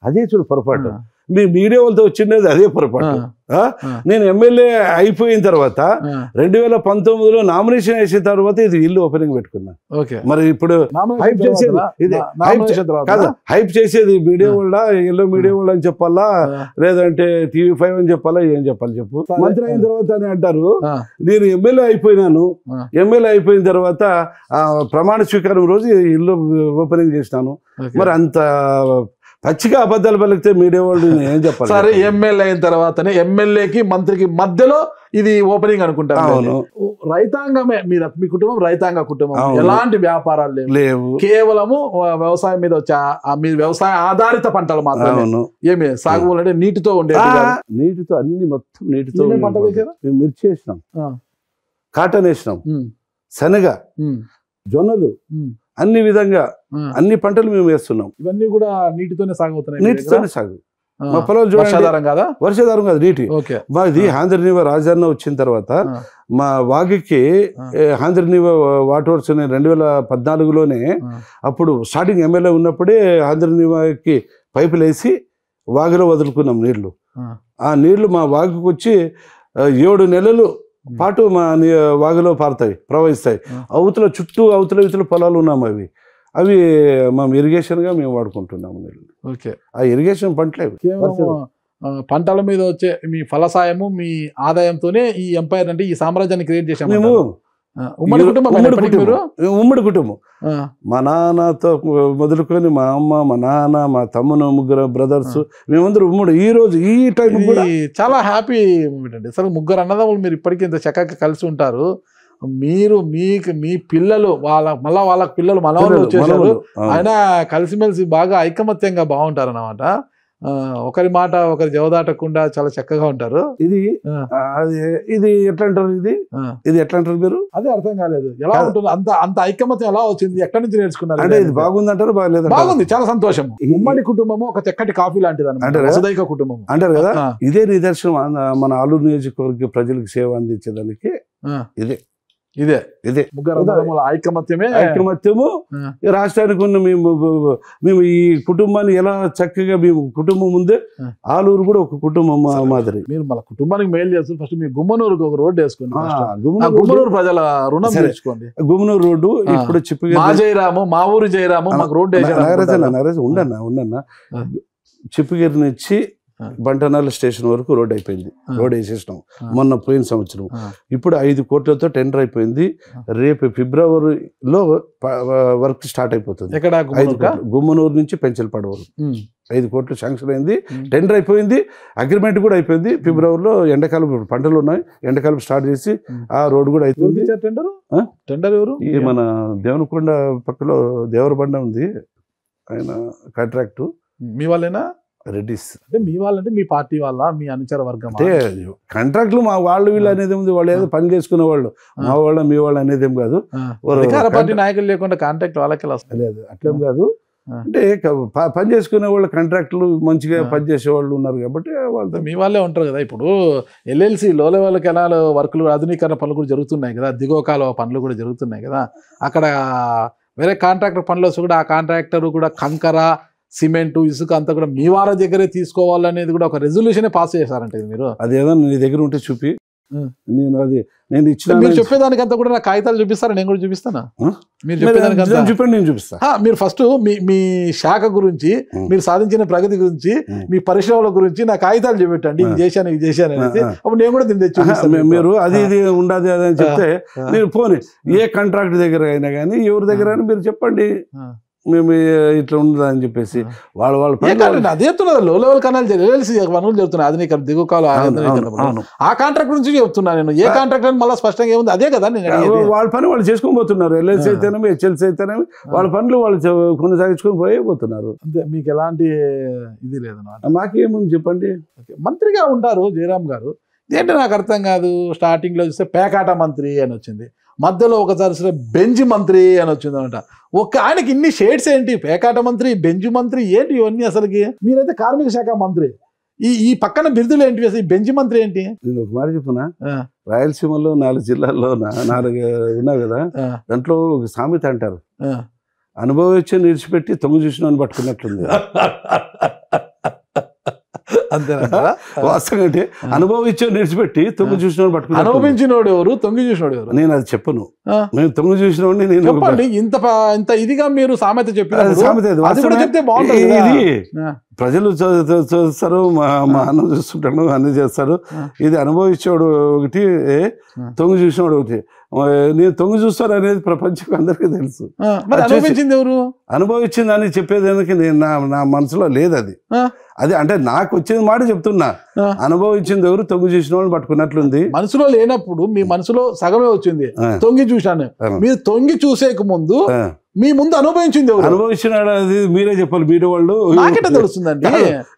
అదే చూడు పొరపాటు, మీ మీడియా వాళ్ళతో వచ్చినది అదే పొరపాటు. నేను ఎమ్మెల్యే అయిపోయిన తర్వాత 2019లో నామినేషన్ వేసిన తర్వాత ఇది ఇల్లు ఓపెనింగ్ పెట్టుకున్నా. మరి ఇప్పుడు హైప్ చేసేది మీడియా వాళ్ళ, ఎల్లో మీడియా వాళ్ళు అని చెప్పాలా, లేదంటే TV5 అని చెప్పాలా, ఏం చెప్పాలి చెప్పు? మంత్రి అయిన తర్వాత అని అంటారు. నేను ఎమ్మెల్యే అయిపోయినాను, ఎమ్మెల్యే అయిపోయిన తర్వాత ప్రమాణ స్వీకారం రోజు ఇల్లు ఓపెనింగ్ చేసినాను. మరి అంత పచ్చిగా అబద్ధాలు పలికితే మీడియా వాళ్ళు ఏం చెప్పాలి? సరే, ఎమ్మెల్యే అయిన తర్వాతనే ఎమ్మెల్యేకి మంత్రికి మధ్యలో ఇది ఓపెనింగ్ అనుకుంటాను. రైతాంగమే మీ కుటుంబం, రైతాంగ కుటుంబం, ఎలాంటి వ్యాపారాలు లేవు, కేవలము వ్యవసాయం మీద వచ్చే మీ వ్యవసాయ ఆధారిత పంటలు మాత్రమే. ఏమి సాగు అంటే నీటితో ఉండే, నీటితో అన్ని మొత్తం నీటితో పంట వేసారు. మేము మిర్చి వేసినాం, కాటన్ వేసినాం, శనగ, జొన్నలు, అన్ని విధంగా అన్ని పంటలు మేము వేస్తున్నాం. ఇవన్నీ కూడా నీటితోనే సాగు అవుతున్నాయి. నీటితోనే సాగు. మా పొలాలు చూడండి, వర్షాధారం కాదా? వర్షాధారం కాదు, నీటి. ఓకే. మాది ఆంధ్రనీవ రాజన్న వచ్చిన తర్వాత మా వాగుకి ఆంధ్రనీవ వాటర్స్ 2014లోనే అప్పుడు స్టార్టింగ్ ఎమ్మెల్యే ఉన్నప్పుడే ఆంధ్రనీవకి పైపులు వేసి వాగులో వదులుకున్నాం నీళ్లు. ఆ నీళ్లు మా వాగుకి వచ్చి 7 నెలలు పాటు మా వాగులో పారుతాయి, ప్రవహిస్తాయి. చుట్టూ అవతల పొలాలు ఉన్నాము. అవి మేము ఇరిగేషన్గా మేము వాడుకుంటున్నాము నీళ్ళు. ఓకే. ఆ ఇరిగేషన్ పంటలే పంటల మీద వచ్చే మీ ఫలసాయము, మీ ఆదాయంతోనే ఈ ఎంపైర్ అంటే ఈ సామ్రాజ్యాన్ని క్రియేట్ చేసాము. మేము ఉమ్మడి కుటుంబం. ఉమ్మడి కుటుంబం. మా నాన్నతో మొదలుకొని మా అమ్మ, మా నాన్న, మా తమ్ముడు, 3 బ్రదర్స్, మేమందరూ ఉమ్మడి. ఈ రోజు ఈ టైం కూడా చాలా హ్యాపీ మూమెంట్ అండి. అసలు 3 అన్నదమ్ములు మీరు ఇప్పటికీ ఇంత చక్కగా కలిసి ఉంటారు. మీరు మీ పిల్లలు వాళ్ళకి పిల్లలు మనవాళ్ళు వచ్చేసారు. ఆయన కలిసిమెలిసి బాగా ఐకమత్యంగా బాగుంటారు అన్నమాట. ఒకరి మాట ఒకరి జవదాటకుండా చాలా చక్కగా ఉంటారు. ఇది ఎట్లా అంటారు? ఇది ఎట్లా అంటారు మీరు? అదే అర్థం కాలేదు. ఎలా ఉంటుంది అంత ఐకమత్యం ఎలా వచ్చింది? ఎక్కడి నుంచి నేర్చుకున్నారు? అంటే ఇది బాగుంది అంటారు, బాగలేదు? బాగుంది, చాలా సంతోషం. ఉమ్మడి కుటుంబము ఒక చక్కటి కాఫీ లాంటిది వసుదైక కుటుంబం అంటారు కదా. ఇదే నిదర్శనం మన ఆలూరు నియోజకవర్గ ప్రజలకు సేవ అందించడానికి. ఇదే 3 ఐకమత్యము. రాష్ట్రానికి ఉన్న మేము ఈ కుటుంబాన్ని ఎలా చక్కగా మేము కుటుంబం ముందే ఆలూరు కూడా ఒక కుటుంబం మాదిరి. మీరు మన కుటుంబానికి మేలు చేస్తారు. ఫస్ట్ మీ గుమ్మనూరుకి ఒక రోడ్డు వేసుకోండి. గుమ్మనూరు ప్రజల రుణం తెచ్చుకోండి. గుమ్మనూరు రోడ్డు ఇప్పుడు మా ఊరు జయరాము మాకు రోడ్డు వేసారు. ఉండన్నా చిప్పగిరి నుంచి బంటనాల స్టేషన్ వరకు రోడ్ అయిపోయింది. రోడ్ వేసేసినాం మొన్న పోయిన సంవత్సరం. ఇప్పుడు 5 కోట్లతో టెండర్ అయిపోయింది. రేపు ఫిబ్రవరిలో వర్క్ స్టార్ట్ అయిపోతుంది. 5 కోట్లు గుమ్మనూరు నుంచి పెంచలపాడు వరకు 5 కోట్లు శాంక్షన్ అయింది. టెండర్ అయిపోయింది, అగ్రిమెంట్ కూడా అయిపోయింది. ఫిబ్రవరిలో ఎండాకాలం పంటలు ఉన్నాయి, ఎండాకాలం స్టార్ట్ చేసి ఆ రోడ్ కూడా అయిపోయింది. టెండర్ ఎవరు? ఈ మన దేవనకొండ పక్కలో దేవరబండ ఉంది, ఆయన కాంట్రాక్టు. మీ వాళ్ళేనా? రెడ్డిస్. అంటే మీ వాళ్ళంటే మీ పార్టీ వాళ్ళ, మీ అనుచర వర్గం? అంటే కాంట్రాక్ట్లు మా వాళ్ళు వీళ్ళు అనేది ఉంది. వాళ్ళు ఏదో పని చేసుకునే వాళ్ళు, మా వాళ్ళ మీ వాళ్ళు అనేది ఏం కాదు. అధికార పార్టీ నాయకులు లేకుండా కాంట్రాక్ట్ వాళ్ళకి లేదు, అట్లేం కాదు. అంటే పని చేసుకునే వాళ్ళు కాంట్రాక్టులు మంచిగా పనిచేసే వాళ్ళు ఉన్నారు కాబట్టి వాళ్ళతో మీ వాళ్ళే ఉంటారు కదా. ఇప్పుడు ఎల్ఎల్సి లో లెవెల్ కెనాల్ వర్కులు, ఆధునీకరణ పనులు కూడా జరుగుతున్నాయి కదా, దిగువ కాలువ పనులు కూడా జరుగుతున్నాయి కదా. అక్కడ వేరే కాంట్రాక్టర్ పనులు వస్తే కూడా ఆ కాంట్రాక్టర్ కూడా కంకర, సిమెంటు, ఇసుక అంతా కూడా మీ వాళ్ళ దగ్గరే తీసుకోవాలనేది కూడా ఒక రెజల్యూషన్ పాస్ చేశారంటే మీరు. అదేదో నీ దగ్గర ఉంటే చూపి, నేను ఇచ్చిన మీరు చెప్పేదానికంతా కూడా నా కాగితాలు చూపిస్తారా? నేను కూడా చూపిస్తానా? మీరు చెప్పేదానికంతా చెప్పండి, నేను చూపిస్తా. మీరు ఫస్ట్ మీ శాఖ గురించి, మీరు సాధించిన ప్రగతి గురించి, మీ పరిశ్రమల గురించి నా కాగితాలు చూపెట్టండి. ఇది చేశాను అనేది. అప్పుడు నేను కూడా దీన్ని తెచ్చి మీరు అది ఇది ఉండదు అని చెప్తే మీరు పోనీ ఏ కాంట్రాక్ట్ దగ్గర అయినా కానీ ఎవరి దగ్గర అయినా మీరు చెప్పండి, మేము ఇట్లా ఉండదు అని చెప్పేసి వాళ్ళు అదే చెప్తున్నారు. లో లెవెల్ కనాల్ పనులు జరుగుతున్నాయి, ఆధునీకరణ, దిగువ కాలువ ఆధునీకరణ. ఆ కాంట్రాక్ట్ నుంచి చెప్తున్నా నేను. ఏ కాంట్రాక్ట్ అని మళ్ళీ స్పష్టంగా ఏముంది? అదే కదా వాళ్ళ పని వాళ్ళు చేసుకొని పోతున్నారు. ఎల్ఎల్సీ అయితేనేమి, హెచ్ఎల్సీ అయితేనేమి వాళ్ళ పనులు వాళ్ళు కొనసాగించుకొని పోతున్నారు. అంతే, మీకు ఎలాంటి ఇది లేదన్నమాట. మాకేముంది చెప్పండి. మంత్రిగా ఉంటారు జయరాం గారు, ఏంటో నాకు అర్థం కాదు. స్టార్టింగ్లో చూస్తే పేకాట మంత్రి అని వచ్చింది, మధ్యలో ఒకసారి బెంజ్ మంత్రి అని వచ్చింది అనమాట. ఆయనకి ఇన్ని షేడ్స్ ఏంటి? పేకాట మంత్రి, బెంజ్ మంత్రి, ఏంటి ఇవన్నీ అసలుకి? మీరైతే కార్మిక శాఖ మంత్రి, ఈ పక్కన బిరుదులు ఏంటి? అసలు ఈ బెంజ్ మంత్రి ఏంటి? నేను ఒక మాట చెప్తున్నా, రాయలసీమలో 4 జిల్లాల్లో 4 ఉన్నాయి కదా, దాంట్లో ఒక సామెత అంటారు, అనుభవించి నిడిచిపెట్టి తొంగి చూసిన పట్టుకున్నట్లుంది. అంతేనా? వాస్తవం అంటే అనుభవించి నిడిచిపెట్టి తొంగి చూసిన పట్టుకుని. అనుభవించినోడు ఎవరు, తొంగి చూసినోడు ఎవరు? నేను అది చెప్పను. నేను తొంగి చూసినోడిని. నేను చెప్పండి. ఇంత ఇదిగా మీరు సామెత చెప్పిన చెప్తే బాగుంటుంది. ఇది ప్రజలు చూస్తారు, మా అన్నం చూస్తుంటాను, అన్ని చేస్తారు. ఇది అనుభవించేవాడు ఒకటి, తొంగి చూసినవాడు ఒకటి. నేను తొంగి చూస్తాను అనేది ప్రపంచం అందరికీ తెలుసు. అనుభవించింది ఎవరు? అనుభవించింది అని చెప్పేదానికి నేను నా మనసులో లేదు అది. అది అంటే నాకు వచ్చిన మాట చెప్తున్నా. అనుభవించింది ఎవరు? తొంగి చూసిన వాళ్ళు పట్టుకున్నట్లుంది. మనసులో లేనప్పుడు మీ మనసులో సగమే వచ్చింది, తొంగి చూశాను. మీరు తొంగి చూసేక ముందు మీ ముందు అనుభవించింది ఎవరు? అనుభవించినాడు అది మీరే చెప్పాలి. మీరు వాళ్ళు నాకెట్లా తెలుస్తుందండి?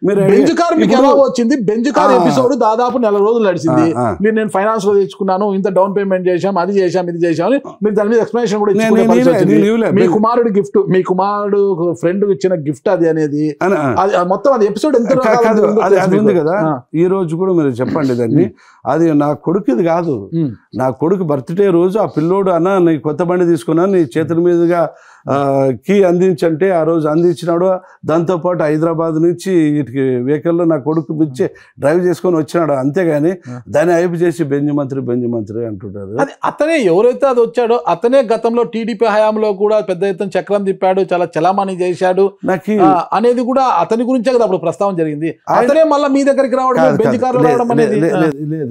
మీరు బెంజ్ కార్ మీకు ఎలా వచ్చింది? బెంజ్ కార్ ఎపిసోడ్ దాదాపు 4 రోజులు నడిచింది. మీరు నేను ఫైనాన్స్ లో తెచ్చుకున్నాను, ఇంత డౌన్ పేమెంట్ చేశాం, అది చేశాం, ఇది చేశాం అని మీరు దాని మీద ఎక్స్ప్లెనేషన్ కూడా ఇచ్చుకునే పరిస్థితి వచ్చింది. మీ కుమారుడు గిఫ్ట్, మీ కుమారుడు ఫ్రెండ్ ఇచ్చిన గిఫ్ట్ అది అనేది అది మొత్తం అది ఎపిసోడ్ ఎంత అది ఉంది కదా. ఈ రోజు కూడా మీరు చెప్పండి దాన్ని. అది నా కొడుకుది కాదు, నా కొడుకు బర్త్డే రోజు ఆ పిల్లోడు అన్న నీ కొత్త బండి తీసుకున్నా, నీ చేతుల మీదుగా కీ అందించంటే ఆ రోజు అందించినాడు. దాంతోపాటు హైదరాబాద్ నుంచి వీటికి వెహికల్లో నా కొడుకు ఇచ్చి డ్రైవ్ చేసుకొని వచ్చినాడు. అంతేగాని దాన్ని అయిపు చేసి బెంజ్ మంత్రి అంటుంటారు. అది అతనే ఎవరైతే అది వచ్చాడో అతనే గతంలో టీడీపీ హయాంలో కూడా పెద్ద ఎత్తున చక్రం తిప్పాడు, చాలా చలామణి చేశాడు నాకు అనేది కూడా అతని గురించే కదా అప్పుడు ప్రస్తావన జరిగింది. అతనే మళ్ళీ మీ దగ్గరికి రావడం, బెంజ్ కార్లో రావడం అనేది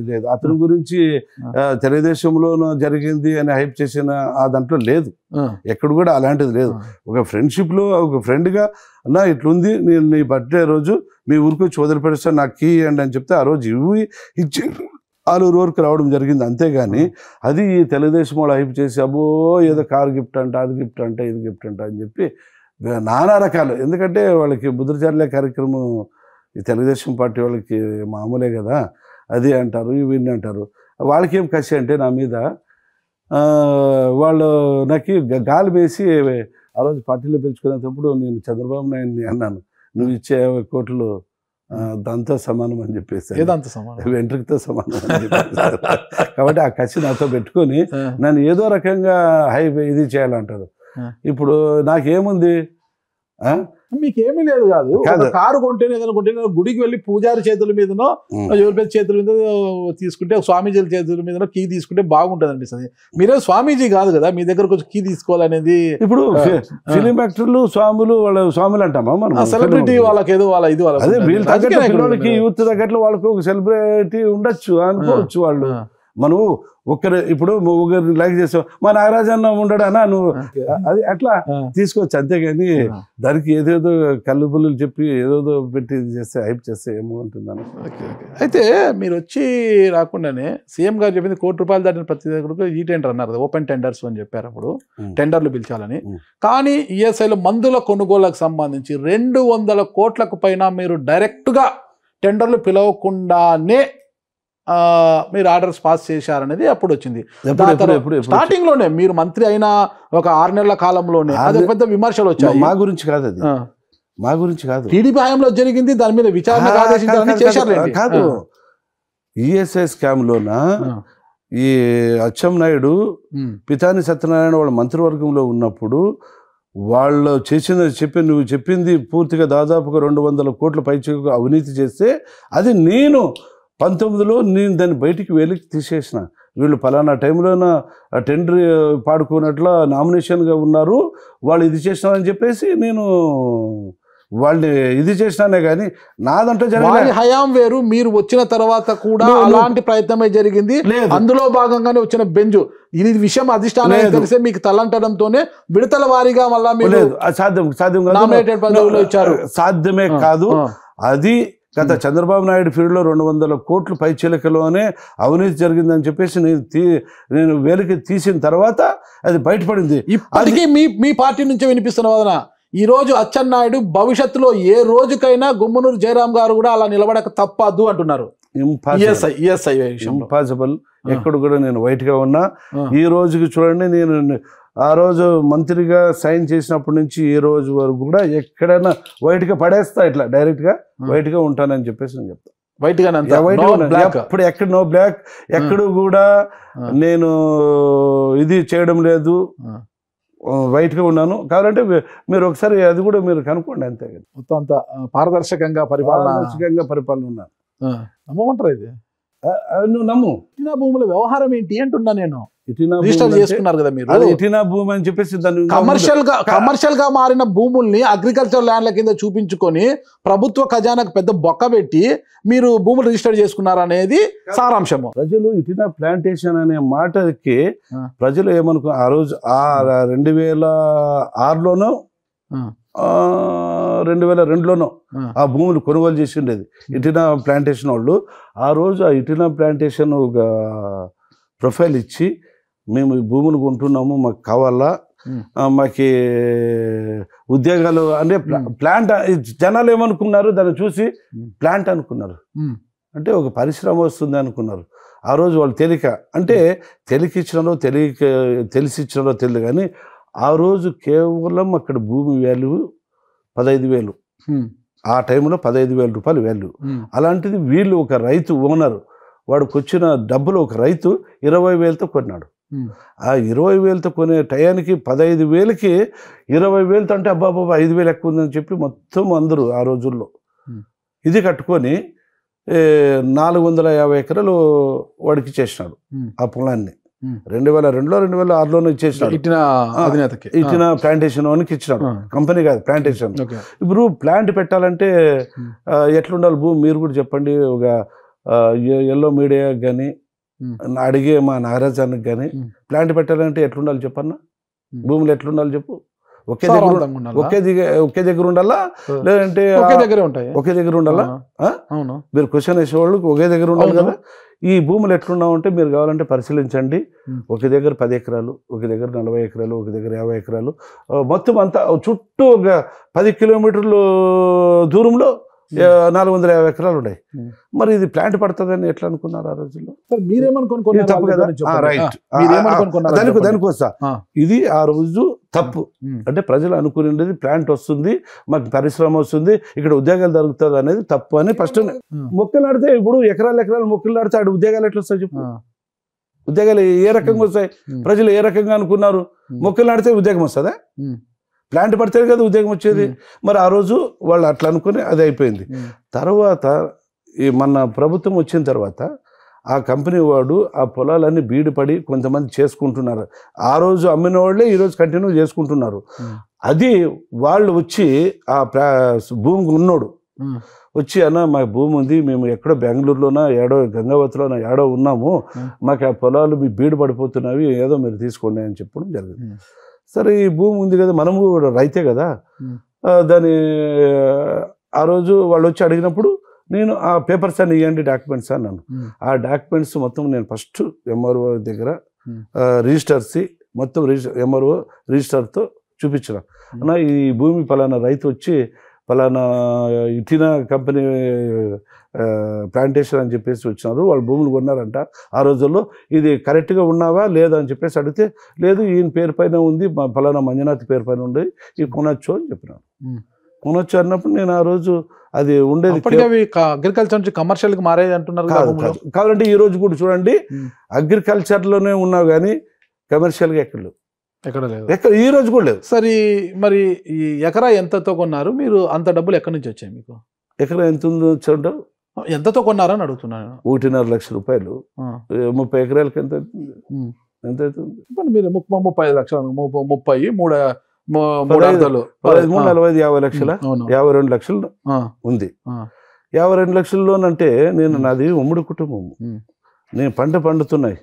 లేదు. అతని గురించి తెలుగుదేశంలో జరిగింది అని హైప్ చేసిన ఆ దాంట్లో లేదు, ఎక్కడ కూడా అలాంటిది లేదు. ఒక ఫ్రెండ్షిప్ లో ఒక ఫ్రెండ్ గా అన్నా ఇట్లుంది, నేను నీ బర్త్డే రోజు మీ ఊరికి వచ్చి వదిలిపెడతాను, నాకు కీ ఇవ్వండి అని చెప్తే ఆ రోజు ఇచ్చి ఆలూరు వరకు రావడం జరిగింది. అంతేగాని అది తెలుగుదేశం వాళ్ళు హైప్ చేసి అబ్బో ఏదో కార్ గిఫ్ట్ అంట, అది గిఫ్ట్ అంట, ఇది గిఫ్ట్ అంట అని చెప్పి నానా రకాలు. ఎందుకంటే వాళ్ళకి బుద్ధిచారులే కార్యక్రమం ఈ తెలుగుదేశం పార్టీ వాళ్ళకి మామూలే కదా, అది అంటారు, ఇవన్నీ అంటారు. వాళ్ళకి ఏం కసి అంటే నా మీద వాళ్ళు నాకు గాలి వేసి ఆ రోజు పార్టీలో పిలుచుకునేటప్పుడు నేను చంద్రబాబు నాయుడిని అన్నాను, నువ్వు ఇచ్చే 50 కోట్లు దాంతో సమానం అని చెప్పేసి, వెంట్రుకతో సమానం అని చెప్పేసి. కాబట్టి ఆ కసి నాతో పెట్టుకొని నన్ను ఏదో రకంగా ఇది చేయాలంటారు. ఇప్పుడు నాకేముంది, మీకేమీ లేదు కాదు. కారు కొంటేనే ఏదైనా కొంటేనే గుడికి వెళ్ళి పూజారి చేతుల మీదనో ఎవరి పేరు చేతుల మీద తీసుకుంటే, స్వామీజీల చేతుల మీదనో కీ తీసుకుంటే బాగుంటుంది అనిపిస్తుంది. మీరే స్వామీజీ కాదు కదా, మీ దగ్గరకు వచ్చి కీ తీసుకోవాలనేది. ఇప్పుడు ఫిలిం యాక్టర్లు స్వాములు, వాళ్ళ స్వాములు అంటామా మనం? సెలబ్రిటీ వాళ్ళకి ఏదో వాళ్ళ ఇది వాళ్ళ పిల్లలకి యూత్ తగ్గట్లు వాళ్ళకి ఒక సెలబ్రిటీ ఉండొచ్చు అనుకోవచ్చు. వాళ్ళు మనం ఇప్పుడు ఒకరిని లైక్ చేస్తావు, మా నాగరాజన్న ఉండడానా నువ్వు, అది అట్లా తీసుకోవచ్చు. అంతేగాని దానికి ఏదేదో కల్లుబుల్లు చెప్పి ఏదేదో పెట్టి చేస్తే హైప్ చేస్తే ఏమో ఉంటుందని. అయితే మీరు వచ్చి రాకుండానే సీఎం గారు చెప్పింది 1 కోటి రూపాయలు దాటిన ప్రతి దగ్గరకు ఈ టెండర్ అన్నారు కదా, ఓపెన్ టెండర్స్ అని చెప్పారు అప్పుడు, టెండర్లు పిలిచాలని. కానీ ఈఎస్ఐలో మందుల కొనుగోళ్లకు సంబంధించి 200 కోట్లకు పైన మీరు డైరెక్ట్గా టెండర్లు పిలవకుండానే మీరు ఆర్డర్స్ పాస్ చేశారనేది అప్పుడు వచ్చింది. స్టార్టింగ్ లోనే మీరు మంత్రి అయిన ఒక 6 నెలల కాలంలోనే అది పెద్ద విమర్శలు వచ్చాయి. మా గురించి కాదు, అది మా గురించి కాదు, టీడీపీ హయాంలో జరిగింది. దాని మీద విచారణ ఆదేశించాలని చేశారు కాదు. ఈఎస్ఐ స్కామ్ లోన ఈ అచ్చెన్నాయుడు పితాని సత్యనారాయణ వాళ్ళ మంత్రివర్గంలో ఉన్నప్పుడు వాళ్ళు నువ్వు చెప్పింది పూర్తిగా దాదాపుగా 200 కోట్ల పైచీలకు అవినీతి చేస్తే అది నేను 19లో నేను దాన్ని బయటికి వెలికి తీసేసిన. వీళ్ళు ఫలానా టైంలోన టెండర్ పాడుకున్నట్లు నామినేషన్గా ఉన్నారు, వాళ్ళు ఇది చేసినారని చెప్పేసి నేను వాళ్ళని ఇది చేసినానే కానీ నాదంటే జరిగింది. హయాం వేరు, మీరు వచ్చిన తర్వాత కూడా అలాంటి ప్రయత్నమే జరిగింది. అందులో భాగంగానే వచ్చిన బెంజు ఇది విషయం అధిష్టానానికి తెలిసే మీకు తలంటడంతోనే విడతల వారీగా మళ్ళా మీరు ఇచ్చారు. సాధ్యమే కాదు అది. గత చంద్రబాబు నాయుడు పీరియడ్లో 200 కోట్లు పైచిలకలోనే అవినీతి జరిగిందని చెప్పేసి నేను వేలికి తీసిన తర్వాత అది బయటపడింది. ఇప్పటికీ మీ పార్టీ నుంచే వినిపిస్తున్న వాదన, ఈ రోజు అచ్చెన్నాయుడు భవిష్యత్తులో ఏ రోజుకైనా గుమ్మనూరు జయరాం గారు కూడా అలా నిలబడక తప్పదు అంటున్నారు. ఇంపాసిబుల్. ఎక్కడ కూడా నేను వైట్ గా ఉన్నా. ఈ రోజుకి చూడండి, నేను ఆ రోజు మంత్రిగా సైన్ చేసినప్పటి నుంచి ఈ రోజు వరకు కూడా ఎక్కడైనా వైట్ గా పడేస్తా, ఇట్లా డైరెక్ట్ గా వైట్ గా ఉంటానని చెప్పేసి నేను చెప్తా. వైట్ గా ఇప్పుడు ఎక్కడ నో బ్లాక్, ఎక్కడ కూడా నేను ఇది చేయడం లేదు, వైట్ గా ఉన్నాను. కావాలంటే మీరు ఒకసారి అది కూడా మీరు కనుక్కోండి. అంతే కదా, మొత్తం అంతా పారదర్శకంగా పరిపాలన ఉన్నాను. నమ్మమంటారు ఇది? నువ్వు నమ్ము. ఇటీనా భూముల వ్యవహారం ఏంటి అంటున్నా నేను. రిజిస్టర్ చేసుకున్నారు కదా మీరు, ఇటీనా భూమి అని చెప్పేసి కమర్షియల్ గా మారిన భూముల్ని అగ్రికల్చర్ ల్యాండ్ల కింద చూపించుకొని ప్రభుత్వ ఖజానాకు పెద్ద బొక్క పెట్టి మీరు భూములు రిజిస్టర్ చేసుకున్నారు అనేది సారాంశము. ప్రజలు ఇటీనా ప్లాంటేషన్ అనే మాటకి ప్రజలు ఏమనుకో, ఆ రోజు 2006లోనో 2002లోనో ఆ భూములు కొనుగోలు చేసి ఉండేది ఇటీనా ప్లాంటేషన్ వాళ్ళు. ఆ రోజు ఆ ఇటీనా ప్లాంటేషన్ ఒక ప్రొఫైల్ ఇచ్చి, మేము ఈ భూములు కొంటున్నాము, మాకు కావాలా, మాకి ఉద్యోగాలు అంటే ప్లాంట్ జనాలు ఏమనుకున్నారు దాన్ని చూసి ప్లాంట్ అనుకున్నారు, అంటే ఒక పరిశ్రమ వస్తుంది అనుకున్నారు. ఆ రోజు వాళ్ళు తెలియక అంటే తెలియకిచ్చినారో తెలిసిచ్చినారో తెలియదు, కానీ ఆ రోజు కేవలం అక్కడ భూమి వాల్యూ 15,000, ఆ టైంలో 15,000 రూపాయలు వాల్యూ. అలాంటిది వీళ్ళు ఒక రైతు ఓనర్, వాడికి వచ్చిన డబ్బులు ఒక రైతు 20,000తో కొన్నాడు. ఆ 20,000తో కొనే టయానికి 15,000కి 20,000తో అంటే అబ్బాబా 5,000 ఎక్కువ ఉందని చెప్పి మొత్తం అందరూ ఆ రోజుల్లో ఇది కట్టుకొని 450 ఎకరాలు వాడికి ఇచ్చేసినాడు ఆ పొలాన్ని. 2002లో 2006లోనే ఇచ్చేసినాడు ఇచ్చిన ప్లాంటేషన్ వానికి ఇచ్చినాడు, కంపెనీ కాదు ప్లాంటేషన్. ఇప్పుడు ప్లాంట్ పెట్టాలంటే ఎట్లుండాలి భూమి మీరు కూడా చెప్పండి. ఒక ఎల్లో మీడియాకి కానీ అడిగే మా నాగరాజానికి కానీ ప్లాంట్ పెట్టాలంటే ఎట్లుండాలి చెప్పన్నా, భూములు ఎట్లుండాలి చెప్పు. ఒకే దగ్గర ఉండాలా లేదంటే ఒకే దగ్గర ఉండాలా? మీరు క్వశ్చన్ వేసేవాళ్ళు ఒకే దగ్గర ఉండాలి కదా. ఈ భూములు ఎట్లున్నామంటే మీరు కావాలంటే పరిశీలించండి. ఒక దగ్గర 10 ఎకరాలు, ఒక దగ్గర 40 ఎకరాలు, ఒక దగ్గర 50 ఎకరాలు, మొత్తం అంతా చుట్టూ ఒక 10 కిలోమీటర్లు దూరంలో 450 ఎకరాలు ఉన్నాయి. మరి ఇది ప్లాంట్ పడుతుందని ఎట్లా అనుకున్నారు ఆ రోజుల్లో? తప్పు కదా, దానికి వస్తా. ఇది ఆ రోజు తప్పు. అంటే ప్రజలు అనుకునేది ప్లాంట్ వస్తుంది, మాకు పరిశ్రమ వస్తుంది, ఇక్కడ ఉద్యోగాలు దొరుకుతుంది అనేది తప్పు అని ఫస్ట్. మొక్కలు ఆడితే ఇప్పుడు ఎకరాలు మొక్కలు ఆడితే ఆడ ఉద్యోగాలు ఎట్లా వస్తాయి చెప్పు? ఉద్యోగాలు ఏ రకంగా వస్తాయి? ప్రజలు ఏ రకంగా అనుకున్నారు? మొక్కలు ఆడితే ఉద్యోగం వస్తుందా? ప్లాంట్ పడితే కదా ఉద్యోగం వచ్చేది. మరి ఆ రోజు వాళ్ళు అట్లా అనుకుని అది అయిపోయింది. తర్వాత మన ప్రభుత్వం వచ్చిన తర్వాత ఆ కంపెనీ వాడు ఆ పొలాలన్నీ బీడుపడి కొంతమంది చేసుకుంటున్నారు. ఆ రోజు అమ్మిన వాళ్ళే ఈరోజు కంటిన్యూ చేసుకుంటున్నారు. అది వాళ్ళు వచ్చి ఆ భూమికి ఉన్నోడు వచ్చి అన్న మాకు భూమి ఉంది, మేము ఎక్కడో బెంగళూరులోనా ఏడో గంగావతిలోనా ఏడో ఉన్నాము, మాకు ఆ పొలాలు మీ బీడు పడిపోతున్నవి, ఏదో మీరు తీసుకోండి అని చెప్పడం జరిగింది. సరే ఈ భూమి ఉంది కదా, మనము కూడా రైతే కదా, దాని ఆ రోజు వాళ్ళు వచ్చి అడిగినప్పుడు నేను ఆ పేపర్స్ అన్ని ఇవ్వండి డాక్యుమెంట్స్ అన్నాను. ఆ డాక్యుమెంట్స్ మొత్తం నేను ఫస్ట్ ఎంఆర్ఓ దగ్గర రిజిస్టర్స్ మొత్తం ఎంఆర్ఓ రిజిస్టర్తో చూపించిన. అన్న ఈ భూమి పలానా రైతు వచ్చి పలానా ఇటిన కంపెనీ ప్లాంటేషన్ అని చెప్పేసి వచ్చినారు, వాళ్ళు భూములు కొన్నారంట ఆ రోజుల్లో, ఇది కరెక్ట్గా ఉన్నావా లేదా అని చెప్పేసి అడిగితే లేదు ఈయన పేరు పైన ఉంది, పలానా మంజునాథ్ పేరు పైన ఉంది, ఇది కొనొచ్చు అని చెప్పినాను. కొనొచ్చు అన్నప్పుడు నేను ఆ రోజు అది ఉండేది అగ్రికల్చర్ నుంచి కమర్షియల్కి మారేది అంటున్నారు. కావాలంటే ఈ రోజు కూడా చూడండి అగ్రికల్చర్లోనే ఉన్నావు కానీ కమర్షియల్గా ఎక్కడ లేదు, ఎక్కడ ఈ రోజు కూడా లేదు. సరే మరి ఈ ఎకరా ఎంతతో కొన్నారు మీరు? అంత డబ్బులు ఎక్కడి నుంచి వచ్చాయి మీకు? ఎకరా ఎంత ఉందో చూడండి, ఎంతతో కొన్నారని అడుగుతున్నాను. 1.5 లక్షల రూపాయలు. 30 ఎకరాలకి ఎంత అవుతుంది? మీరు 35 లక్షలు, 30 50 లక్షల 52 లక్షలు ఉంది. 52 లక్షల్లోనంటే నేను నాది ఉమ్మడి కుటుంబం, నేను పంట పండుతున్నాయి,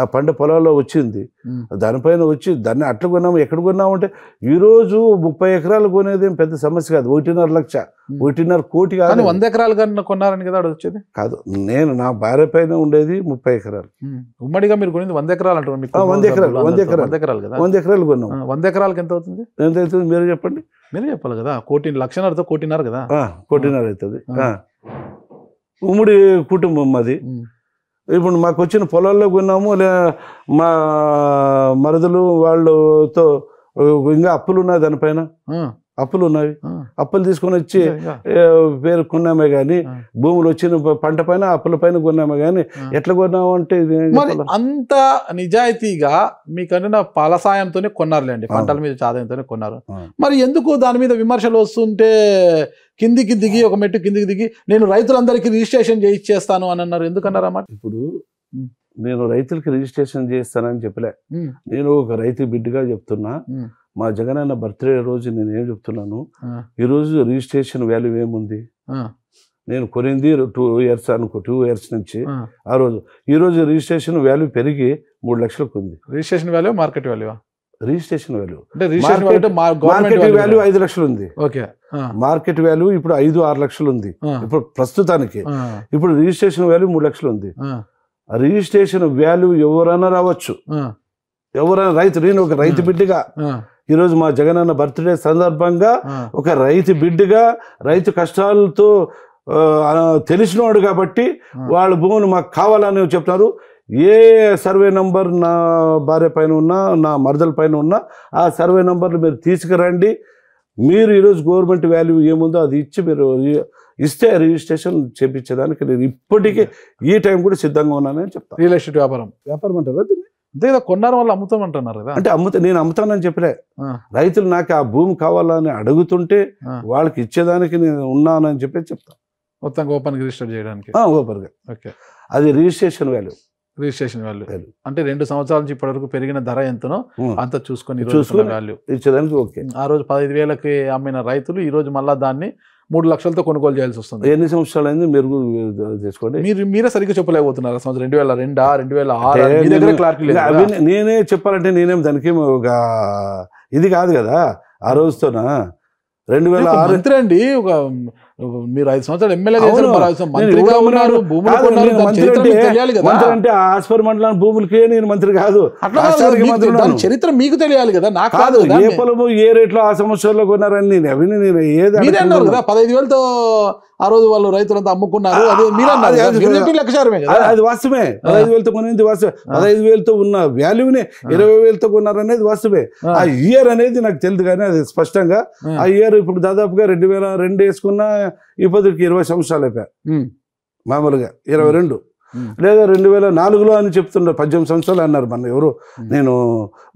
ఆ పంట పొలాల్లో వచ్చింది, దానిపైన వచ్చి దాన్ని అట్లా కొన్నాము. ఎక్కడ కొన్నాము అంటే ఈరోజు 30 ఎకరాలు కొనేది ఏం పెద్ద సమస్య కాదు. 1.5 లక్ష 1.5 కోటి కాదు. 100 ఎకరాలు కన్నా కొన్నారని కదా వచ్చేది కాదు. నేను నా భార్య పైన ఉండేది 30 ఎకరాలు. ఉమ్మడిగా మీరు కొనేది 100 ఎకరాలు అంటారు. 100 ఎకరాలు కదా, 100 ఎకరాలు కొన్నాం. 100 ఎకరాలకి ఎంత అవుతుంది? ఎంత అవుతుంది మీరు చెప్పండి. మీరు చెప్పాలి కదా. 1,00,00,000 కోటిన్నర కదా. 1,00,00,000 అవుతుంది. ఉమ్మడి కుటుంబం అది. ఇప్పుడు మాకు వచ్చిన పొలాల్లో కొన్నాము, మా మరదలు వాళ్ళతో ఇంకా అప్పులు ఉన్నాయి, దానిపైన అప్పులు ఉన్నవి, అప్పులు తీసుకొని వచ్చి పేరు కొన్నామే కానీ భూములు వచ్చిన పంట పైన అప్పుల పైన కొన్నామే కానీ ఎట్లా కొన్నాము అంటే అంత నిజాయితీగా మీకన్నా ఫలసాయంతోనే కొన్నారులేండి, పంటల మీద ఆదాయంతోనే కొన్నారు. మరి ఎందుకు దాని మీద విమర్శలు వస్తుంటే కిందికి దిగి ఒక మెట్టు కిందికి దిగి నేను రైతులందరికీ రిజిస్ట్రేషన్ చేయిచ్చేస్తాను అని అన్నారు? ఎందుకన్నారన్నమాట? ఇప్పుడు నేను రైతులకి రిజిస్ట్రేషన్ చేస్తానని చెప్పలే, నేను ఒక రైతు బిడ్డగా చెప్తున్నా. మా జగనన్న బర్త్డే రోజు నేను ఏం చెప్తున్నాను, ఈరోజు రిజిస్ట్రేషన్ వాల్యూ ఏముంది? నేను కొనింది 2 years అనుకో, 2 years నుంచి ఆ రోజు ఈ రోజు రిజిస్ట్రేషన్ వాల్యూ పెరిగి 3 లక్షలకు ఉంది. Registration value market value? Registration value market value 5 లక్షలు ఉంది. మార్కెట్ వాల్యూ ఇప్పుడు 5-6 లక్షలు ఉంది ఇప్పుడు ప్రస్తుతానికి. ఇప్పుడు రిజిస్ట్రేషన్ వాల్యూ 3 లక్షలు ఉంది. రిజిస్ట్రేషన్ వాల్యూ ఎవరైనా రావచ్చు, ఎవరైనా రైతు, నేను ఒక రైతు బిడ్డగా ఈరోజు మా జగనన్న బర్త్డే సందర్భంగా ఒక రైతు బిడ్డగా రైతు కష్టాలతో తెలిసినవాడు కాబట్టి వాళ్ళ భూములు మాకు కావాలని చెప్తున్నారు. ఏ సర్వే నంబర్ నా భార్య పైన ఉన్నా, నా మరదల పైన ఉన్నా ఆ సర్వే నంబర్లు మీరు తీసుకురండి. మీరు ఈరోజు గవర్నమెంట్ వాల్యూ ఏముందో అది ఇచ్చి మీరు ఇస్తే రిజిస్ట్రేషన్ చేయించేదానికి నేను ఇప్పటికీ ఈ టైం కూడా సిద్ధంగా ఉన్నానని చెప్తాను. రియల్ ఎస్టేట్ వ్యాపారం అంటారా అంతే కదా, కొన్నారు వాళ్ళు అమ్ముతామంటున్నారు కదా. అంటే నేను అమ్ముతానని చెప్పలే, రైతులు నాకు ఆ భూమి కావాలని అడుగుతుంటే వాళ్ళకి ఇచ్చేదానికి నేను ఉన్నానని చెప్పి చెప్తాను. మొత్తం ఓపెన్ రిజిస్టర్ చేయడానికి ఓపెన్గా. ఓకే, అది రిజిస్ట్రేషన్ వాల్యూ. రిజిస్ట్రేషన్ వాల్యూ అంటే 2 సంవత్సరాల నుంచి ఇప్పటి వరకు పెరిగిన ధర ఎంతనో అంత చూసుకొని వాల్యూ ఇచ్చేదానికి. ఓకే, ఆ రోజు 15,000కి అమ్మిన రైతులు ఈ రోజు మళ్ళీ దాన్ని 3 లక్షలతో కొనుగోలు చేయాల్సి వస్తుంది. ఎన్ని సంవత్సరాలు అయింది మీరు తీసుకోండి. మీరే సరిగ్గా చెప్పలేకపోతున్నారు. 2002 2006 మీ దగ్గర క్లారిటీ లేదు. నేనే చెప్పాలంటే నేనేం దానికి ఒక ఇది కాదు కదా. ఆ రోజుతోనా 2006 మంత్రి అండి, ఒక మీరు 5 సంవత్సరాలు ఎమ్మెల్యే మంత్రిగా ఉన్నారు, అంటే ఆస్పర్ మండలం భూములకే నేను మంత్రి కాదు. చరిత్ర మీకు తెలియాలి కదా, నాకు కాదు. ఏ పొలము ఏ రేట్లో ఆ సంవత్సరంలో కొన్నారని నేను ఏది అన్నారు కదా. 15,000తో ఆ రోజు వాళ్ళు రైతులంతా అమ్ముకున్నారు. అది వాస్తవమే. 15,000తో కొనేది వాస్తవే. 15,000తో ఉన్న వాల్యూనే 20,000తో కొన్నారనేది వాస్తవే. ఆ ఇయర్ అనేది నాకు తెలియదు కానీ అది స్పష్టంగా ఆ ఇయర్ ఇప్పుడు దాదాపుగా 2002 వేసుకున్నా ఇప్పటికి 20 సంవత్సరాలు అయిపోయాయి. మామూలుగా 22 లేదా 2004లో అని చెప్తున్నారు. 18 సంవత్సరాలు అన్నారు మన ఎవరు. నేను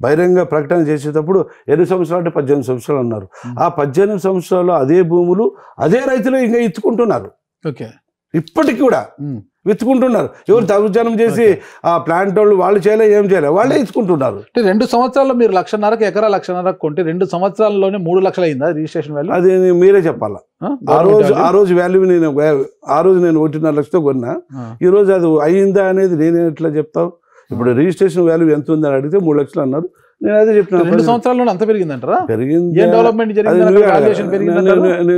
బహిరంగ ప్రకటన చేసేటప్పుడు 8 సంవత్సరాలు అంటే 18 సంవత్సరాలు అన్నారు. ఆ 18 సంవత్సరాలు అదే భూములు అదే రైతులు ఇంకా ఇచ్చుకుంటున్నారు. ఓకే, ఇప్పటికి కూడా విత్తుకుంటున్నారు. ఎవరు దౌర్జన్యం చేసి ఆ ప్లాంట్ వాళ్ళు చేయలే, ఏం చేయలే, వాళ్ళే ఇచ్చుకుంటున్నారు. 2 సంవత్సరాల్లో మీరు 1,50,000 ఎకరా 1,50,000 కొంటే 2 సంవత్సరాల్లోనే 3 లక్షలు అయిందా రిజిస్ట్రేషన్ వాల్యూ? అది మీరే చెప్పాలా. ఆ రోజు వాల్యూ నేను 1.5 లక్షతో కొన్నా. ఈ రోజు అది అయిందా అనేది నేను ఎట్లా చెప్తావు? ఇప్పుడు రిజిస్ట్రేషన్ వాల్యూ ఎంత ఉందని అడిగితే 3 లక్షలు అన్నారు. నేను అదే చెప్తున్నా. 2 సంవత్సరాల్లో అంత పెరిగిందంటారా? పెరిగింది.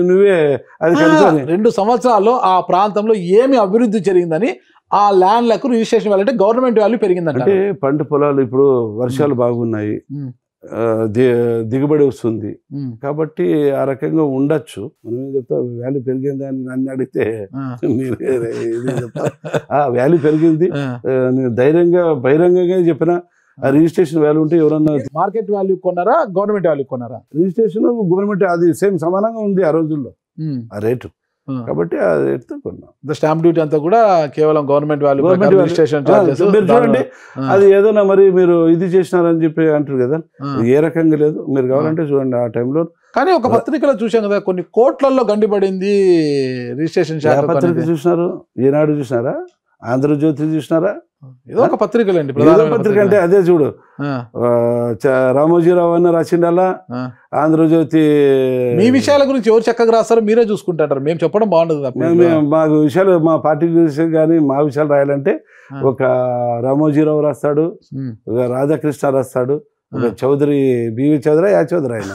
నువ్వే అది 2 సంవత్సరాల్లో ఆ ప్రాంతంలో ఏమి అభివృద్ధి జరిగిందని ఆ ల్యాండ్లకు రిజిస్ట్రేషన్ వాల్యూ అంటే గవర్నమెంట్ వాల్యూ పెరిగిందంట. అంటే పంట పొలాలు ఇప్పుడు వర్షాలు బాగున్నాయి, దిగుబడి వస్తుంది కాబట్టి ఆ రకంగా ఉండొచ్చు. మనం ఏం చెప్తా, వాల్యూ పెరిగిందని నన్ను అడిగితే వాల్యూ పెరిగింది. నేను ధైర్యంగా బహిరంగంగా చెప్పిన ఆ రిజిస్ట్రేషన్ వాల్యూ ఉంటే ఎవరన్నా మార్కెట్ వాల్యూ కొన్నారా, గవర్నమెంట్ వాల్యూ కొన్నారా? రిజిస్ట్రేషన్ గవర్నమెంట్ అది సేమ్ సమానంగా ఉంది ఆ రోజుల్లో ఆ రేటు. కాబట్టి ఆ రేటుతో కొన్నాం. స్టాంప్ డ్యూటీ అంతా కూడా కేవలం గవర్నమెంట్ వాల్యూ. మీరు చూడండి, అది ఏదైనా మరి మీరు ఇది చేసినారని చెప్పి అంటారు కదా, ఏ రకంగా లేదు. మీరు కావాలంటే చూడండి ఆ టైంలో. కానీ ఒక పత్రికలో చూసాం కదా, కొన్ని కోట్లలో గండిపడింది రిజిస్ట్రేషన్ శాఖ. పత్రిక చూసినారు? ఈనాడు చూసినారా? ఆంధ్రజ్యోతి చూసినారా? ఏదో ఒక పత్రికలండి. పత్రిక అంటే అదే చూడు, రామోజీరావు అన్న రాసిండల్లా, ఆంధ్రజ్యోతి. మీ విషయాల గురించి ఎవరు చక్కగా రాస్తారో మీరే చూసుకుంటారు. మేము చెప్పడం బాగుండదు. మా విషయాలు, మా పార్టీ గురించి కానీ మా విషయాలు రాయాలంటే ఒక రామోజీరావు రాస్తాడు, ఒక రాధాకృష్ణ రాస్తాడు, ఒక చౌదరి బివి చౌదరి యా చౌదరి ఆయన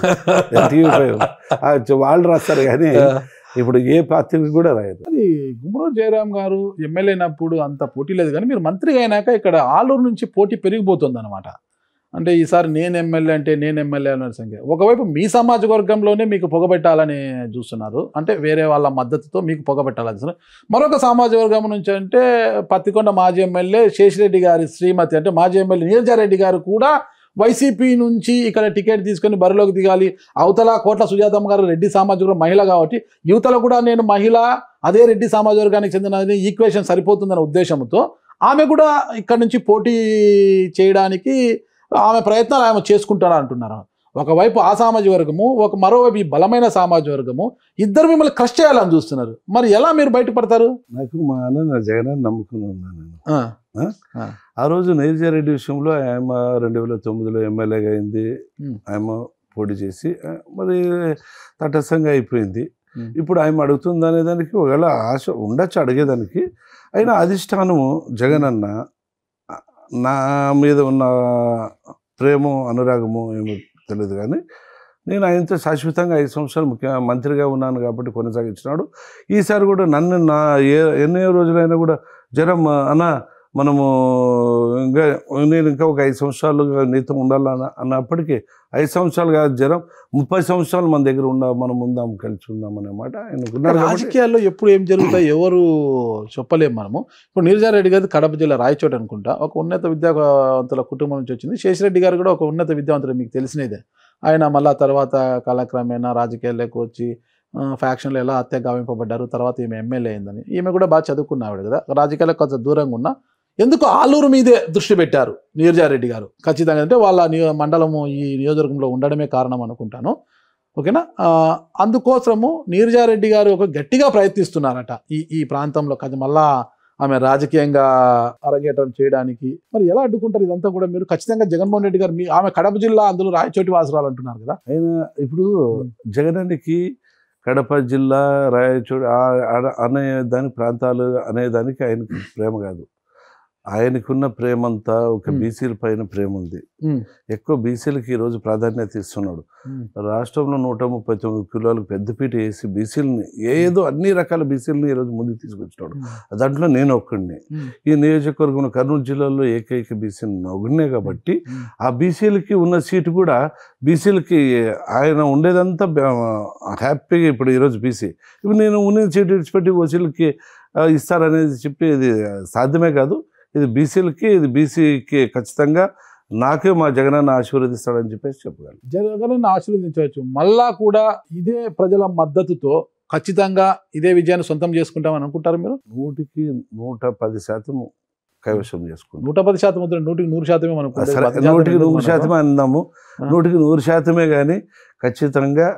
TV5 వాళ్ళు రాస్తారు. కానీ ఇప్పుడు ఏ పార్టీకి కూడా రాయదు. అది గుమ్మనూరు జయరాం గారు ఎమ్మెల్యే అయినప్పుడు అంత పోటీ లేదు, కానీ మీరు మంత్రి అయినాక ఇక్కడ ఆలూరు నుంచి పోటీ పెరిగిపోతుంది అనమాట. అంటే ఈసారి నేను ఎమ్మెల్యే అంటే నేను ఎమ్మెల్యే అనే సంఖ్య. ఒకవైపు మీ సమాజ వర్గంలోనే మీకు పొగబెట్టాలని చూస్తున్నారు, అంటే వేరే వాళ్ళ మద్దతుతో మీకు పొగబెట్టాలని చూస్తున్నారు. మరొక సమాజ వర్గం నుంచి అంటే పత్తికొండ మాజీ ఎమ్మెల్యే శేషిరెడ్డి గారి శ్రీమతి, అంటే మాజీ ఎమ్మెల్యే నీరజారెడ్డి గారు కూడా వైసీపీ నుంచి ఇక్కడ టికెట్ తీసుకొని బరిలోకి దిగాలి. అవతల కోట్ల సుజాతమ్మ గారు రెడ్డి సామాజిక వర్గం మహిళ కాబట్టి యువతలో కూడా నేను మహిళ, అదే రెడ్డి సామాజిక వర్గానికి చెందినది, ఈక్వేషన్ సరిపోతుందనే ఉద్దేశంతో ఆమె కూడా ఇక్కడ నుంచి పోటీ చేయడానికి ఆమె ప్రయత్నాలు ఆమె చేసుకుంటారా అంటున్నారు. ఒకవైపు ఆ సామాజిక వర్గము, మరోవైపు ఈ బలమైన సామాజిక వర్గము, ఇద్దరు మిమ్మల్ని క్రష్ చేయాలని చూస్తున్నారు. మరి ఎలా మీరు బయటపడతారు? నాకు మా అన్న జగన్ నమ్ముకుని ఉన్నాను. ఆ రోజు నీరజారెడ్డి విషయంలో ఆమె 2009లో ఎమ్మెల్యేగా అయింది. ఆమె పోటీ చేసి మరి తటస్థంగా అయిపోయింది. ఇప్పుడు ఆమె అడుగుతుంది అనే దానికి ఒకవేళ ఆశ ఉండొచ్చు అడిగేదానికి. అయినా అధిష్టానము జగన్ అన్న నా మీద ఉన్న ప్రేమ అనురాగము ఏమో తెలియదు, కానీ నేను ఆయనతో శాశ్వతంగా 5 సంవత్సరాలు మంత్రిగా ఉన్నాను కాబట్టి కొనసాగించినాడు. ఈసారి కూడా నన్ను ఎన్నో రోజులైనా కూడా జరం అన్న మనము ఇంకా నేను ఇంకా ఒక 5 సంవత్సరాలు నీతో ఉండాలన్న అన్నప్పటికీ 5 సంవత్సరాలు కాదు, జనం 30 సంవత్సరాలు మన దగ్గర మనం ఉందాం, కలిసి ఉందాం అనే మాట ఆయనకున్నారు. రాజకీయాల్లో ఎప్పుడు ఏం జరుగుతాయి ఎవరు చెప్పలేము మనము. ఇప్పుడు నీరజారెడ్డి గారు కడప జిల్లా రాయచోట అనుకుంటా, ఒక ఉన్నత విద్యావంతుల కుటుంబం నుంచి వచ్చింది. శేషిరెడ్డి గారు కూడా ఒక ఉన్నత విద్యావంతులు, మీకు తెలిసినదే. ఆయన మళ్ళా తర్వాత కాలక్రమేణా రాజకీయాల్లోకి వచ్చి ఫ్యాక్షన్లో ఎలా హత్య గావింపబడ్డారు, తర్వాత ఈమె ఎమ్మెల్యే అయిందని. ఈమె కూడా బాగా చదువుకున్నావిడ కదా, రాజకీయాలకు కొంచెం దూరంగా ఉన్నా ఎందుకు ఆలూరు మీదే దృష్టి పెట్టారు నీరజారెడ్డి గారు ఖచ్చితంగా. అంటే వాళ్ళ మండలము ఈ నియోజకవర్గంలో ఉండడమే కారణం అనుకుంటాను. ఓకేనా, అందుకోసము నీరజారెడ్డి గారు ఒక గట్టిగా ప్రయత్నిస్తున్నారట ఈ ప్రాంతంలో మళ్ళా ఆమె రాజకీయంగా అరంగేట్రం చేయడానికి. మరి ఎలా అడ్డుకుంటారు ఇదంతా కూడా మీరు? ఖచ్చితంగా జగన్మోహన్ రెడ్డి గారు ఆమె కడప జిల్లా, అందులో రాయచోటి వాసురాలు అంటున్నారు కదా. ఆయన ఇప్పుడు జగనానికి కడప జిల్లా రాయచోటి అనే దాని ప్రాంతాలు అనేదానికి ఆయనకి ప్రేమ కాదు. ఆయనకున్న ప్రేమ అంతా ఒక బీసీల పైన ప్రేమ ఉంది. ఎక్కువ బీసీలకి ఈరోజు ప్రాధాన్యత ఇస్తున్నాడు. రాష్ట్రంలో 139 కిలోలకు పెద్దపీట వేసి బీసీలని ఏదో అన్ని రకాల బీసీలని ఈరోజు ముందుకు తీసుకొచ్చినాడు. దాంట్లో నేను ఒక్కడిని. ఈ నియోజకవర్గంలో కర్నూలు జిల్లాలో ఏకైక బీసీని ఒకడినే కాబట్టి ఆ బీసీలకి ఉన్న సీటు కూడా బీసీలకి ఆయన ఉండేదంతా హ్యాపీగా. ఇప్పుడు ఈరోజు బీసీ ఇప్పుడు నేను ఉన్న సీటు విడిచిపెట్టి ఓసీలకి ఇస్తారనేది చెప్పి ఇది సాధ్యమే కాదు. ఇది బీసీలకి, ఇది బీసీకి ఖచ్చితంగా నాకే మా జగనన్న ఆశీర్వదిస్తాడని చెప్పేసి చెప్పగలను. జగనన్న ఆశీర్వదించవచ్చు. మళ్ళా కూడా ఇదే ప్రజల మద్దతుతో ఖచ్చితంగా ఇదే విజయాన్ని సొంతం చేసుకుంటామని అనుకుంటారు మీరు? 100కి 110% కైవసం చేసుకుంటాం. 110% 100కి 100% అనుకుంటాం. 100కి 100% అందాము, 100కి 100% కానీ ఖచ్చితంగా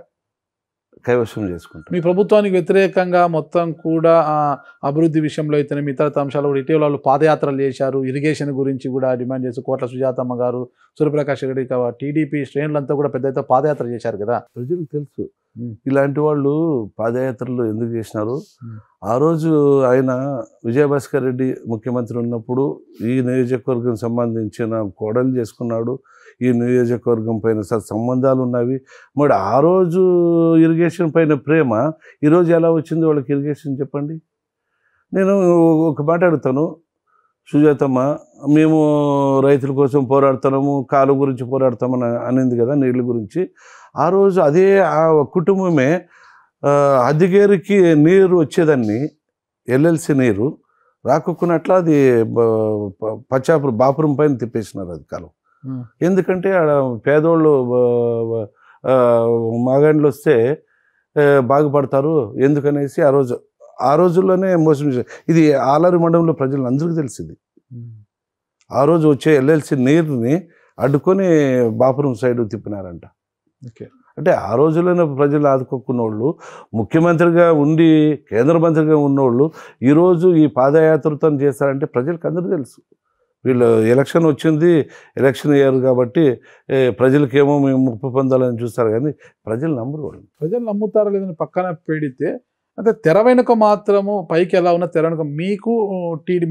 కైవసం చేసుకుంటాం. మీ ప్రభుత్వానికి వ్యతిరేకంగా మొత్తం కూడా అభివృద్ధి విషయంలో అయితేనే ఇతర అంశాలు కూడా ఇటీవల వాళ్ళు పాదయాత్రలు చేశారు. ఇరిగేషన్ గురించి కూడా డిమాండ్ చేసి కోట్ల సుజాతమ్మ గారు, సూర్యప్రకాష్ రెడ్డి, టీడీపీ శ్రేణులంతా కూడా పెద్ద ఎత్తున పాదయాత్ర చేశారు కదా. ప్రజలకు తెలుసు ఇలాంటి వాళ్ళు పాదయాత్రలు ఎందుకు చేసినారు. ఆ రోజు ఆయన విజయభాస్కర్ రెడ్డి ముఖ్యమంత్రి ఉన్నప్పుడు ఈ నియోజకవర్గం సంబంధించిన కోడలు చేసుకున్నాడు. ఈ నియోజకవర్గం పైన సంబంధాలు ఉన్నవి. మరి ఆ రోజు ఇరిగేషన్ పైన ప్రేమ ఈరోజు ఎలా వచ్చింది వాళ్ళకి ఇరిగేషన్ చెప్పండి. నేను ఒక మాట అడుగుతాను, సుజాతమ్మ మేము రైతుల కోసం పోరాడుతున్నాము, కాలు గురించి పోరాడతామని అనింది కదా, నీళ్ళ గురించి. ఆ రోజు అదే ఆ కుటుంబమే అద్దెగేరికి నీరు వచ్చేదాన్ని, ఎల్ఎల్సి నీరు రాకున్నట్ల అది బాపురం పైన తిప్పేసినారు అది కాలం. ఎందుకంటే ఆడ పేదోళ్ళు మాగాండ్లు వస్తే బాగుపడతారు ఎందుకనేసి ఆ రోజుల్లోనే మోసం చేశారు. ఇది ఆలరి మండలంలో ప్రజలు అందరికీ తెలిసింది. ఆ రోజు వచ్చే ఎల్ఎల్సి నీరుని అడ్డుకొని బాపురం సైడ్ తిప్పినారంట. అంటే ఆ రోజుల్లోనే ప్రజలు ఆదుకోకున్నోళ్ళు, ముఖ్యమంత్రిగా ఉండి కేంద్ర మంత్రిగా ఉన్నోళ్ళు ఈరోజు ఈ పాదయాత్రతో చేస్తారంటే ప్రజలకు అందరూ తెలుసు. వీళ్ళు ఎలక్షన్ వచ్చింది, ఎలక్షన్ అయ్యారు కాబట్టి ప్రజలకేమో మేము ముప్పు పొందాలని చూస్తారు, కానీ ప్రజలు నమ్మరు. వాళ్ళు ప్రజలు నమ్ముతారో లేదని పక్కన పెడితే, అంటే తెర వెనుక మాత్రము పైకి ఎలా ఉన్న తెర వెనుక మీకు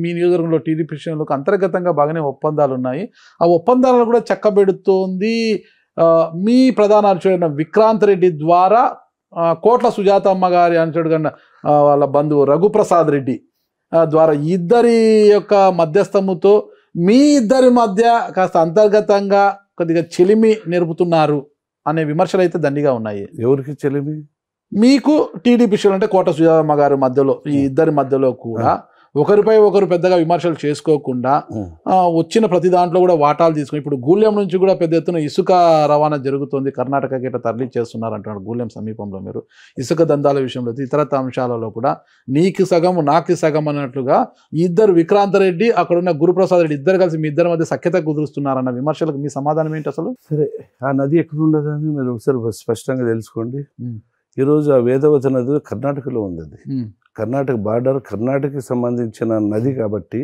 మీ నియోజకవర్గంలో టీడీపీ విషయంలో అంతర్గతంగా బాగానే ఒప్పందాలు ఉన్నాయి. ఆ ఒప్పందాలను కూడా చక్కబెడుతోంది మీ ప్రధాన అర్చకుడైన విక్రాంత్ రెడ్డి ద్వారా కోట్ల సుజాతమ్మ గారి అనుచరుడు కన్నా వాళ్ళ బంధువు రఘుప్రసాద్ రెడ్డి ద్వారా ఇద్దరి యొక్క మధ్యస్థముతో మీ ఇద్దరి మధ్య కాస్త అంతర్గతంగా కొద్దిగా చెలిమి నేర్పుతున్నారు అనే విమర్శలు అయితే దండిగా ఉన్నాయి. ఎవరికి చెలిమి? మీకు టీడీపీ అంటే కోట సుజాతమ్మ గారి మధ్యలో, ఈ ఇద్దరి మధ్యలో కూడా ఒకరిపై ఒకరు పెద్దగా విమర్శలు చేసుకోకుండా వచ్చిన ప్రతి దాంట్లో కూడా వాటాలు తీసుకుని, ఇప్పుడు గూళ్యం నుంచి కూడా పెద్ద ఎత్తున ఇసుక రవాణా జరుగుతుంది, కర్ణాటకకి ఇట్లా తరలి చేస్తున్నారు అంటున్నారు. గూళ్యం సమీపంలో మీరు ఇసుక దందాల విషయంలో ఇతర అంశాలలో కూడా నీకు సగం నాకు సగం అన్నట్లుగా ఇద్దరు విక్రాంత్ రెడ్డి అక్కడున్న గురుప్రసాద్ రెడ్డి ఇద్దరు కలిసి మీ ఇద్దరి మధ్య సఖ్యత కుదురుస్తున్నారన్న విమర్శలకు మీ సమాధానం ఏంటి అసలు? సరే, ఆ నది ఎక్కడ ఉండదని మీరు ఒకసారి స్పష్టంగా తెలుసుకోండి. ఈరోజు ఆ వేదవతి నది కర్ణాటకలో ఉంది. అది కర్ణాటక బార్డర్, కర్ణాటకకి సంబంధించిన నది కాబట్టి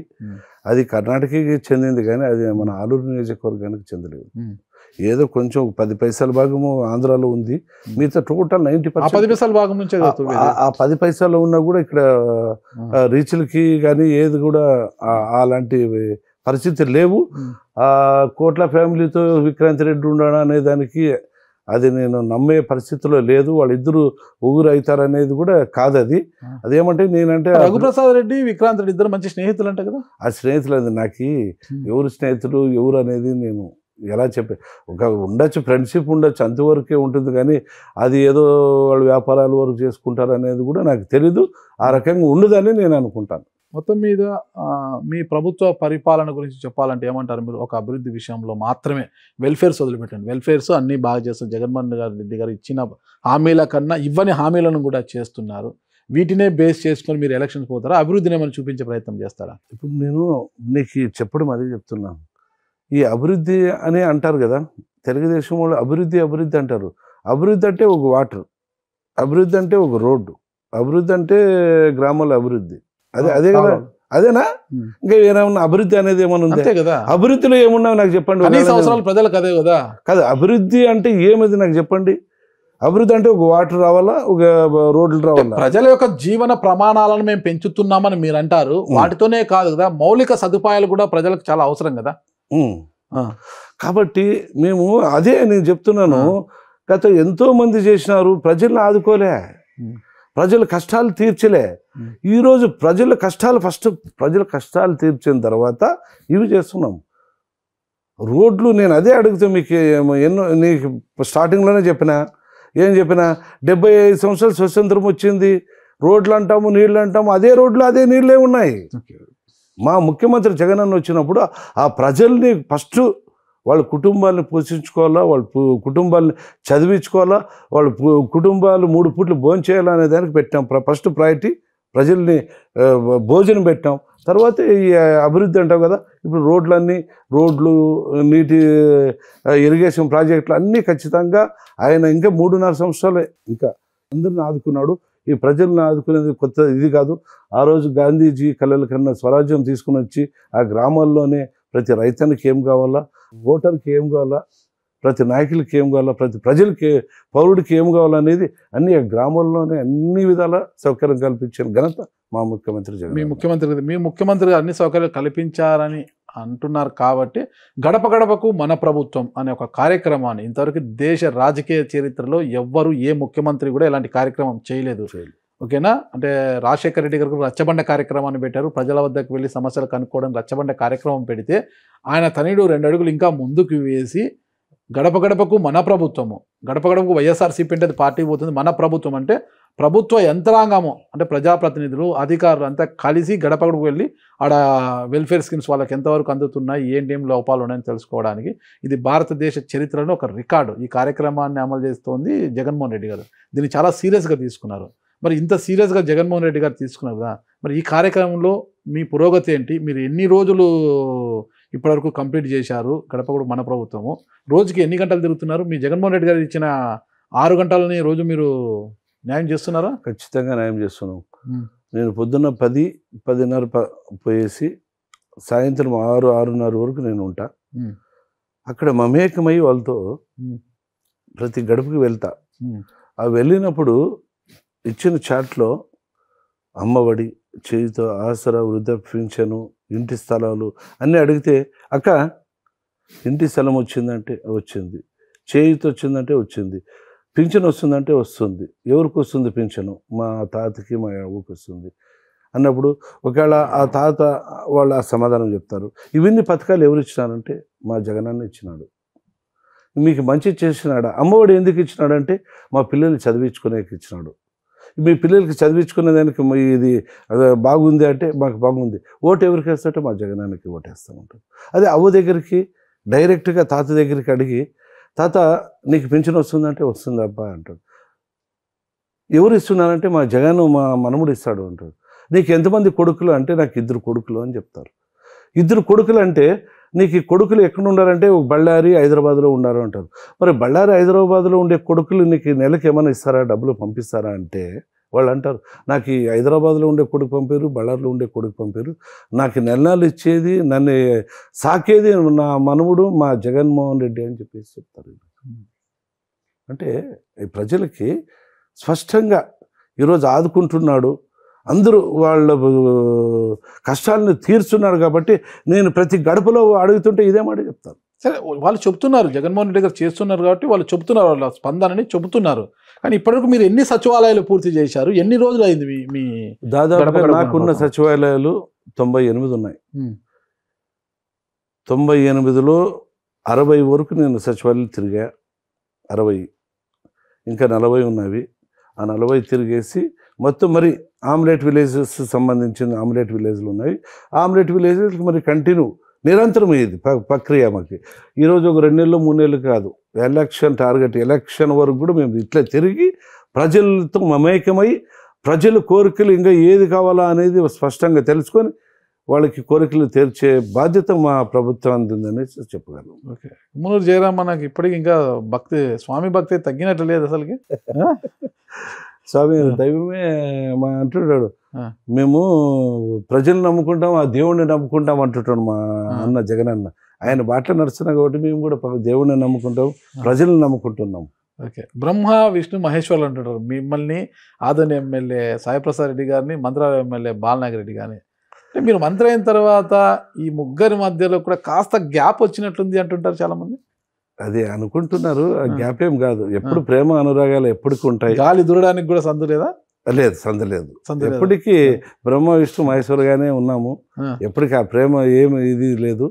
అది కర్ణాటకకి చెందింది, కానీ అది మన ఆలూరు నియోజకవర్గానికి చెందలేదు. ఏదో కొంచెం 10 పైసల భాగము ఆంధ్రాలో ఉంది, మిగతా టోటల్ 90% 10 పైసల భాగం నుంచే. ఆ 10 పైసలు ఉన్నా కూడా ఇక్కడ రీచ్లకి కానీ ఏది కూడా అలాంటి పరిస్థితి లేవు. ఆ కోట్ల ఫ్యామిలీతో విక్రాంత్ రెడ్డి ఉండడం అనే దానికి అది నేను నమ్మే పరిస్థితిలో లేదు. వాళ్ళిద్దరు ఊరు అవుతారనేది కూడా కాదు. అదేమంటే నేనంటే రఘుప్రసాద్ రెడ్డి విక్రాంత్ రెడ్డి ఇద్దరు మంచి స్నేహితులు అంట కదా. ఆ స్నేహితులు అది నాకు ఎవరు స్నేహితులు ఎవరు అనేది నేను ఎలా చెప్పే ఉండొచ్చు, ఫ్రెండ్షిప్ ఉండొచ్చు, అంతవరకే ఉంటుంది. కానీ అది ఏదో వాళ్ళు వ్యాపారాల వరకు చేసుకుంటారు అనేది కూడా నాకు తెలీదు. ఆ రకంగా ఉండదని నేను అనుకుంటాను. మొత్తం మీద మీ ప్రభుత్వ పరిపాలన గురించి చెప్పాలంటే ఏమంటారు మీరు? ఒక అభివృద్ధి విషయంలో మాత్రమే వెల్ఫేర్స్ వదిలిపెట్టండి. వెల్ఫేర్స్ అన్నీ బాగా చేస్తారు. జగన్మోహన్ రెడ్డి గారు ఇచ్చిన హామీల కన్నా ఇవ్వని హామీలను కూడా చేస్తున్నారు. వీటినే బేస్ చేసుకొని మీరు ఎలక్షన్స్ పోతారా? అభివృద్ధిని ఏమైనా చూపించే ప్రయత్నం చేస్తారా? ఇప్పుడు నేను నీకు చెప్పడం అదే చెప్తున్నాను. ఈ అభివృద్ధి అని అంటారు కదా, తెలుగుదేశం వాళ్ళు అభివృద్ధి అంటారు. అభివృద్ధి అంటే ఒక వాటర్, అభివృద్ధి అంటే ఒక రోడ్డు, అభివృద్ధి అంటే గ్రామాల అభివృద్ధి. అదే కదా, అదేనా? ఇంకా ఏమన్నా అభివృద్ధి అనేది ఏమన్నా ఉంది కదా? అభివృద్ధిలో ఏమున్నావు నాకు చెప్పండి. అవసరాలు ప్రజలకు అదే కదా. కదా అభివృద్ధి అంటే ఏమది నాకు చెప్పండి. అభివృద్ధి అంటే ఒక వాటర్ రావాలా, ఒక రోడ్లు రావాలా. ప్రజల యొక్క జీవన ప్రమాణాలను మేము పెంచుతున్నామని మీరు అంటారు. వాటితోనే కాదు కదా, మౌలిక సదుపాయాలు కూడా ప్రజలకు చాలా అవసరం కదా. కాబట్టి మేము అదే నేను చెప్తున్నాను. గత ఎంతో మంది చేసినారు, ప్రజలను ఆదుకోలే, ప్రజల కష్టాలు తీర్చలే. ఈరోజు ప్రజల కష్టాలు తీర్చిన తర్వాత ఇవి చేస్తున్నాం. రోడ్లు నేను అదే అడుగుతా మీకు నీకు స్టార్టింగ్లోనే ఏం చెప్పినా 75 సంవత్సరాలు స్వతంత్రం వచ్చింది, రోడ్లు అంటాము, నీళ్ళు అంటాము, అదే రోడ్లు అదే నీళ్ళే ఉన్నాయి. మా ముఖ్యమంత్రి జగన్ అన్న వచ్చినప్పుడు ఆ ప్రజల్ని ఫస్ట్ వాళ్ళ కుటుంబాలను పోషించుకోవాలా, వాళ్ళ కుటుంబాలని చదివించుకోవాలా, వాళ్ళ కుటుంబాలు 3 పూట్లు భోజనం చేయాలా అనే దానికి పెట్టాం. ఫస్ట్ ప్రయారిటీ ప్రజల్ని భోజనం పెట్టాం. తర్వాత ఈ అభివృద్ధి అంటాం కదా. ఇప్పుడు రోడ్లు, నీటి ఇరిగేషన్ ప్రాజెక్టులు అన్నీ ఖచ్చితంగా ఆయన ఇంకా 3.5 సంవత్సరాలే ఇంకా అందరిని ఆదుకున్నాడు. ఈ ప్రజలను ఆదుకునేది కొత్త ఇది కాదు. ఆ రోజు గాంధీజీ కళల కన్నా స్వరాజ్యం తీసుకుని వచ్చి ఆ గ్రామాల్లోనే ప్రతి రైతానికి ఏం కావాలా, ఓటర్కి ఏం కావాలా, ప్రతి నాయకులకి ఏం కావాలా, ప్రతి ప్రజలకి పౌరుడికి ఏం కావాలనేది అన్ని గ్రామాల్లోనే అన్ని విధాల సౌకర్యం కల్పించిన ఘనత మా ముఖ్యమంత్రి జగన్. మీ ముఖ్యమంత్రి అన్ని సౌకర్యాలు కల్పించారని అంటున్నారు కాబట్టి గడప గడపకు మన ప్రభుత్వం అనే ఒక కార్యక్రమాన్ని ఇంతవరకు దేశ రాజకీయ చరిత్రలో ఎవ్వరు ఏ ముఖ్యమంత్రి కూడా ఇలాంటి కార్యక్రమం చేయలేదు. ఓకేనా? అంటే రాజశేఖర రెడ్డి గారు రచ్చబండ కార్యక్రమాన్ని పెట్టారు. ప్రజల వద్దకు వెళ్ళి సమస్యలు కనుక్కోవడం రచ్చబండ కార్యక్రమం పెడితే ఆయన తనయుడు 2 అడుగులు ఇంకా ముందుకు వేసి గడప గడపకు మన ప్రభుత్వము, గడప గడపకు వైఎస్ఆర్సీపీ అంటే పార్టీ పోతుంది, మన ప్రభుత్వం అంటే ప్రభుత్వ యంత్రాంగము అంటే ప్రజాప్రతినిధులు అధికారులు అంతా కలిసి గడప గడపకు వెళ్ళి ఆడ వెల్ఫేర్ స్కీమ్స్ వాళ్ళకి ఎంతవరకు అందుతున్నాయి, ఏం లోపాలు ఉన్నాయని తెలుసుకోవడానికి ఇది భారతదేశ చరిత్రలో ఒక రికార్డు. ఈ కార్యక్రమాన్ని అమలు చేస్తోంది జగన్మోహన్ రెడ్డి గారు. దీన్ని చాలా సీరియస్గా తీసుకున్నారు. మరి ఇంత సీరియస్గా జగన్మోహన్ రెడ్డి గారు తీసుకున్నారు కదా, మరి ఈ కార్యక్రమంలో మీ పురోగతి ఏంటి? మీరు ఎన్ని రోజులు ఇప్పటివరకు కంప్లీట్ చేశారు? గడపగూడ మన ప్రభుత్వము రోజుకి ఎన్ని గంటలు తిరుగుతున్నారు? మీ జగన్మోహన్ రెడ్డి గారు ఇచ్చిన 6 గంటలని రోజు మీరు న్యాయం చేస్తున్నారా? ఖచ్చితంగా న్యాయం చేస్తున్నాం. నేను పొద్దున్న 10-10:30 పోయేసి సాయంత్రం 6-6:30 వరకు నేను ఉంటా. అక్కడ మమేకమై వాళ్ళతో ప్రతి గడపకి వెళ్తా. ఆ వెళ్ళినప్పుడు ఇచ్చిన చాట్లో అమ్మఒడి, చేయుత, ఆసరా, వృద్ధాప్య పింఛను, ఇంటి స్థలాలు అన్నీ అడిగితే అక్క ఇంటి స్థలం వచ్చిందంటే వచ్చింది, చేయుత వచ్చిందంటే వచ్చింది, పింఛను వస్తుందంటే వస్తుంది. ఎవరికి వస్తుంది పింఛను? మా తాతకి మా అవ్వకి వస్తుంది అన్నప్పుడు ఒకవేళ ఆ తాత వాళ్ళు ఆ సమాధానం చెప్తారు. ఇవన్నీ పథకాలు ఎవరు ఇచ్చినారంటే మా జగనన్న ఇచ్చినాడు. మీకు మంచి చేసినాడా? అమ్మఒడి ఎందుకు ఇచ్చినాడంటే మా పిల్లల్ని చదివించుకునేకి ఇచ్చినాడు. మీ పిల్లలకి చదివించుకునే దానికి ఇది బాగుంది అంటే మాకు బాగుంది. ఓటు ఎవరికి వేస్తాంటే మా జగనానికి ఓటేస్తామంటారు. అదే అవ్వ దగ్గరికి డైరెక్ట్గా తాత దగ్గరికి అడిగి తాత నీకు పింఛన్ వస్తుందంటే వస్తుంది అబ్బా అంటాడు. ఎవరు ఇస్తున్నారంటే మా జగన్ మా మనముడు ఇస్తాడు అంటాడు. నీకు ఎంతమంది కొడుకులు అంటే నాకు 2 కొడుకులు అని చెప్తారు. 2 కొడుకులు అంటే నీకు ఈ కొడుకులు ఎక్కడ ఉండాలంటే బళ్ళారి, హైదరాబాద్లో ఉన్నారు అంటారు. మరి బళ్ళారి, హైదరాబాద్లో ఉండే కొడుకులు నీకు నెలకి ఏమైనా ఇస్తారా, డబ్బులు పంపిస్తారా అంటే వాళ్ళు అంటారు నాకు ఈ హైదరాబాద్లో ఉండే కొడుకు పంపారు, బళ్ళారిలో ఉండే కొడుకు పంపారు, నాకు నెలలు ఇచ్చేది, నన్ను సాకేది నా మనవుడు మా జగన్మోహన్ రెడ్డి అని చెప్పేసి చెప్తారు. అంటే ఈ ప్రజలకి స్పష్టంగా ఈరోజు ఆదుకుంటున్నాడు, అందరూ వాళ్ళ కష్టాలను తీర్చున్నారు. కాబట్టి నేను ప్రతి గడపలో అడుగుతుంటే ఇదే మాట చెప్తాను. సరే వాళ్ళు చెప్తున్నారు, జగన్మోహన్ రెడ్డి గారు చేస్తున్నారు కాబట్టి వాళ్ళు చెప్తున్నారు, వాళ్ళ స్పందనని చెబుతున్నారు. కానీ ఇప్పటివరకు మీరు ఎన్ని సచివాలయాలు పూర్తి చేశారు? ఎన్ని రోజులు అయింది మీ దాదాపుగా నాకున్న సచివాలయాలు 98 ఉన్నాయి. 98లో 60 వరకు నేను సచివాలయాలు తిరిగా. 60 ఇంకా 40 ఉన్నవి. ఆ 40 తిరిగేసి మొత్తం మరి ఆమ్లెట్ విలేజెస్ సంబంధించిన ఆమ్లెట్ విలేజ్లు ఉన్నాయి. ఆమ్లెట్ విలేజెస్కి మరి కంటిన్యూ నిరంతరం ఇది ప్రక్రియ. మాకు ఈరోజు ఒక 2 నెలలు 3 నెలలు కాదు, ఎలక్షన్ టార్గెట్ ఎలక్షన్ వరకు కూడా మేము ఇట్లా తిరిగి ప్రజలతో మమేకమై ప్రజల కోరికలు ఇంకా ఏది కావాలా అనేది స్పష్టంగా తెలుసుకొని వాళ్ళకి కోరికలు తీర్చే బాధ్యత మా ప్రభుత్వం అందిందనేసి చెప్పగలను. ఓకే. మునూరు జయరాం మనకి ఇప్పటికి ఇంకా భక్తి, స్వామి భక్తి తగ్గినట్లు లేదు అసలుకి. స్వామి దైవమే మా అంటున్నాడు, మేము ప్రజలు నమ్ముకుంటాం, ఆ దేవుడిని నమ్ముకుంటాం అంటుంటాడు మా అన్న జగన్ అన్న. ఆయన బాటలో నడుస్తున్నాం కాబట్టి మేము కూడా దేవుడిని నమ్ముకుంటాం, ప్రజలను నమ్ముకుంటున్నాం. ఓకే. బ్రహ్మ విష్ణు మహేశ్వర్లు అంటుంటారు. మిమ్మల్ని ఆదోని ఎమ్మెల్యే సాయిప్రసాద్ రెడ్డి గారిని, మంత్రాలయం ఎమ్మెల్యే బాలనాగర్ రెడ్డి గారిని, అంటే మీరు మంత్రి అయిన తర్వాత ఈ ముగ్గురి మధ్యలో కూడా కాస్త గ్యాప్ వచ్చినట్లుంది అంటుంటారు చాలా మంది. అదే అనుకుంటున్నారు, గ్యాప్ ఏం కాదు. ఎప్పుడు ప్రేమ అనురాగాలు ఎప్పటికి ఉంటాయి. గాలి దూరడానికి కూడా సందు లేదా? లేదు, సంద లేదు. ఎప్పటికీ బ్రహ్మ విష్ణు మహేశ్వరుగానే ఉన్నాము. ఎప్పటికీ ఆ ప్రేమ ఏమి ఇది లేదు.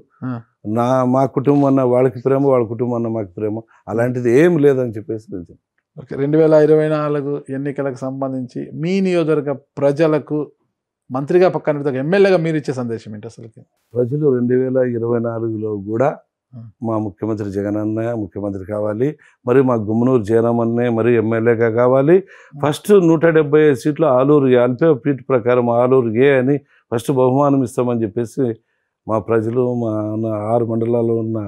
మా కుటుంబం అన్న వాళ్ళకి ప్రేమ, వాళ్ళ కుటుంబం అన్న మాకు ప్రేమ, అలాంటిది ఏం లేదని చెప్పేసి. ఓకే. 2024 ఎన్నికలకు సంబంధించి మీ నియోజకవర్గ ప్రజలకు మంత్రిగా పక్కన పెడతాక ఎమ్మెల్యేగా మీరు ఇచ్చే సందేశం ఏంటి అసలుకి? ప్రజలు 2024లో కూడా మా ముఖ్యమంత్రి జగన్ అన్న ముఖ్యమంత్రి కావాలి, మరి మా గుమ్మనూరు జయరాం అన్నే మరి ఎమ్మెల్యేగా కావాలి. ఫస్ట్ 175 సీట్లు ఆలూరు ఎల్పీ ఫీట్ ప్రకారం ఆలూరు ఏ అని ఫస్ట్ బహుమానం ఇస్తామని చెప్పేసి మా ప్రజలు, మా 6 మండలాల్లో ఉన్న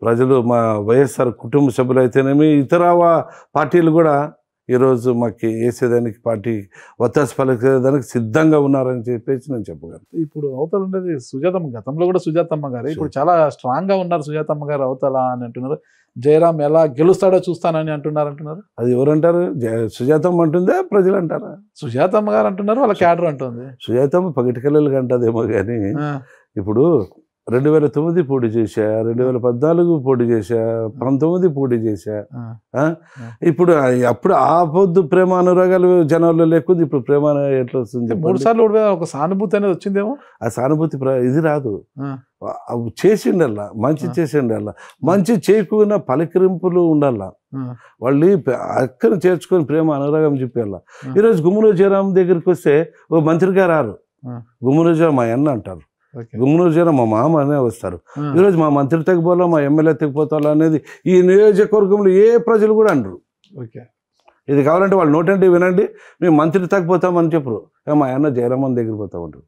ప్రజలు, మా వైఎస్ఆర్ కుటుంబ సభ్యులు అయితేనేమి ఇతర పార్టీలు కూడా ఈరోజు మాకు వేసేదానికి పార్టీ ఒత్తాస పలికేదానికి సిద్ధంగా ఉన్నారని చెప్పేసి నేను చెప్పగలను. ఇప్పుడు అవతల ఉండేది సుజాతమ్మ, గతంలో కూడా సుజాతమ్మ గారు, ఇప్పుడు చాలా స్ట్రాంగ్గా ఉన్నారు సుజాతమ్మ గారు అవతల అని అంటున్నారు. జయరాం ఎలా గెలుస్తాడో చూస్తానని అంటున్నారు. అది ఎవరంటారు? సుజాతమ్మ అంటుందా ప్రజలు అంటారా? సుజాతమ్మ గారు అంటున్నారు, వాళ్ళ క్యాడర్ అంటుంది. సుజాతమ్మ పగిటికల్లెలు అంటదేమో కానీ ఇప్పుడు 2009 పోటీ చేశా, 2014 పోటీ చేశా, 19 పోటీ చేశా. ఇప్పుడు అప్పుడు ఆ పొద్దు ప్రేమ అనురాగాలు జనాల్లో లేకుండా ఇప్పుడు ప్రేమ ఎట్లా వస్తుంది? 3 సార్లు ఒక సానుభూతి అనేది వచ్చిందేమో. ఆ సానుభూతి ఇది రాదు. చేసిండల్లా, మంచి చేసిండల్లా, మంచి చేయకుండా పలకరింపులు ఉండాలా, వాళ్ళు అక్కన చేర్చుకొని ప్రేమ అనురాగం చెప్పేలా. ఈరోజు గుమ్మనూరు జయరాం దగ్గరికి వస్తే ఓ మంత్రిగా రారు, గుమ్మనూరు జయరాం మా అన్న అంటారు, గుమ్మనూరు జయరాం మా మామ అనే వస్తారు. ఈరోజు మా మంత్రి తెగిపోవాలా, మా ఎమ్మెల్యే తెగిపోతాలా అనేది ఈ నియోజకవర్గంలో ఏ ప్రజలు కూడా అంటారు. ఇది కావాలంటే వాళ్ళు నోటంటే వినండి, మేము మంత్రి తగ్గిపోతామని చెప్పరు, మా అన్న జయరామన్ దగ్గర పోతామంటారు.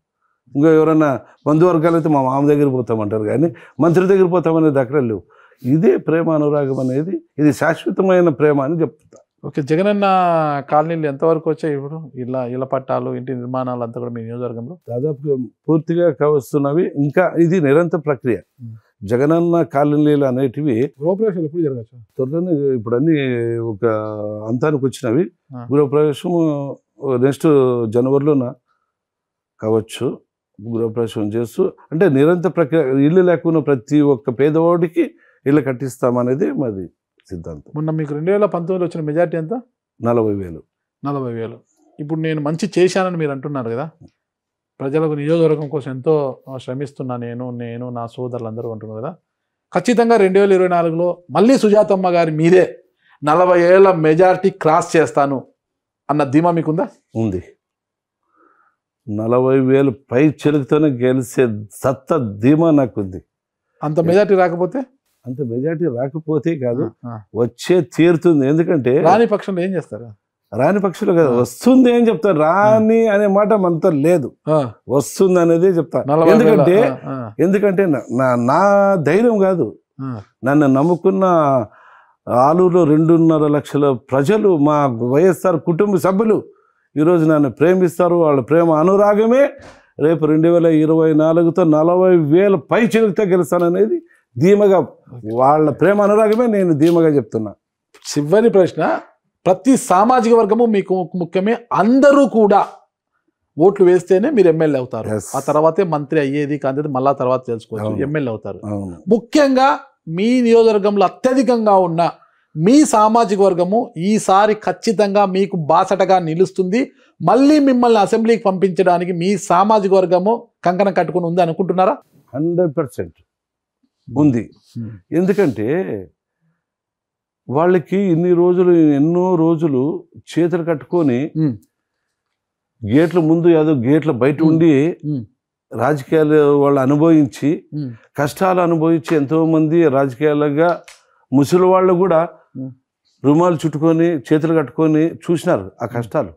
ఇంకా ఎవరన్నా బంధువర్గాలు అయితే మా మామ దగ్గర పోతామంటారు, కానీ మంత్రి దగ్గర పోతామనేది అక్కడ లేవు. ఇదే ప్రేమ అనురాగం అనేది, ఇది శాశ్వతమైన ప్రేమ అని చెప్తా. ఓకే. జగనన్న కాలనీలు ఎంతవరకు వచ్చాయి ఇప్పుడు? ఇళ్ళ పట్టాలు, ఇంటి నిర్మాణాలు అంతా కూడా మీ నియోజకవర్గంలో దాదాపుగా పూర్తిగా కావస్తున్నవి. ఇంకా ఇది నిరంతర ప్రక్రియ. జగనన్న కాలనీలు అనేటివి గృహప్రవేశాలు ఎప్పుడు జరగచ్చు? త్వరలోనే ఇప్పుడు అన్ని ఒక అంతానికి వచ్చినవి. గృహప్రవేశం నెక్స్ట్ జనవరిలోన కావచ్చు. గృహప్రవేశం చేస్తూ అంటే నిరంతర ప్రక్రియ. ఇల్లు లేకుండా ప్రతి ఒక్క పేదవాడికి ఇల్లు కట్టిస్తామనేది మాది సిద్ధాంతం. మొన్న మీకు 2019 వచ్చిన మెజార్టీ ఎంత? 40,000. ఇప్పుడు నేను మంచి చేశానని మీరు అంటున్నారు కదా, ప్రజలకు నియోజకవర్గం కోసం ఎంతో శ్రమిస్తున్నా నేను నా సోదరులందరూ అంటున్నారు కదా, ఖచ్చితంగా 2024లో మళ్ళీ సుజాతమ్మ గారి మీదే 40 ఏళ్ళ మెజార్టీ క్రాస్ చేస్తాను అన్న ధీమా మీకుందా? ఉంది. 40,000 పై చెలుకుతోనే గెలిచే సత్తా ధీమా నాకుంది. అంత మెజార్టీ రాకపోతే? అంత మెజార్టీ రాకపోతే కాదు, వచ్చే తీరుతుంది. ఎందుకంటే రాని పక్షంలో ఏం చేస్తారు? రాని పక్షంలో కాదు, వస్తుంది ఏం చెప్తారు. రాని అనే మాట మనతో లేదు, వస్తుంది అనేది చెప్తా. ఎందుకంటే నా ధైర్యం కాదు, నన్ను నమ్ముకున్న ఆలూరులో 2.5 లక్షల ప్రజలు, మా వైఎస్ఆర్ కుటుంబ సభ్యులు ఈరోజు నన్ను ప్రేమిస్తారు. వాళ్ళ ప్రేమ అనురాగమే రేపు 2024తో 40,000 పై చెలుగుతో గెలుస్తాననేది ధీమగా, వాళ్ళ ప్రేమ అనురాగమే నేను ధీమగా చెప్తున్నా. చివరి ప్రశ్న, ప్రతి సామాజిక వర్గము మీకు ముఖ్యమే, అందరూ కూడా ఓట్లు వేస్తేనే మీరు ఎమ్మెల్యే అవుతారు. ఆ తర్వాతే మంత్రి అయ్యేది కాదు, మళ్ళా తర్వాత తెలుసుకోవచ్చు, ఎమ్మెల్యే అవుతారు. ముఖ్యంగా మీ నియోజకవర్గంలో అత్యధికంగా ఉన్న మీ సామాజిక వర్గము ఈసారి ఖచ్చితంగా మీకు బాసటగా నిలుస్తుంది, మళ్ళీ మిమ్మల్ని అసెంబ్లీకి పంపించడానికి మీ సామాజిక వర్గము కంకణం కట్టుకుని ఉంది అనుకుంటున్నారా? 100% ఉంది. ఎందుకంటే వాళ్ళకి ఎన్నో రోజులు చేతులు కట్టుకొని గేట్ల ముందు ఏదో గేట్ల బయట ఉండి రాజకీయాలు వాళ్ళు అనుభవించి కష్టాలు అనుభవించి ఎంతోమంది రాజకీయాలుగా ముసలి వాళ్ళు కూడా రుమాలు చుట్టుకొని చేతులు కట్టుకొని చూసినారు ఆ కష్టాలు.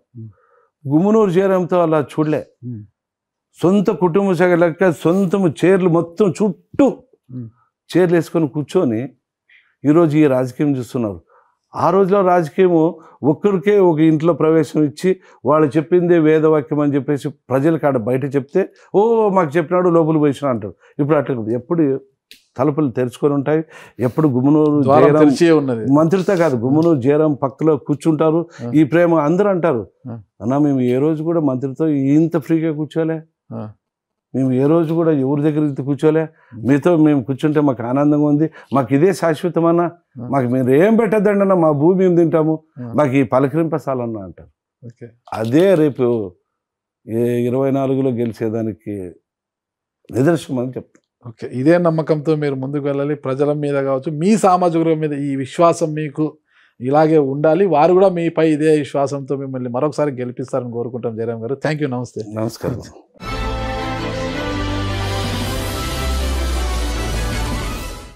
గుమ్మనూరు జయరాంతో అలా చూడలే. సొంత కుటుంబ శాఖ లెక్క సొంతం చైర్లు మొత్తం చుట్టూ చైర్లు వేసుకొని కూర్చొని ఈరోజు ఈ రాజకీయం చూస్తున్నారు. ఆ రోజులో రాజకీయము ఒక్కరికే ఒక ఇంట్లో ప్రవేశం ఇచ్చి వాళ్ళు చెప్పిందే వేదవాక్యం అని చెప్పేసి ప్రజలకు ఆడ బయట చెప్తే ఓ మాకు చెప్పినాడు లోపల పోయినా అంటారు. ఇప్పుడు అట్లా ఎప్పుడు తలుపులు తెరుచుకొని ఉంటాయి. ఎప్పుడు గుమ్మనూరు మంత్రితో కాదు, గుమ్మనూరు జయరాం పక్కలో కూర్చుంటారు. ఈ ప్రేమ అందరూ అంటారు, అన్నా మేము ఏ రోజు కూడా మంత్రితో ఇంత ఫ్రీగా కూర్చోలే, మేము ఏ రోజు కూడా ఎవరి దగ్గర ఇంత కూర్చోలే, మీతో మేము కూర్చుంటే మాకు ఆనందంగా ఉంది, మాకు ఇదే శాశ్వతమన్నా, మాకు మీరు ఏం పెట్టద్దండి అన్న, మా భూమి మేము తింటాము, మాకు ఈ పలకరింపసాలన్నా అంటారు. అదే రేపు 24లో గెలిచేదానికి నిదర్శనం అని చెప్తాను. ఓకే, ఇదే నమ్మకంతో మీరు ముందుకు వెళ్ళాలి. ప్రజల మీద కావచ్చు, మీ సామాజిక వర్గం మీద ఈ విశ్వాసం మీకు ఇలాగే ఉండాలి. వారు కూడా మీపై ఇదే విశ్వాసంతో మిమ్మల్ని మరొకసారి గెలిపిస్తారని కోరుకుంటాం. జయరాం గారు, థ్యాంక్ యూ. నమస్తే. నమస్కారం.